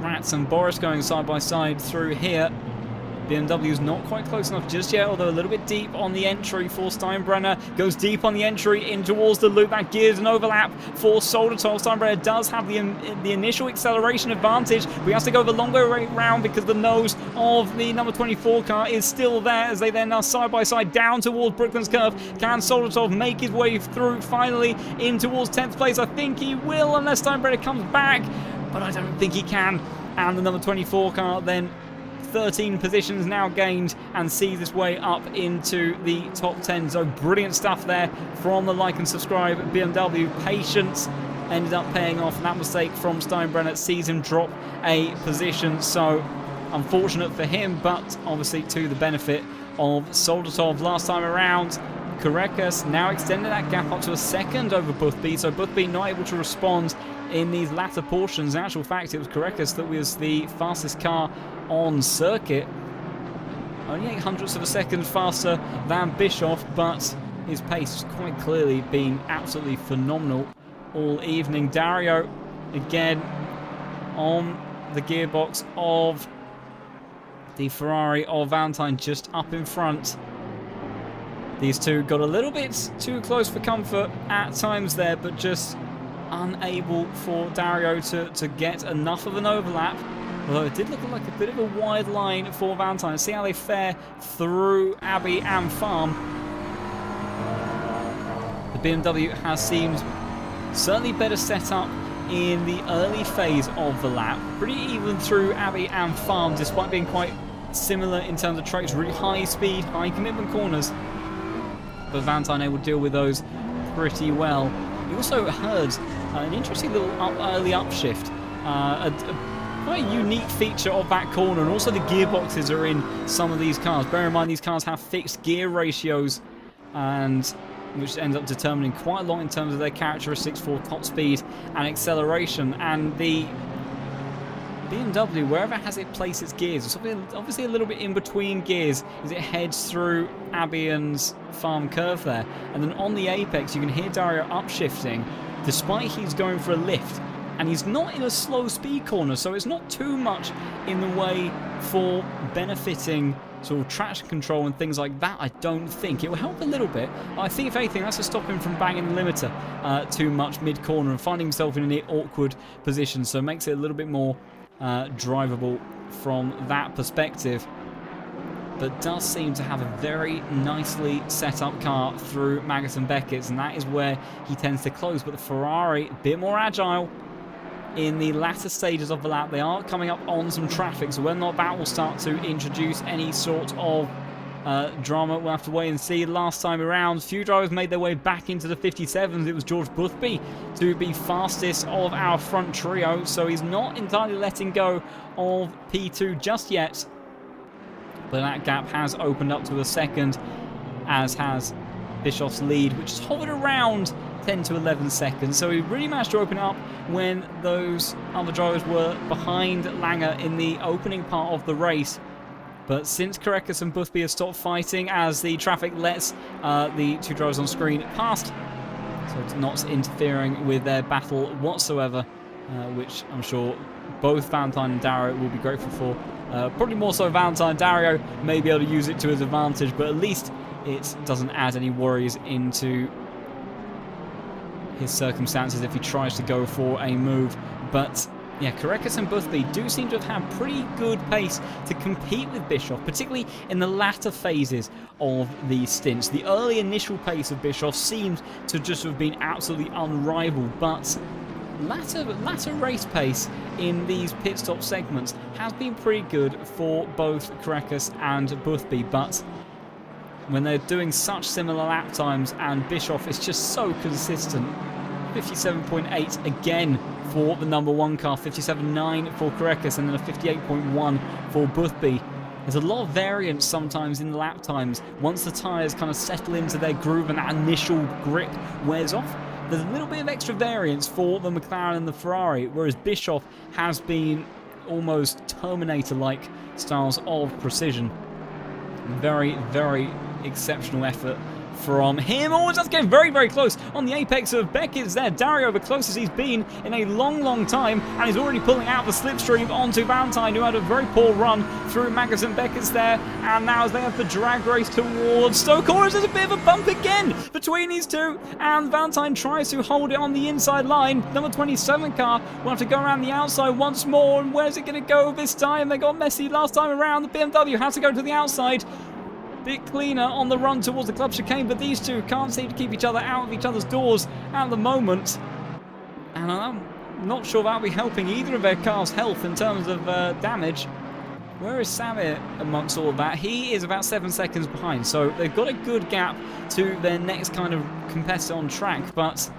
Ratz and Boris going side by side through here. BMW's not quite close enough just yet, although a little bit deep on the entry for Steinbrenner. Goes deep on the entry in towards the loop. That gives an overlap for Soldatov. Steinbrenner does have the initial acceleration advantage, but he has to go the longer way round because the nose of the number 24 car is still there as they then are side by side down towards Brooklyn's curve. Can Soldatov make his way through finally in towards 10th place? I think he will unless Steinbrenner comes back, but I don't think he can. And the number 24 car then 13 positions now gained and sees its way up into the top 10. So brilliant stuff there from the like and subscribe BMW. Patience ended up paying off, and that mistake from Steinbrenner sees him drop a position. So unfortunate for him, but obviously to the benefit of Soldatov last time around. Kurekas now extended that gap up to a second over Boothby, so Boothby not able to respond in these latter portions. In actual fact, it was Kurekas that was the fastest car on circuit. Only 0.08 of a second faster than Bischoff, but his pace has quite clearly been absolutely phenomenal all evening. Dario, again, on the gearbox of the Ferrari of Valentine, just up in front. These two got a little bit too close for comfort at times there, but just unable for Dario to get enough of an overlap. Although it did look like a bit of a wide line for Valentine. Let's see how they fare through Abbey and Farm. The BMW has seemed certainly better set up in the early phase of the lap. Pretty even through Abbey and Farm, despite being quite similar in terms of traits. Really high speed, high commitment corners. But Valentine able to deal with those pretty well. We also heard an interesting little early upshift. Quite a unique feature of that corner, and also the gearboxes are in some of these cars. Bear in mind these cars have fixed gear ratios, and which ends up determining quite a lot in terms of their characteristics for top speed and acceleration. And the BMW, wherever it has it placed its gears, it's obviously a little bit in between gears as it heads through Abbey and Farm curve there. And then on the apex, you can hear Dario upshifting, despite he's going for a lift. And he's not in a slow speed corner, so it's not too much in the way for benefiting sort of traction control and things like that, I don't think. It will help a little bit. I think, if anything, that's to stop him from banging the limiter too much mid-corner and finding himself in an awkward position, so it makes it a little bit more drivable from that perspective. But does seem to have a very nicely set up car through Maggott and Beckett's, and that is where he tends to close. But the Ferrari, a bit more agile in the latter stages of the lap. They are coming up on some traffic, so whether or not that will start to introduce any sort of drama, we'll have to wait and see. Last time around, few drivers made their way back into the 57s. It was George Boothby to be fastest of our front trio, so he's not entirely letting go of P2 just yet. But that gap has opened up to a second, as has Bischoff's lead, which has hovered around 10 to 11 seconds. So he really managed to open up when those other drivers were behind Langer in the opening part of the race. But since Kurekas and Boothby have stopped fighting, as the traffic lets the two drivers on screen past, so it's not interfering with their battle whatsoever, which I'm sure both Valentine and Dario will be grateful for. Probably more so Valentine. Dario may be able to use it to his advantage, but at least it doesn't add any worries into his circumstances if he tries to go for a move. But yeah, Kurekas and Boothby do seem to have had pretty good pace to compete with Bischoff, particularly in the latter phases of the stints. The early initial pace of Bischoff seemed to just have been absolutely unrivaled, but latter race pace in these pit stop segments has been pretty good for both Kurekas and Boothby. But when they're doing such similar lap times, and Bischoff is just so consistent, 57.8 again for the number one car, 57.9 for Kurekas, and then a 58.1 for Boothby. There's a lot of variance sometimes in the lap times once the tyres kind of settle into their groove and that initial grip wears off. There's a little bit of extra variance for the McLaren and the Ferrari, whereas Bischoff has been almost Terminator-like styles of precision. Very, very exceptional effort from him. Oh, that's getting very, very close on the apex of Beckett's there. Dario, the closest he's been in a long, long time, and he's already pulling out the slipstream onto Valentine, who had a very poor run through Magus and Beckett's there. And now as they have the drag race towards Stoke Corners, there's a bit of a bump again between these two, and Valentine tries to hold it on the inside line. Number 27 car will have to go around the outside once more, and where's it going to go this time? They got messy last time around. The BMW has to go to the outside. Bit cleaner on the run towards the club chicane, but these two can't seem to keep each other out of each other's doors at the moment. And I'm not sure that'll be helping either of their cars' health in terms of damage. Where is Samir amongst all of that? He is about 7 seconds behind, so they've got a good gap to their next kind of competitor on track, but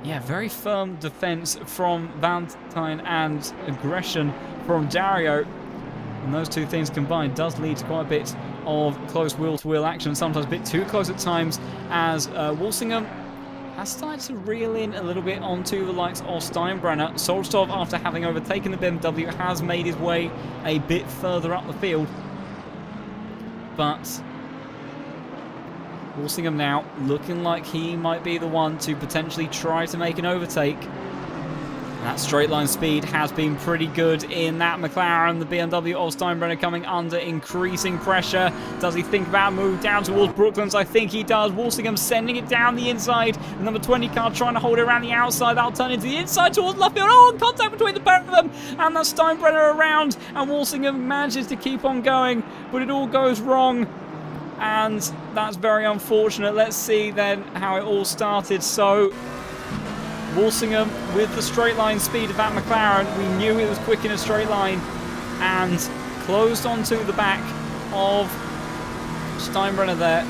yeah, very firm defense from Valentine and aggression from Dario. And those two things combined does lead to quite a bit of close wheel-to-wheel action, sometimes a bit too close at times, as Walsingham has started to reel in a little bit onto the likes of Steinbrenner. Solstov, after having overtaken the BMW, has made his way a bit further up the field. But Walsingham now looking like he might be the one to potentially try to make an overtake. That straight line speed has been pretty good in that McLaren. The BMW of Steinbrenner coming under increasing pressure. Does he think about a move down towards Brooklands? I think he does. Walsingham sending it down the inside. The number 20 car trying to hold it around the outside. That'll turn into the inside towards Luffield. Oh, contact between the pair of them. And that's Steinbrenner around. And Walsingham manages to keep on going. But it all goes wrong. And that's very unfortunate. Let's see then how it all started. So Walsingham with the straight line speed of that McLaren. We knew it was quick in a straight line, and closed onto the back of Steinbrenner there.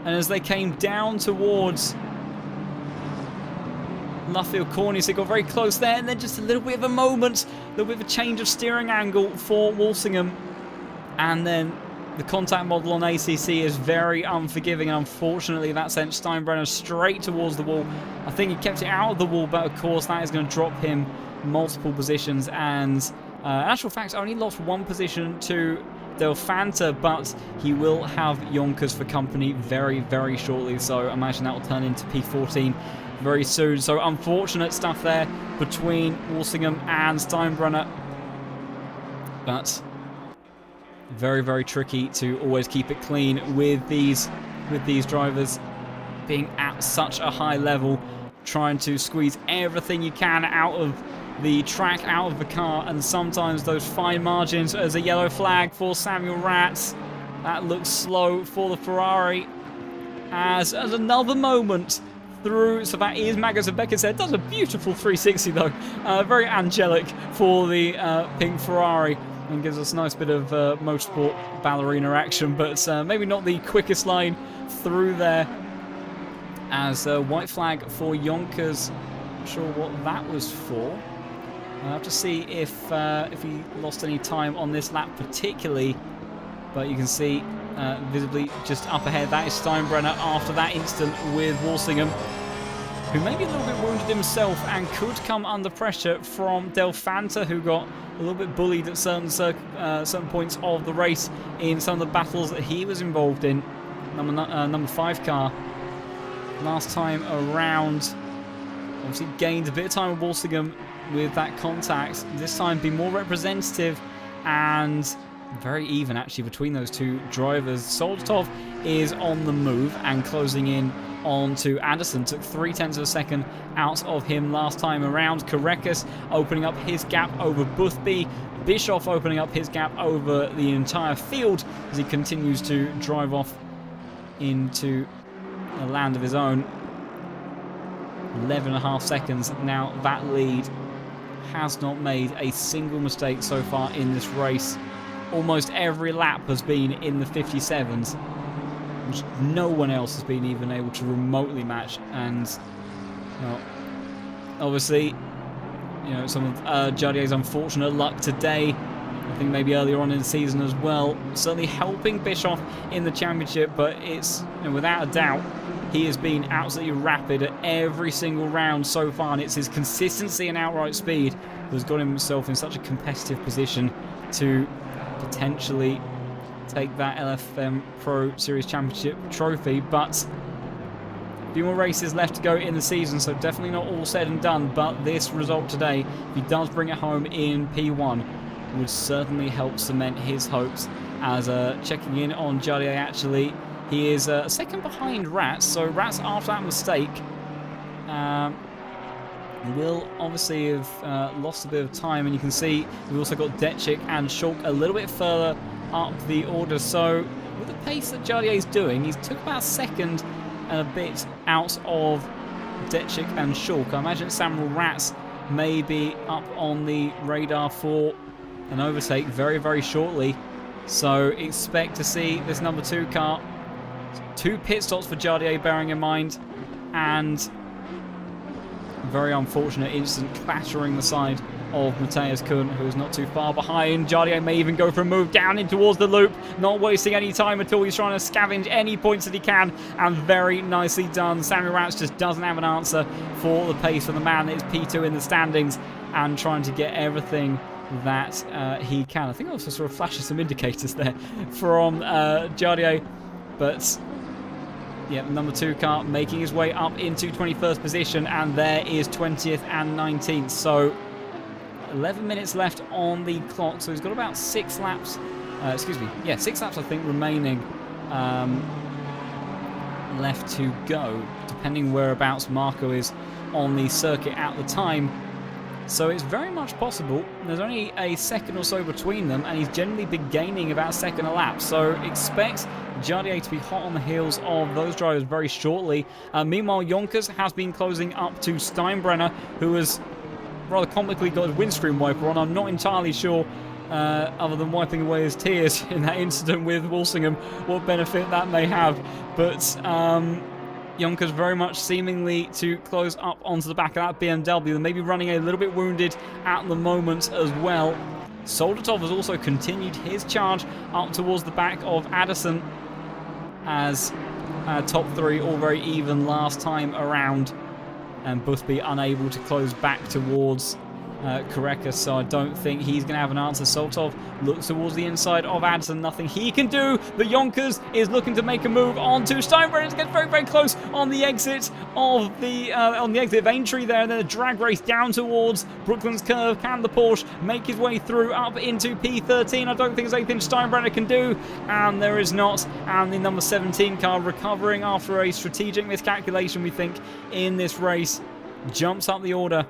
And as they came down towards Luffield Corners, they got very close there, and then just a little bit of a moment, a little bit of a change of steering angle for Walsingham, and then the contact model on ACC is very unforgiving. Unfortunately, that sent Steinbrenner straight towards the wall. I think he kept it out of the wall, but of course that is going to drop him multiple positions. And in actual fact, only lost one position to Delfanta, but he will have Yonkers for company very, very shortly. So I imagine that will turn into P14 very soon. So unfortunate stuff there between Walsingham and Steinbrenner. But very, very tricky to always keep it clean with these drivers being at such a high level, trying to squeeze everything you can out of the track, out of the car, and sometimes those fine margins. As a yellow flag for Samuel Ratz. That looks slow for the Ferrari. As another moment through, so that is Magus and Becker said, does a beautiful 360 though, very angelic for the pink Ferrari. And gives us a nice bit of motorsport ballerina action, but maybe not the quickest line through there. As a white flag for Yonkers. Not sure what that was for. I'll have to see if he lost any time on this lap particularly. But you can see visibly just up ahead, that is Steinbrenner after that incident with Walsingham, who may be a little bit wounded himself and could come under pressure from Delfanta, who got a little bit bullied at certain points of the race in some of the battles that he was involved in. Number 5 car last time around obviously gained a bit of time with Walsingham with that contact. This time be more representative and very even actually between those two drivers. Soltov is on the move and closing in onto Anderson. Took 0.3 of a second out of him last time around. Karekas opening up his gap over Boothby. Bischoff opening up his gap over the entire field as he continues to drive off into a land of his own. 11.5 seconds. Now that lead has not made a single mistake so far in this race. Almost every lap has been in the 57s, which no one else has been even able to remotely match. And obviously, some of Jardier's unfortunate luck today, I think maybe earlier on in the season as well, certainly helping Bischoff in the championship, but it's without a doubt he has been absolutely rapid at every single round so far, and it's his consistency and outright speed that has got himself in such a competitive position to potentially take that LFM Pro Series Championship trophy, but a few more races left to go in the season, so definitely not all said and done, but this result today, if he does bring it home in P1, would certainly help cement his hopes. As checking in on Jardier, actually, he is second behind Rats, so Rats, after that mistake, will obviously have lost a bit of time, and you can see we've also got Detchik and Shulk a little bit further up the order. So with the pace that Jardier is doing, he's took about second and a bit out of Detchik and Shulk. I imagine Samuel Rats may be up on the radar for an overtake very, very shortly. So expect to see this number 2 car. 2 pit stops for Jardier, bearing in mind, and very unfortunate incident clattering the side of Matthias Kuhn, who is not too far behind. Jardier may even go for a move down in towards the loop, not wasting any time at all. He's trying to scavenge any points that he can, and very nicely done. Samuel Rats just doesn't have an answer for the pace for the man that is P2 in the standings, and trying to get everything that he can. I think I also sort of flashes some indicators there from Jardier, but yeah, number 2 car making his way up into 21st position, and there is 20th and 19th. So 11 minutes left on the clock, so he's got about 6 laps, 6 laps I think remaining left to go, depending whereabouts Marco is on the circuit at the time. So it's very much possible. There's only a second or so between them, and he's generally been gaining about a second a lap. So expect Jardier to be hot on the heels of those drivers very shortly. Meanwhile, Yonkers has been closing up to Steinbrenner, who has rather comically got his windscreen wiper on. I'm not entirely sure, other than wiping away his tears in that incident with Walsingham, what benefit that may have. But Yonkers very much seemingly to close up onto the back of that BMW. They may be running a little bit wounded at the moment as well. Soldatov has also continued his charge up towards the back of Addison, as top 3 all very even last time around, and Busby unable to close back towards Koreka, so I don't think he's going to have an answer. Soltov looks towards the inside of Addison, nothing he can do, but Yonkers is looking to make a move onto Steinbrenner to get very, very close on the exit of the exit of Aintree there, and then a drag race down towards Brooklands Curve. Can the Porsche make his way through up into P13? I don't think there's anything Steinbrenner can do, and there is not. And the number 17 car, recovering after a strategic miscalculation, we think, in this race, jumps up the order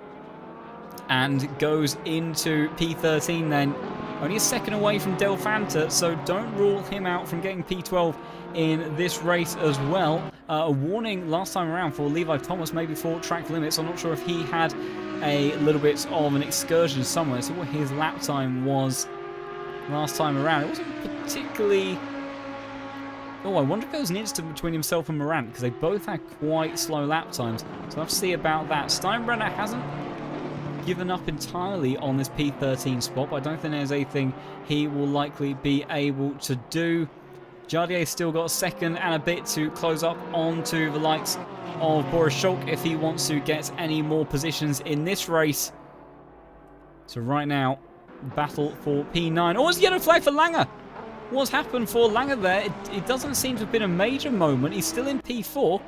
and goes into P13 then. Only a second away from Del Fanta, so don't rule him out from getting P12 in this race as well. A warning last time around for Levi Thomas, maybe for track limits. I'm not sure if he had a little bit of an excursion somewhere. See what his lap time was last time around. It wasn't particularly... Oh, I wonder if there was an incident between himself and Morant, because they both had quite slow lap times. So I'll have to see about that. Steinbrenner hasn't given up entirely on this P13 spot, but I don't think there's anything he will likely be able to do. Jardier's still got a second and a bit to close up onto the likes of Boris Schulk if he wants to get any more positions in this race. So right now, battle for P9. Oh, it's a yellow flag for Langer. What's happened for Langer there? It doesn't seem to have been a major moment. He's still in P4.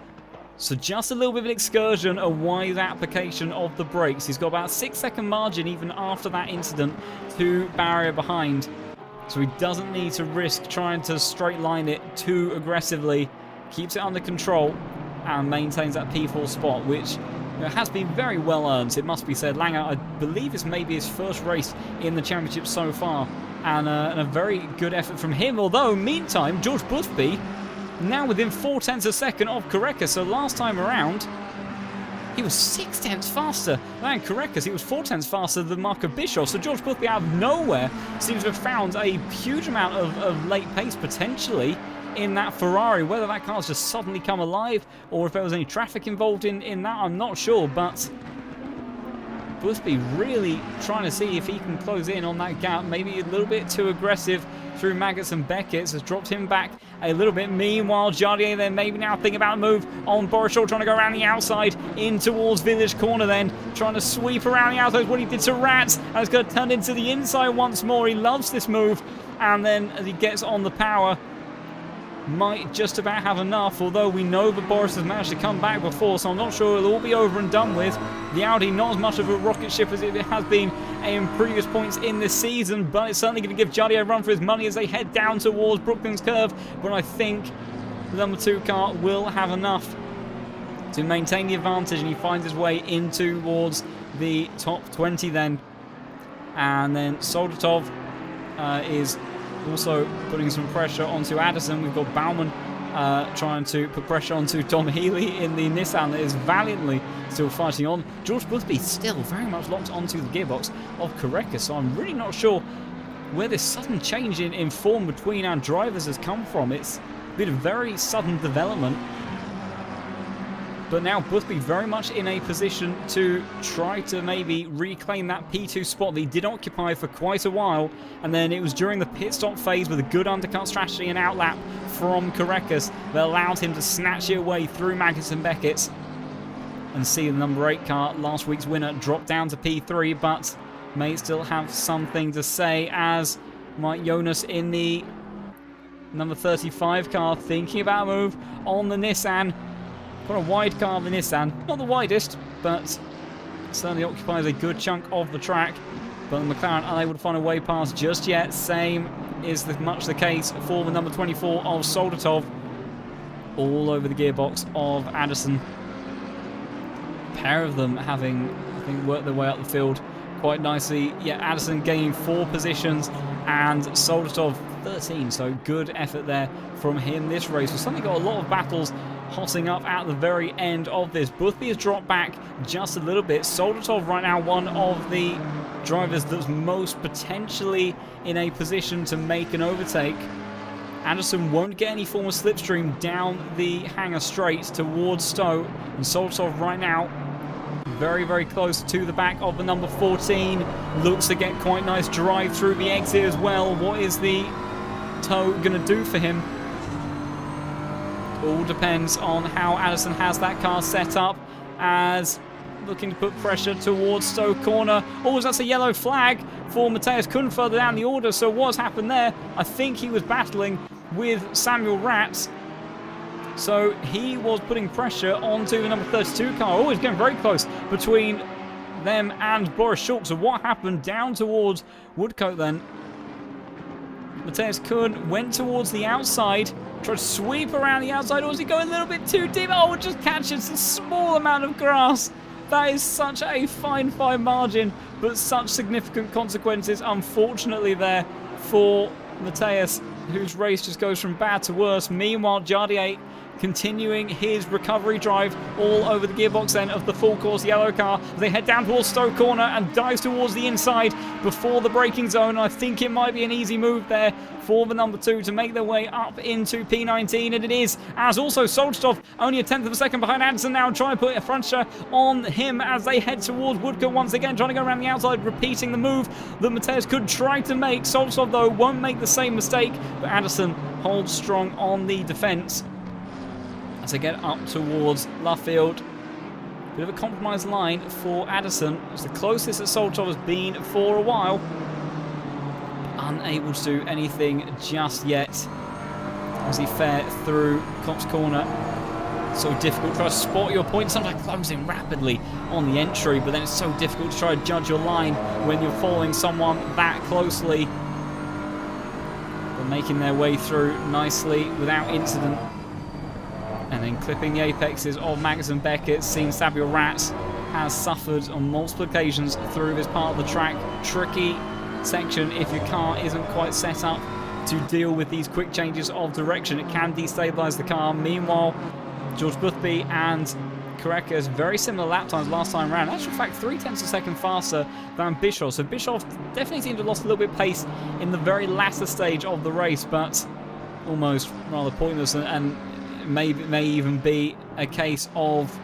So just a little bit of an excursion, a wise application of the brakes. He's got about a 6-second margin even after that incident to barrier behind. So he doesn't need to risk trying to straight line it too aggressively. Keeps it under control and maintains that P4 spot, which has been very well earned, it must be said. Langer, I believe, is maybe his first race in the championship so far. And a very good effort from him. Although, meantime, George Boothby now within 0.4 of a second of Koreka. So last time around, he was 0.6 faster than Koreka. He was 0.4 faster than Marco Bischoff. So George Boothby out of nowhere seems to have found a huge amount of late pace potentially in that Ferrari. Whether that car's just suddenly come alive or if there was any traffic involved in that, I'm not sure. But Boothby really trying to see if he can close in on that gap. Maybe a little bit too aggressive through Maggots and Beckett's has dropped him back a little bit. Meanwhile, Jardier then maybe now thinking about a move on Boris Shaw, trying to go around the outside in towards Village Corner then, trying to sweep around the outside. What he did to Rats, and it's going to turn into the inside once more. He loves this move, and then as he gets on the power, might just about have enough, although we know that Boris has managed to come back before, so I'm not sure it'll all be over and done with. The Audi not as much of a rocket ship as it has been in previous points in this season, but it's certainly going to give Jardier a run for his money as they head down towards Brooklands Curve, but I think the number 2 car will have enough to maintain the advantage, and he finds his way in towards the top 20 then. And then Soldatov is also putting some pressure onto Addison. We've got Baumann trying to put pressure onto Tom Healy in the Nissan that is valiantly still fighting on. George Boothby still very much locked onto the gearbox of Korecka, so I'm really not sure where this sudden change in form between our drivers has come from. It's been a very sudden development. But now Boothby very much in a position to try to maybe reclaim that P2 spot that he did occupy for quite a while. And then it was during the pit stop phase with a good undercut strategy and outlap from Koreckas that allowed him to snatch it away through Maggots and Beckett's and see the number 8 car, last week's winner, drop down to P3, but may still have something to say as Mike Jonas in the number 35 car thinking about a move on the Nissan. Quite a wide car, the Nissan. Not the widest, but certainly occupies a good chunk of the track. But the McLaren unable to find a way past just yet. Same is much the case for the number 24 of Soldatov. All over the gearbox of Addison. A pair of them having, I think, worked their way up the field quite nicely. Yeah, Addison gaining 4 positions and Soldatov 13. So good effort there from him this race. We've suddenly got a lot of battles hotting up at the very end of this. Boothby has dropped back just a little bit. Soldatov right now one of the drivers that's most potentially in a position to make an overtake. Anderson won't get any form of slipstream down the hangar straight towards Stowe. And Soldatov right now very, very close to the back of the number 14. Looks to get quite nice drive through the exit as well. What is the tow going to do for him? All depends on how Addison has that car set up, as looking to put pressure towards Stowe Corner. Oh, that's a yellow flag for Mateus Kuhn further down the order. So what's happened there? I think he was battling with Samuel Ratz. So he was putting pressure onto the number 32 car. Oh, he's getting very close between them and Boris Schultz. So what happened down towards Woodcote then? Mateus Kuhn went towards the outside, tried to sweep around the outside, or was he going a little bit too deep? Oh, it just catches a small amount of grass. That is such a fine margin, but such significant consequences, unfortunately, there for Mateus, whose race just goes from bad to worse. Meanwhile, Jardier continuing his recovery drive all over the gearbox then of the full course yellow car as they head down towards Stowe Corner and dives towards the inside before the braking zone. I think it might be an easy move there for the number 2 to make their way up into P19, and it is, as also Soldatov only a tenth of a second behind Anderson now, trying to put a pressure on him as they head towards Woodcote once again, trying to go around the outside, repeating the move that Mateus could try to make. Soldatov though won't make the same mistake, but Anderson holds strong on the defence to get up towards Luffield. Bit of a compromised line for Addison. It's the closest that Soldatov has been for a while. Unable to do anything just yet as he fare through Cops Corner. So difficult to try to spot your point. Sometimes closing rapidly on the entry, but then it's so difficult to try to judge your line when you're following someone that closely. But making their way through nicely without incident. And then clipping the apexes of Maggots and Beckett. Seen Samuel Ratz has suffered on multiple occasions through this part of the track. Tricky section if your car isn't quite set up to deal with these quick changes of direction. It can destabilize the car. Meanwhile, George Boothby and Korecka very similar lap times last time around. In actual fact, 0.3 of a second faster than Bischoff. So Bischoff definitely seemed to have lost a little bit of pace in the very latter stage of the race, but almost rather pointless and may even be a case of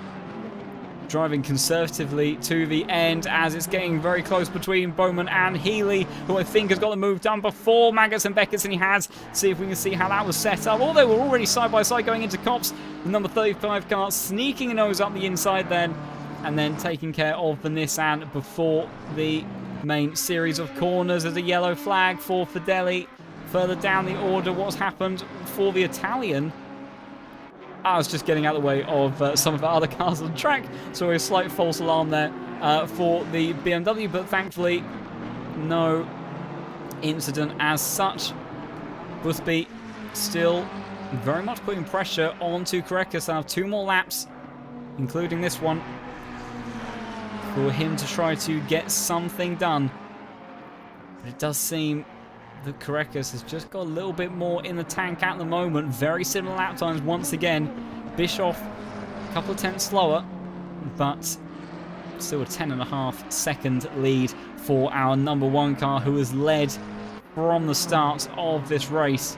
driving conservatively to the end as it's getting very close between Bowman and Healy, who I think has got the move done before Maggots and Beckett's, and he has. See if we can see how that was set up. Oh, they were already side by side going into Copse. The number 35 car sneaking a nose up the inside then, and then taking care of the Nissan before the main series of corners. There's a yellow flag for Fideli. Further down the order, what's happened for the Italian? I was just getting out of the way of some of the other cars on the track, so a slight false alarm there for the BMW, but thankfully no incident as such. Boothby still very much putting pressure onto Korekis. I have 2 more laps, including this one, for him to try to get something done. But it does seem that Korekis has just got a little bit more in the tank at the moment. Very similar lap times once again. Bischoff a couple of tenths slower, but still a 10.5 second lead for our number 1 car, who has led from the start of this race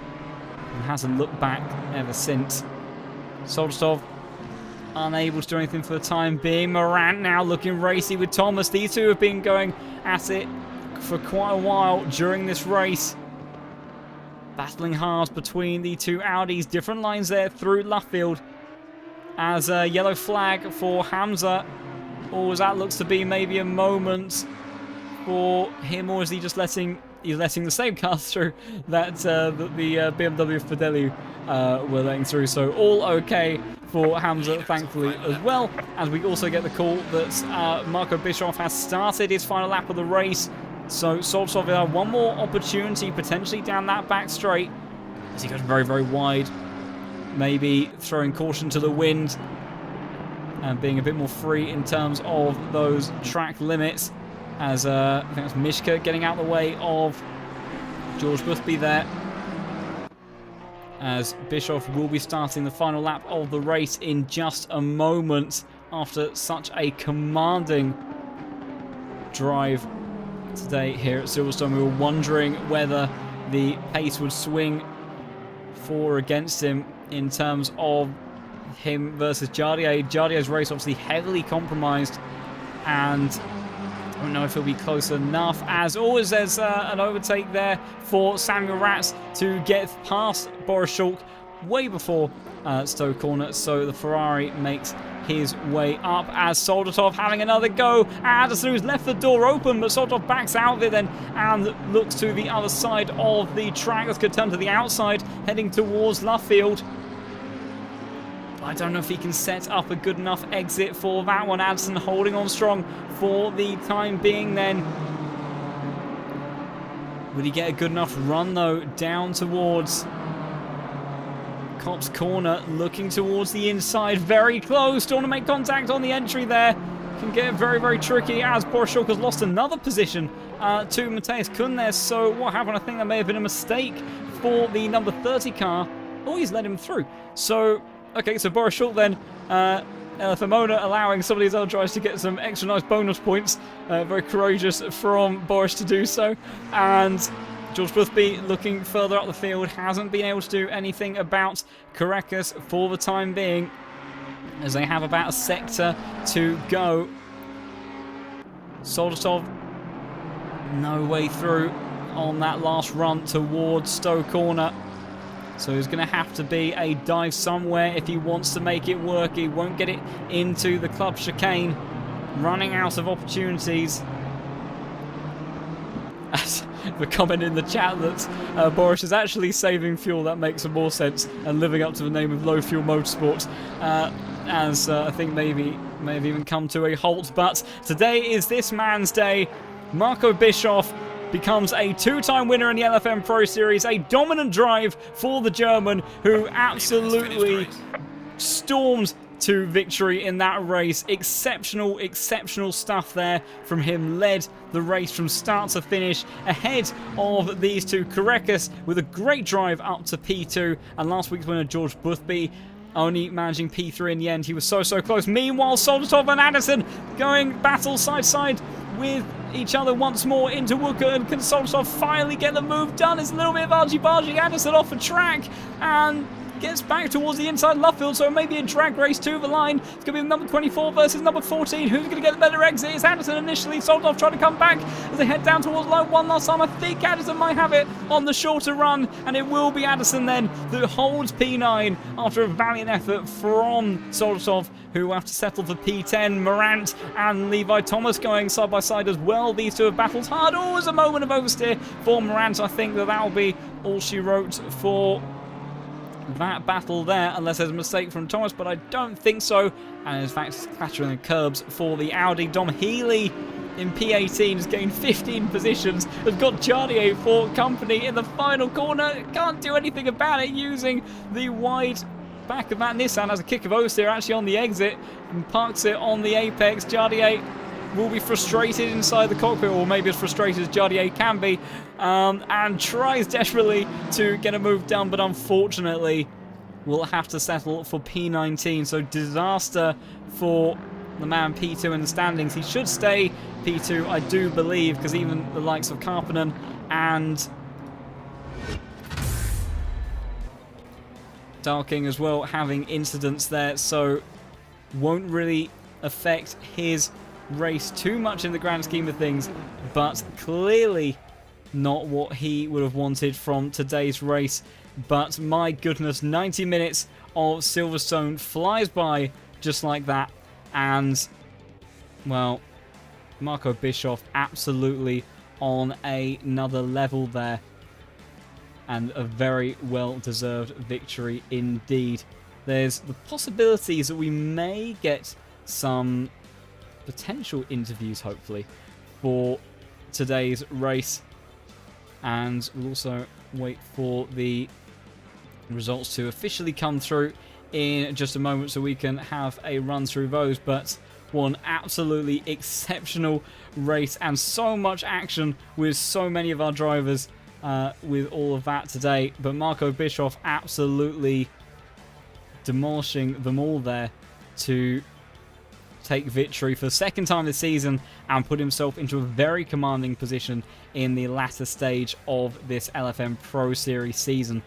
and hasn't looked back ever since. Solstov unable to do anything for the time being. Morant now looking racy with Thomas. These two have been going at it for quite a while during this race. Battling hard between the 2 Audis. Different lines there through Luffield. As a yellow flag for Hamza. Or as that looks to be maybe a moment for him, or is he just letting the same cars through that the BMW Fideli were letting through? So all okay for Hamza, thankfully, as well. As we also get the call that Marco Bischoff has started his final lap of the race. So Solstov will have one more opportunity potentially down that back straight as he goes very, very wide. Maybe throwing caution to the wind and being a bit more free in terms of those track limits. As I think that's Mishka getting out of the way of George Boothby there. As Bischoff will be starting the final lap of the race in just a moment after such a commanding drive today here at Silverstone. We were wondering whether the pace would swing for or against him in terms of him versus Jardier. Jardier's race obviously heavily compromised, and I don't know if he'll be close enough. As always, there's an overtake there for Samuel Ratz to get past Boris Schulk way before Stowe Corner, so the Ferrari makes his way up as Soldatov having another go. Addison, who's left the door open, but Soldatov backs out of it then and looks to the other side of the track. That's going to turn to the outside, heading towards Luffield. I don't know if he can set up a good enough exit for that one. Addison holding on strong for the time being then. Will he get a good enough run though down towards Copse Corner, looking towards the inside, very close. Don't want to make contact on the entry there. Can get very, very tricky as Borshuk has lost another position to Mateus Kuhn there. So what happened? I think that may have been a mistake for the number 30 car. Oh, he's let him through. So, okay, so Boris Schultz then, LFM owner, allowing some of these other drivers to get some extra nice bonus points. Very courageous from Boris to do so. And George Boothby looking further up the field, hasn't been able to do anything about Korekis for the time being, as they have about a sector to go. Soldatov, no way through on that last run towards Stowe Corner. So there's going to have to be a dive somewhere if he wants to make it work. He won't get it into the club chicane. Running out of opportunities. The comment in the chat that Boris is actually saving fuel, that makes some more sense, and living up to the name of Low Fuel Motorsports, as I think may have even come to a halt. But today is this man's day. Marco Bischoff becomes a two-time winner in the LFM Pro Series, a dominant drive for the German, who absolutely stormed to victory in that race. Exceptional, exceptional stuff there from him. Led the race from start to finish ahead of these two. Korekis with a great drive up to P2, and last week's winner George Boothby only managing P3 in the end. He was so close. Meanwhile, Soldatov and Addison going battle side to side with each other once more into Wooker, and can Soldatov finally get the move done? It's a little bit of argy-bargy. Addison off the track, and gets back towards the inside left field, so maybe a drag race to the line. It's going to be number 24 versus number 14. Who's going to get the better exit? It's Addison initially. Soltov trying to come back as they head down towards line one last time. I think Addison might have it on the shorter run, and it will be Addison then that holds P9 after a valiant effort from Soltov, who will have to settle for P10. Morant and Levi Thomas going side by side as well. These two have battled hard. Oh, there's a moment of oversteer for Morant. I think that will be all she wrote for that battle there, unless there's a mistake from Thomas, but I don't think so. And in fact, clattering the curbs for the Audi. Dom Healy in P18 has gained 15 positions, has got Jardier for company in the final corner. Can't do anything about it using the wide back of that Nissan as a kick of oversteer actually on the exit and parks it on the apex. Jardier will be frustrated inside the cockpit, or maybe as frustrated as Jardier can be, and tries desperately to get a move done, but unfortunately will have to settle for P19. So disaster for the man P2 in the standings. He should stay P2, I do believe, because even the likes of Karppinen and Darking as well having incidents there, so won't really affect his race too much in the grand scheme of things, but clearly not what he would have wanted from today's race. But my goodness, 90 minutes of Silverstone flies by just like that, and well, Marco Bischoff absolutely on another level there, and a very well-deserved victory indeed. There's the possibilities that we may get some potential interviews, hopefully, for today's race, and we'll also wait for the results to officially come through in just a moment so we can have a run through those. But one absolutely exceptional race, and so much action with so many of our drivers with all of that today. But Marco Bischoff absolutely demolishing them all there to take victory for the second time this season and put himself into a very commanding position in the latter stage of this LFM Pro Series season.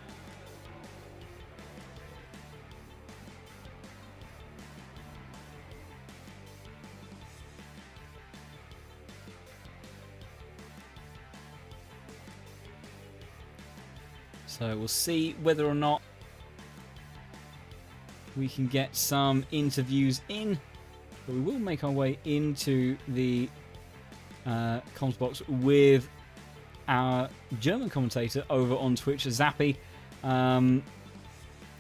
So we'll see whether or not we can get some interviews in. But we will make our way into the comms box with our German commentator over on Twitch, Zappy,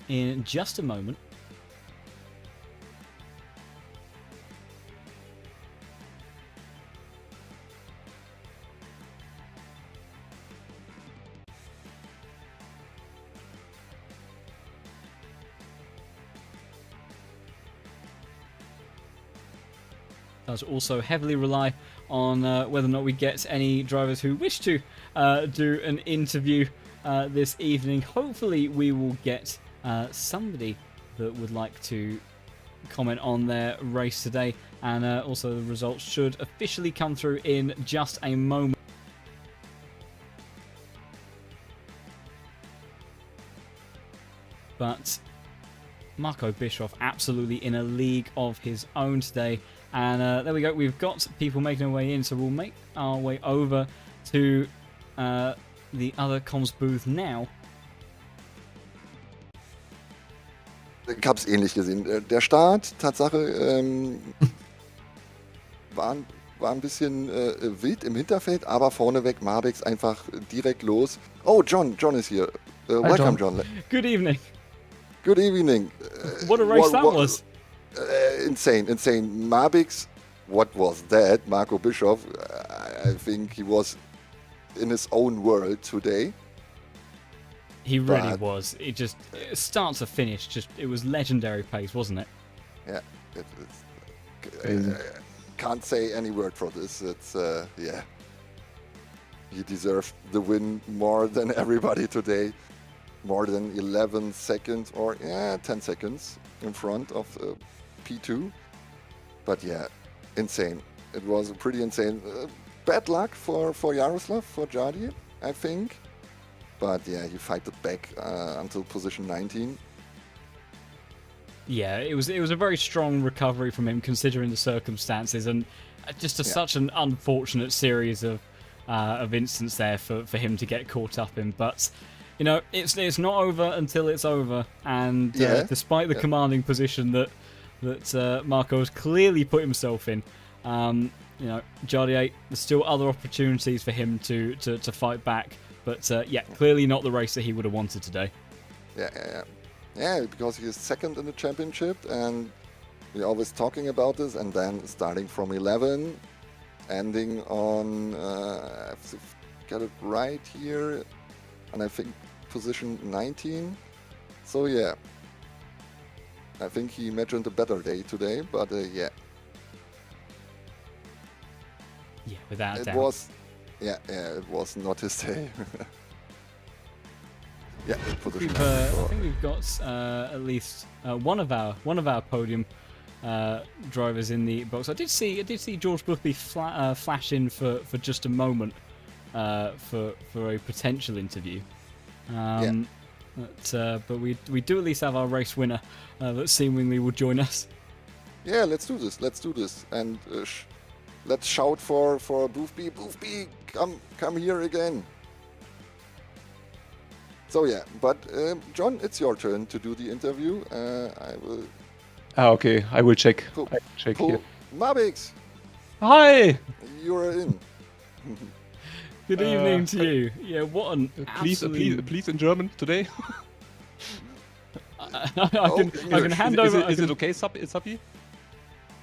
in just a moment. Does also heavily rely on whether or not we get any drivers who wish to do an interview this evening. Hopefully we will get somebody that would like to comment on their race today, and also the results should officially come through in just a moment. But Marco Bischoff absolutely in a league of his own today. And there we go, we've got people making their way in, so we'll make our way over to the other comms booth now. Ich habe es ähnlich gesehen. Der Start, Tatsache, war ein bisschen wild im Hinterfeld, aber vorneweg Marbix einfach direkt los. Oh, John is here. Welcome, John. Good evening. Good evening. What a race that was. Insane. Marbix, what was that? Marco Bischoff, I think he was in his own world today. He really was. It just, start to finish, it was legendary pace, wasn't it? Yeah. Can't say any word for this. It's, yeah. He deserved the win more than everybody today. More than 11 seconds or 10 seconds in front of P2. But yeah, insane. It was pretty insane. Bad luck for Jaroslav, for Jardier, I think. But yeah, he fighted back until position 19. Yeah, it was a very strong recovery from him considering the circumstances, and such an unfortunate series of incidents there for him to get caught up in. But you know, it's not over until it's over, and despite the commanding position that Marco has clearly put himself in, you know, Jardier, there's still other opportunities for him to fight back, but clearly not the race that he would have wanted today. Yeah, because he is second in the championship, and we're always talking about this, and then starting from 11, ending on, I have to get it right here, and I think position 19. So yeah, I think he imagined a better day today, but Yeah, without a doubt. It was not his day. I think we've got at least one of our podium drivers in the box. I did see George Boothby flash in for just a moment for a potential interview. But we do at least have our race winner that seemingly will join us. Yeah, let's do this, and let's shout for Boothby. Boothby, come here again. So yeah, but John, it's your turn to do the interview. I will. Okay, I will check. Here. Mabix, hi. You're in. Good evening to you. Yeah, what an absolute... please in German today. I can hand over. Is it okay, Sapi?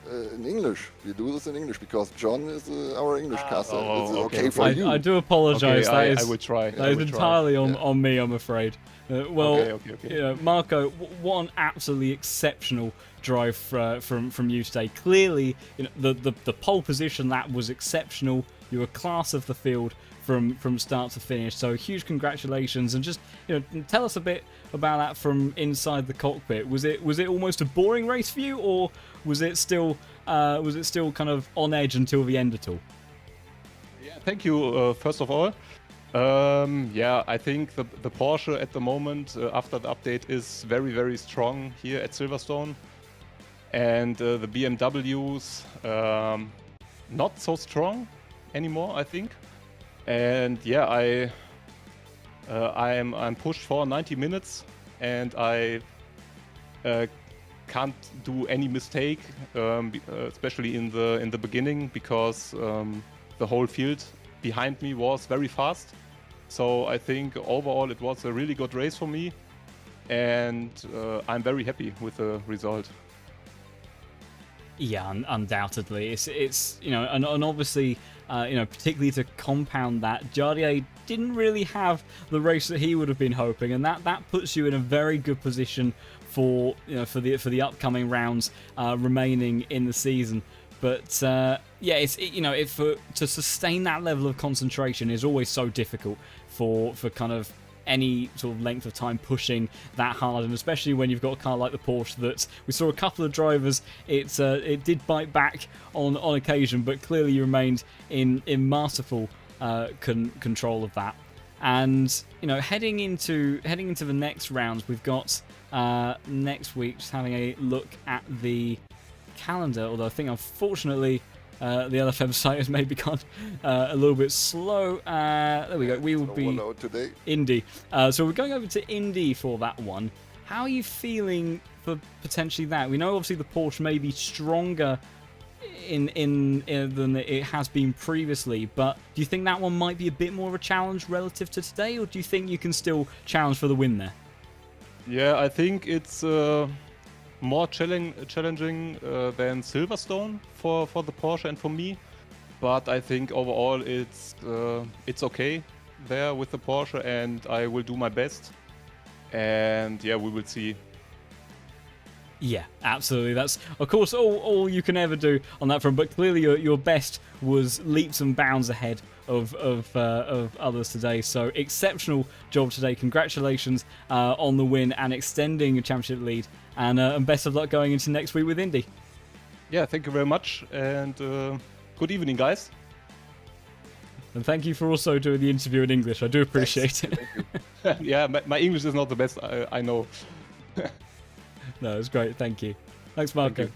In English. We do this in English because John is our English caster. Is it okay for you? I do apologise. Okay, I will try. That is entirely on me, I'm afraid. Okay. You know, Marco, what an absolutely exceptional drive from you today. Clearly, you know, the pole position, that was exceptional. You were class of the field from start to finish. So huge congratulations, and just, you know, tell us a bit about that from inside the cockpit. Was it almost a boring race for you, or was it still kind of on edge until the end at all? Yeah, thank you. First of all, I think the Porsche at the moment after the update is very, very strong here at Silverstone, and the BMWs not so strong anymore, I think. And yeah, I'm pushed for 90 minutes, and I can't do any mistake, especially in the beginning, because the whole field behind me was very fast. So I think overall it was a really good race for me, and I'm very happy with the result. Yeah, undoubtedly. It's you know, and obviously, you know, particularly to compound that, Jardier didn't really have the race that he would have been hoping, and that puts you in a very good position for, you know, for the upcoming rounds remaining in the season. But to sustain that level of concentration is always so difficult for kind of any sort of length of time pushing that hard, and especially when you've got a car like the Porsche that we saw a couple of drivers, it did bite back on occasion, but clearly remained in masterful control of that. And you know, heading into the next rounds, we've got next week, just having a look at the calendar, although I think unfortunately the LFM site has maybe gone a little bit slow. There we go. We will be today. Indy. So we're going over to Indy for that one. How are you feeling for potentially that? We know obviously the Porsche may be stronger in than it has been previously, but do you think that one might be a bit more of a challenge relative to today, or do you think you can still challenge for the win there? Yeah, I think it's more challenging than Silverstone for the Porsche and for me, but I think overall it's okay there with the Porsche, and I will do my best, and yeah, we will see. Yeah, absolutely. That's of course all you can ever do on that front, but clearly your best was leaps and bounds ahead of others today. So exceptional job today. Congratulations on the win and extending your championship lead, and best of luck going into next week with Indy. Yeah, thank you very much, and good evening, guys. And thank you for also doing the interview in English. I do appreciate it. Yeah, my English is not the best, I know. No, it's great. Thank you. Thanks, Marco. Thank you.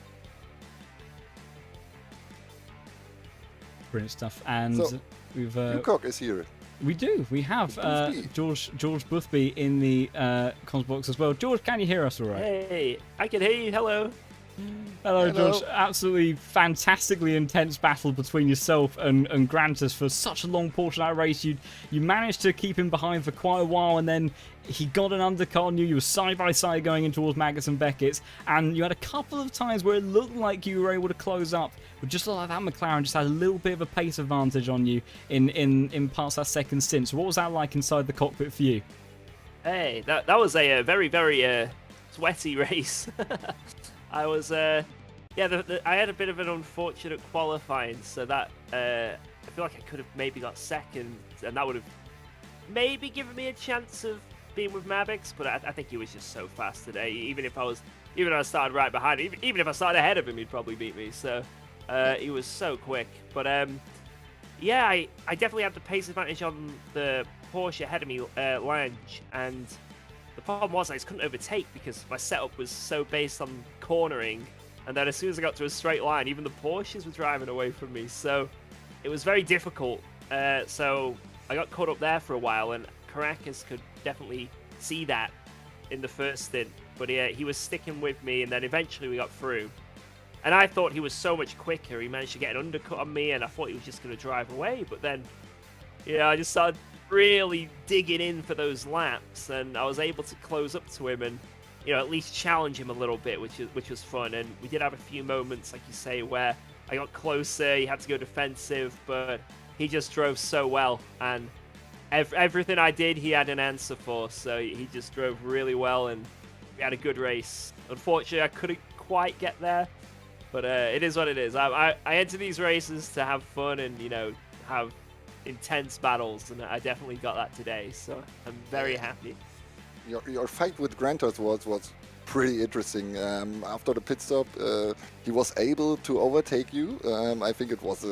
Brilliant stuff. And So, we've Newcock is here. we have George Boothby in the comms box as well. George, can you hear us all right? Hey, I can hear you. Hello. Hello, Hello. George. Absolutely fantastically intense battle between yourself and Grantus for such a long portion of that race. You managed to keep him behind for quite a while, and then he got an undercut on you. You were side by side going in towards Maggotts and Beckett's, and you had a couple of times where it looked like you were able to close up, but just like that McLaren just had a little bit of a pace advantage on you in past that second stint. So what was that like inside the cockpit for you? Hey, that was a very, very sweaty race. I was, I had a bit of an unfortunate qualifying, so that I feel like I could have maybe got second, and that would have maybe given me a chance of being with Maggotts, but I think he was just so fast today. Even if I started right behind him, even if I started ahead of him, he'd probably beat me. So he was so quick. But yeah, I definitely had the pace advantage on the Porsche ahead of me, Lange, and the problem was I just couldn't overtake because my setup was so based on cornering, and then as soon as I got to a straight line, even the Porsches were driving away from me, so it was very difficult. So I got caught up there for a while, and Caracas could definitely see that in the first stint, but he was sticking with me, and then eventually we got through. And I thought he was so much quicker. He managed to get an undercut on me, and I thought he was just going to drive away, but then I just started really digging in for those laps, and I was able to close up to him and at least challenge him a little bit, which was fun. And we did have a few moments, like you say, where I got closer, he had to go defensive, but he just drove so well, and everything I did he had an answer for, so he just drove really well, and we had a good race. Unfortunately, I couldn't quite get there, but it is what it is. I enter these races to have fun and have intense battles, and I definitely got that today, so I'm very happy. Your fight with Grantos was pretty interesting. After the pit stop, he was able to overtake you. I think it was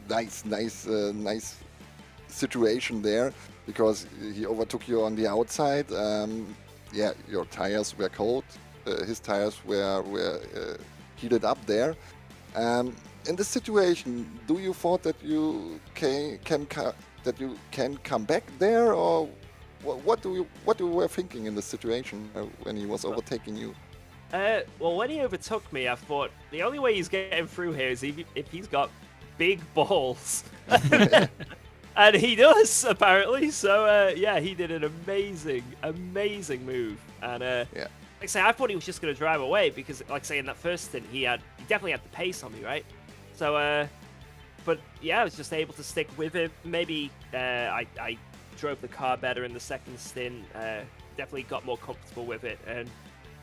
nice situation there, because he overtook you on the outside. Your tires were cold. His tires were heated up there. In this situation, do you thought that you can come back there, or what you were thinking in this situation when he was overtaking you? Well, when he overtook me, I thought the only way he's getting through here is if he's got big balls, and he does apparently. So he did an amazing move, and like I say, I thought he was just going to drive away because, like I say, in that first stint, he definitely had the pace on me, right? So, but yeah, I was just able to stick with him. Maybe I drove the car better in the second stint. Definitely got more comfortable with it, and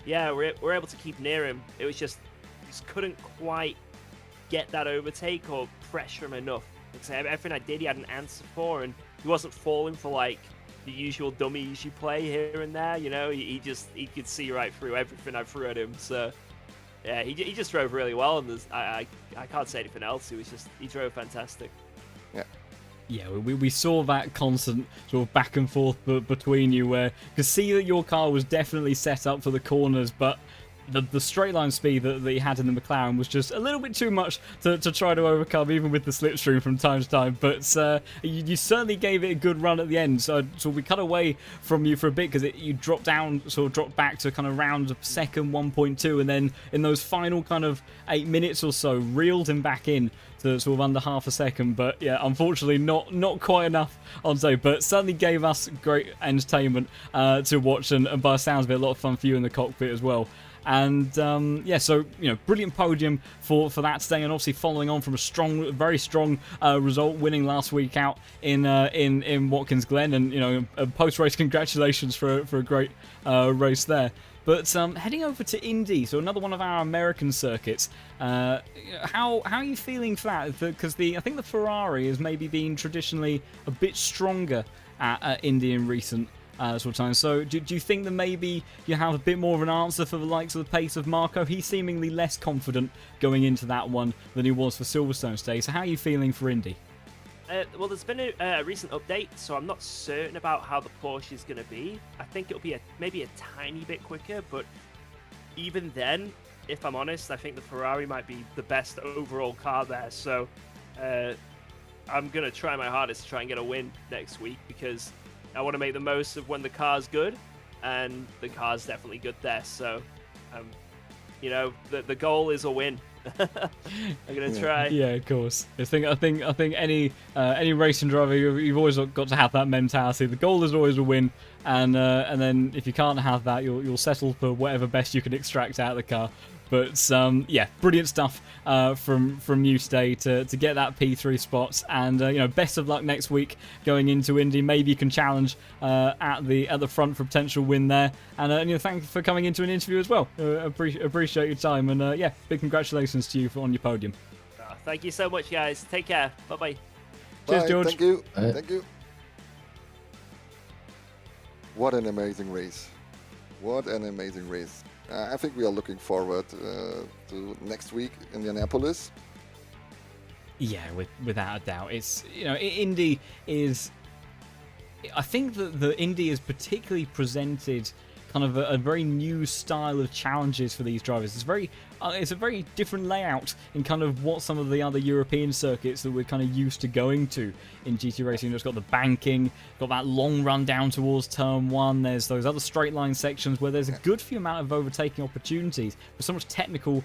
yeah, we're able to keep near him. It was just couldn't quite get that overtake or pressure him enough. Like I say, everything I did, he had an answer for, and he wasn't falling for like the usual dummies you play here and there. He could see right through everything I threw at him. So. Yeah, he just drove really well, and I can't say anything else. He drove fantastic. Yeah, we saw that constant sort of back and forth between you, where you could see that your car was definitely set up for the corners, but the straight line speed that he had in the McLaren was just a little bit too much to try to overcome, even with the slipstream from time to time. But you certainly gave it a good run at the end. So we cut away from you for a bit because you dropped back to kind of round second 1.2, and then in those final kind of 8 minutes or so, reeled him back in to sort of under half a second. But yeah, unfortunately not quite enough on day, but certainly gave us great entertainment to watch, and by the sounds of it, a lot of fun for you in the cockpit as well. And so brilliant podium for that today, and obviously following on from a very strong result, winning last week out in Watkins Glen, and a post-race congratulations for a great race there. But heading over to Indy, so another one of our American circuits. How are you feeling for that? Because I think the Ferrari has maybe been traditionally a bit stronger at Indy in recent sort of time. So do you think that maybe you have a bit more of an answer for the likes of the pace of Marco? He's seemingly less confident going into that one than he was for Silverstone today. So how are you feeling for Indy? Well, there's been a recent update, so I'm not certain about how the Porsche is going to be. I think it'll be maybe a tiny bit quicker, but even then, if I'm honest, I think the Ferrari might be the best overall car there. So I'm going to try my hardest to try and get a win next week because I want to make the most of when the car's good, and the car's definitely good there. So, the goal is a win. I'm gonna try. Yeah, of course. I think any racing driver, you've always got to have that mentality. The goal is always a win, and then if you can't have that, you'll settle for whatever best you can extract out of the car. But yeah, brilliant stuff from you today to get that P3 spot, and best of luck next week going into Indy. Maybe you can challenge at the front for a potential win there. And thank you for coming into an interview as well. Appreciate your time, and yeah, big congratulations to you on your podium. Thank you so much, guys. Take care. Bye-bye. Cheers, George. Thank you. Thank you. What an amazing race. What an amazing race. I think we are looking forward to next week in Indianapolis. Yeah, without a doubt. It's Indy is. I think that the Indy is particularly presented kind of a very new style of challenges for these drivers. It's a very different layout in kind of what some of the other European circuits that we're kind of used to going to in GT racing. It's got the banking, got that long run down towards turn one. There's those other straight line sections where there's a good few amount of overtaking opportunities, but so much technical,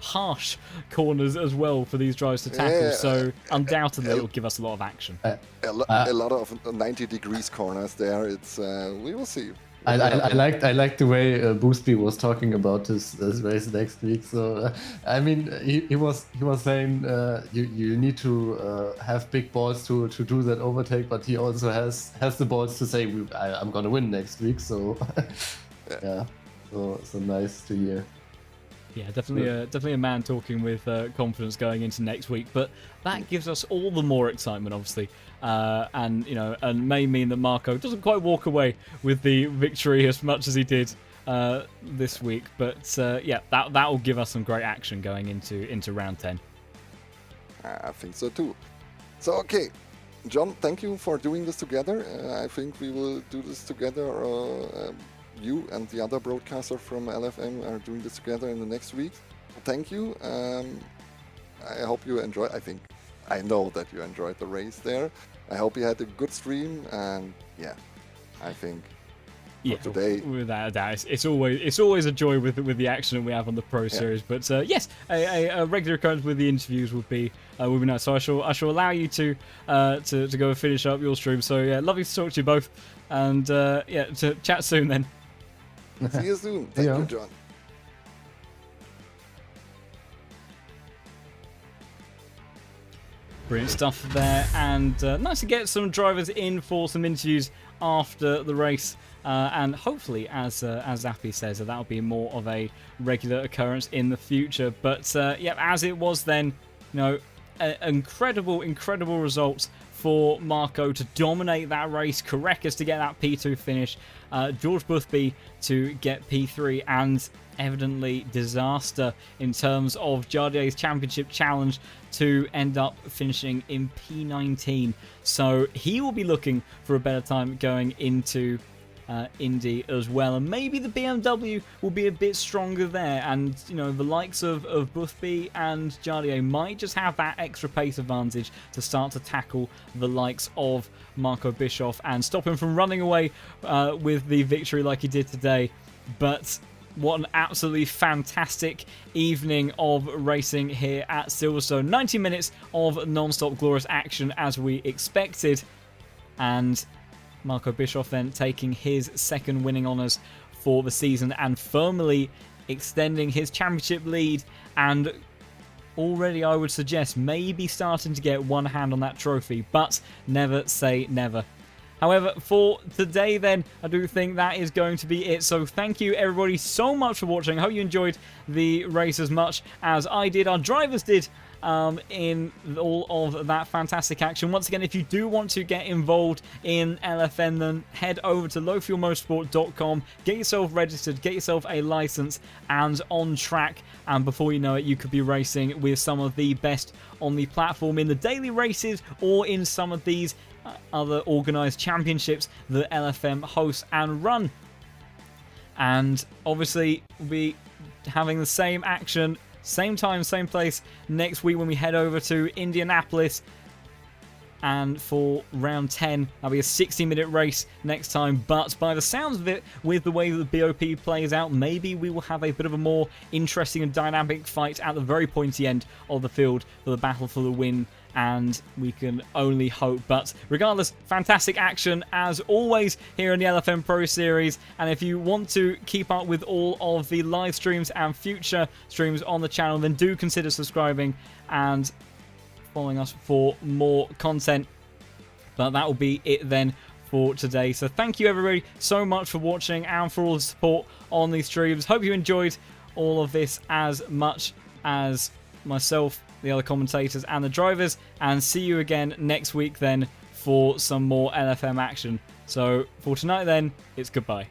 harsh corners as well for these drivers to tackle. Yeah, so undoubtedly it'll give us a lot of action. A lot of 90 degrees corners there. It's we will see. I liked the way Boosby was talking about this race next week. So I mean, he was saying you need to have big balls to do that overtake, but he also has the balls to say I'm gonna win next week. So yeah, so nice to hear. Yeah, definitely a man talking with confidence going into next week. But that gives us all the more excitement, obviously, and may mean that Marco doesn't quite walk away with the victory as much as he did this week. But yeah, that will give us some great action going into round 10. I think so too. So okay, John, thank you for doing this together. I think we will do this together. You and the other broadcaster from LFM are doing this together in the next week. Thank you. I hope you enjoy. I know that you enjoyed the race there. I hope you had a good stream, and yeah, I think today, without a doubt, it's always a joy with the action that we have on the Pro Series. But yes, a regular occurrence with the interviews would be nice. So I shall allow you to go and finish up your stream. So yeah, lovely to talk to you both, and yeah, to chat soon then. See you soon. Thank you, John. Brilliant stuff there, and nice to get some drivers in for some interviews after the race, and hopefully, as Zappy says, that'll be more of a regular occurrence in the future. But yeah, as it was then, incredible results for Marco to dominate that race, Korekis to get that P2 finish, George Boothby to get P3, and evidently disaster in terms of Jardier's championship challenge to end up finishing in P19. So he will be looking for a better time going into Indy as well, and maybe the BMW will be a bit stronger there, and the likes of Boothby and Jardier might just have that extra pace advantage to start to tackle the likes of Marco Bischoff and stop him from running away with the victory like he did today. But what an absolutely fantastic evening of racing here at Silverstone. 90 minutes of non-stop glorious action as we expected, and Marco Bischoff then taking his second winning honours for the season and firmly extending his championship lead, and already I would suggest maybe starting to get one hand on that trophy, but never say never. However, for today then, I do think that is going to be it. So thank you everybody so much for watching. I hope you enjoyed the race as much as I did, our drivers did in all of that fantastic action. Once again, if you do want to get involved in LFM, then head over to lowfuelmotorsport.com, get yourself registered, get yourself a license, and on track. And before you know it, you could be racing with some of the best on the platform in the daily races or in some of these other organised championships that LFM hosts and run. And obviously, we'll be having the same action, same time, same place next week when we head over to Indianapolis. And for round 10, that'll be a 60-minute race next time. But by the sounds of it, with the way that the BOP plays out, maybe we will have a bit of a more interesting and dynamic fight at the very pointy end of the field for the battle for the win. And we can only hope. But regardless, fantastic action as always here in the LFM Pro Series. And if you want to keep up with all of the live streams and future streams on the channel, then do consider subscribing and following us for more content. But that will be it then for today. So thank you everybody so much for watching and for all the support on these streams. Hope you enjoyed all of this as much as myself, the other commentators and the drivers, and see you again next week then for some more LFM action. So for tonight then, it's goodbye.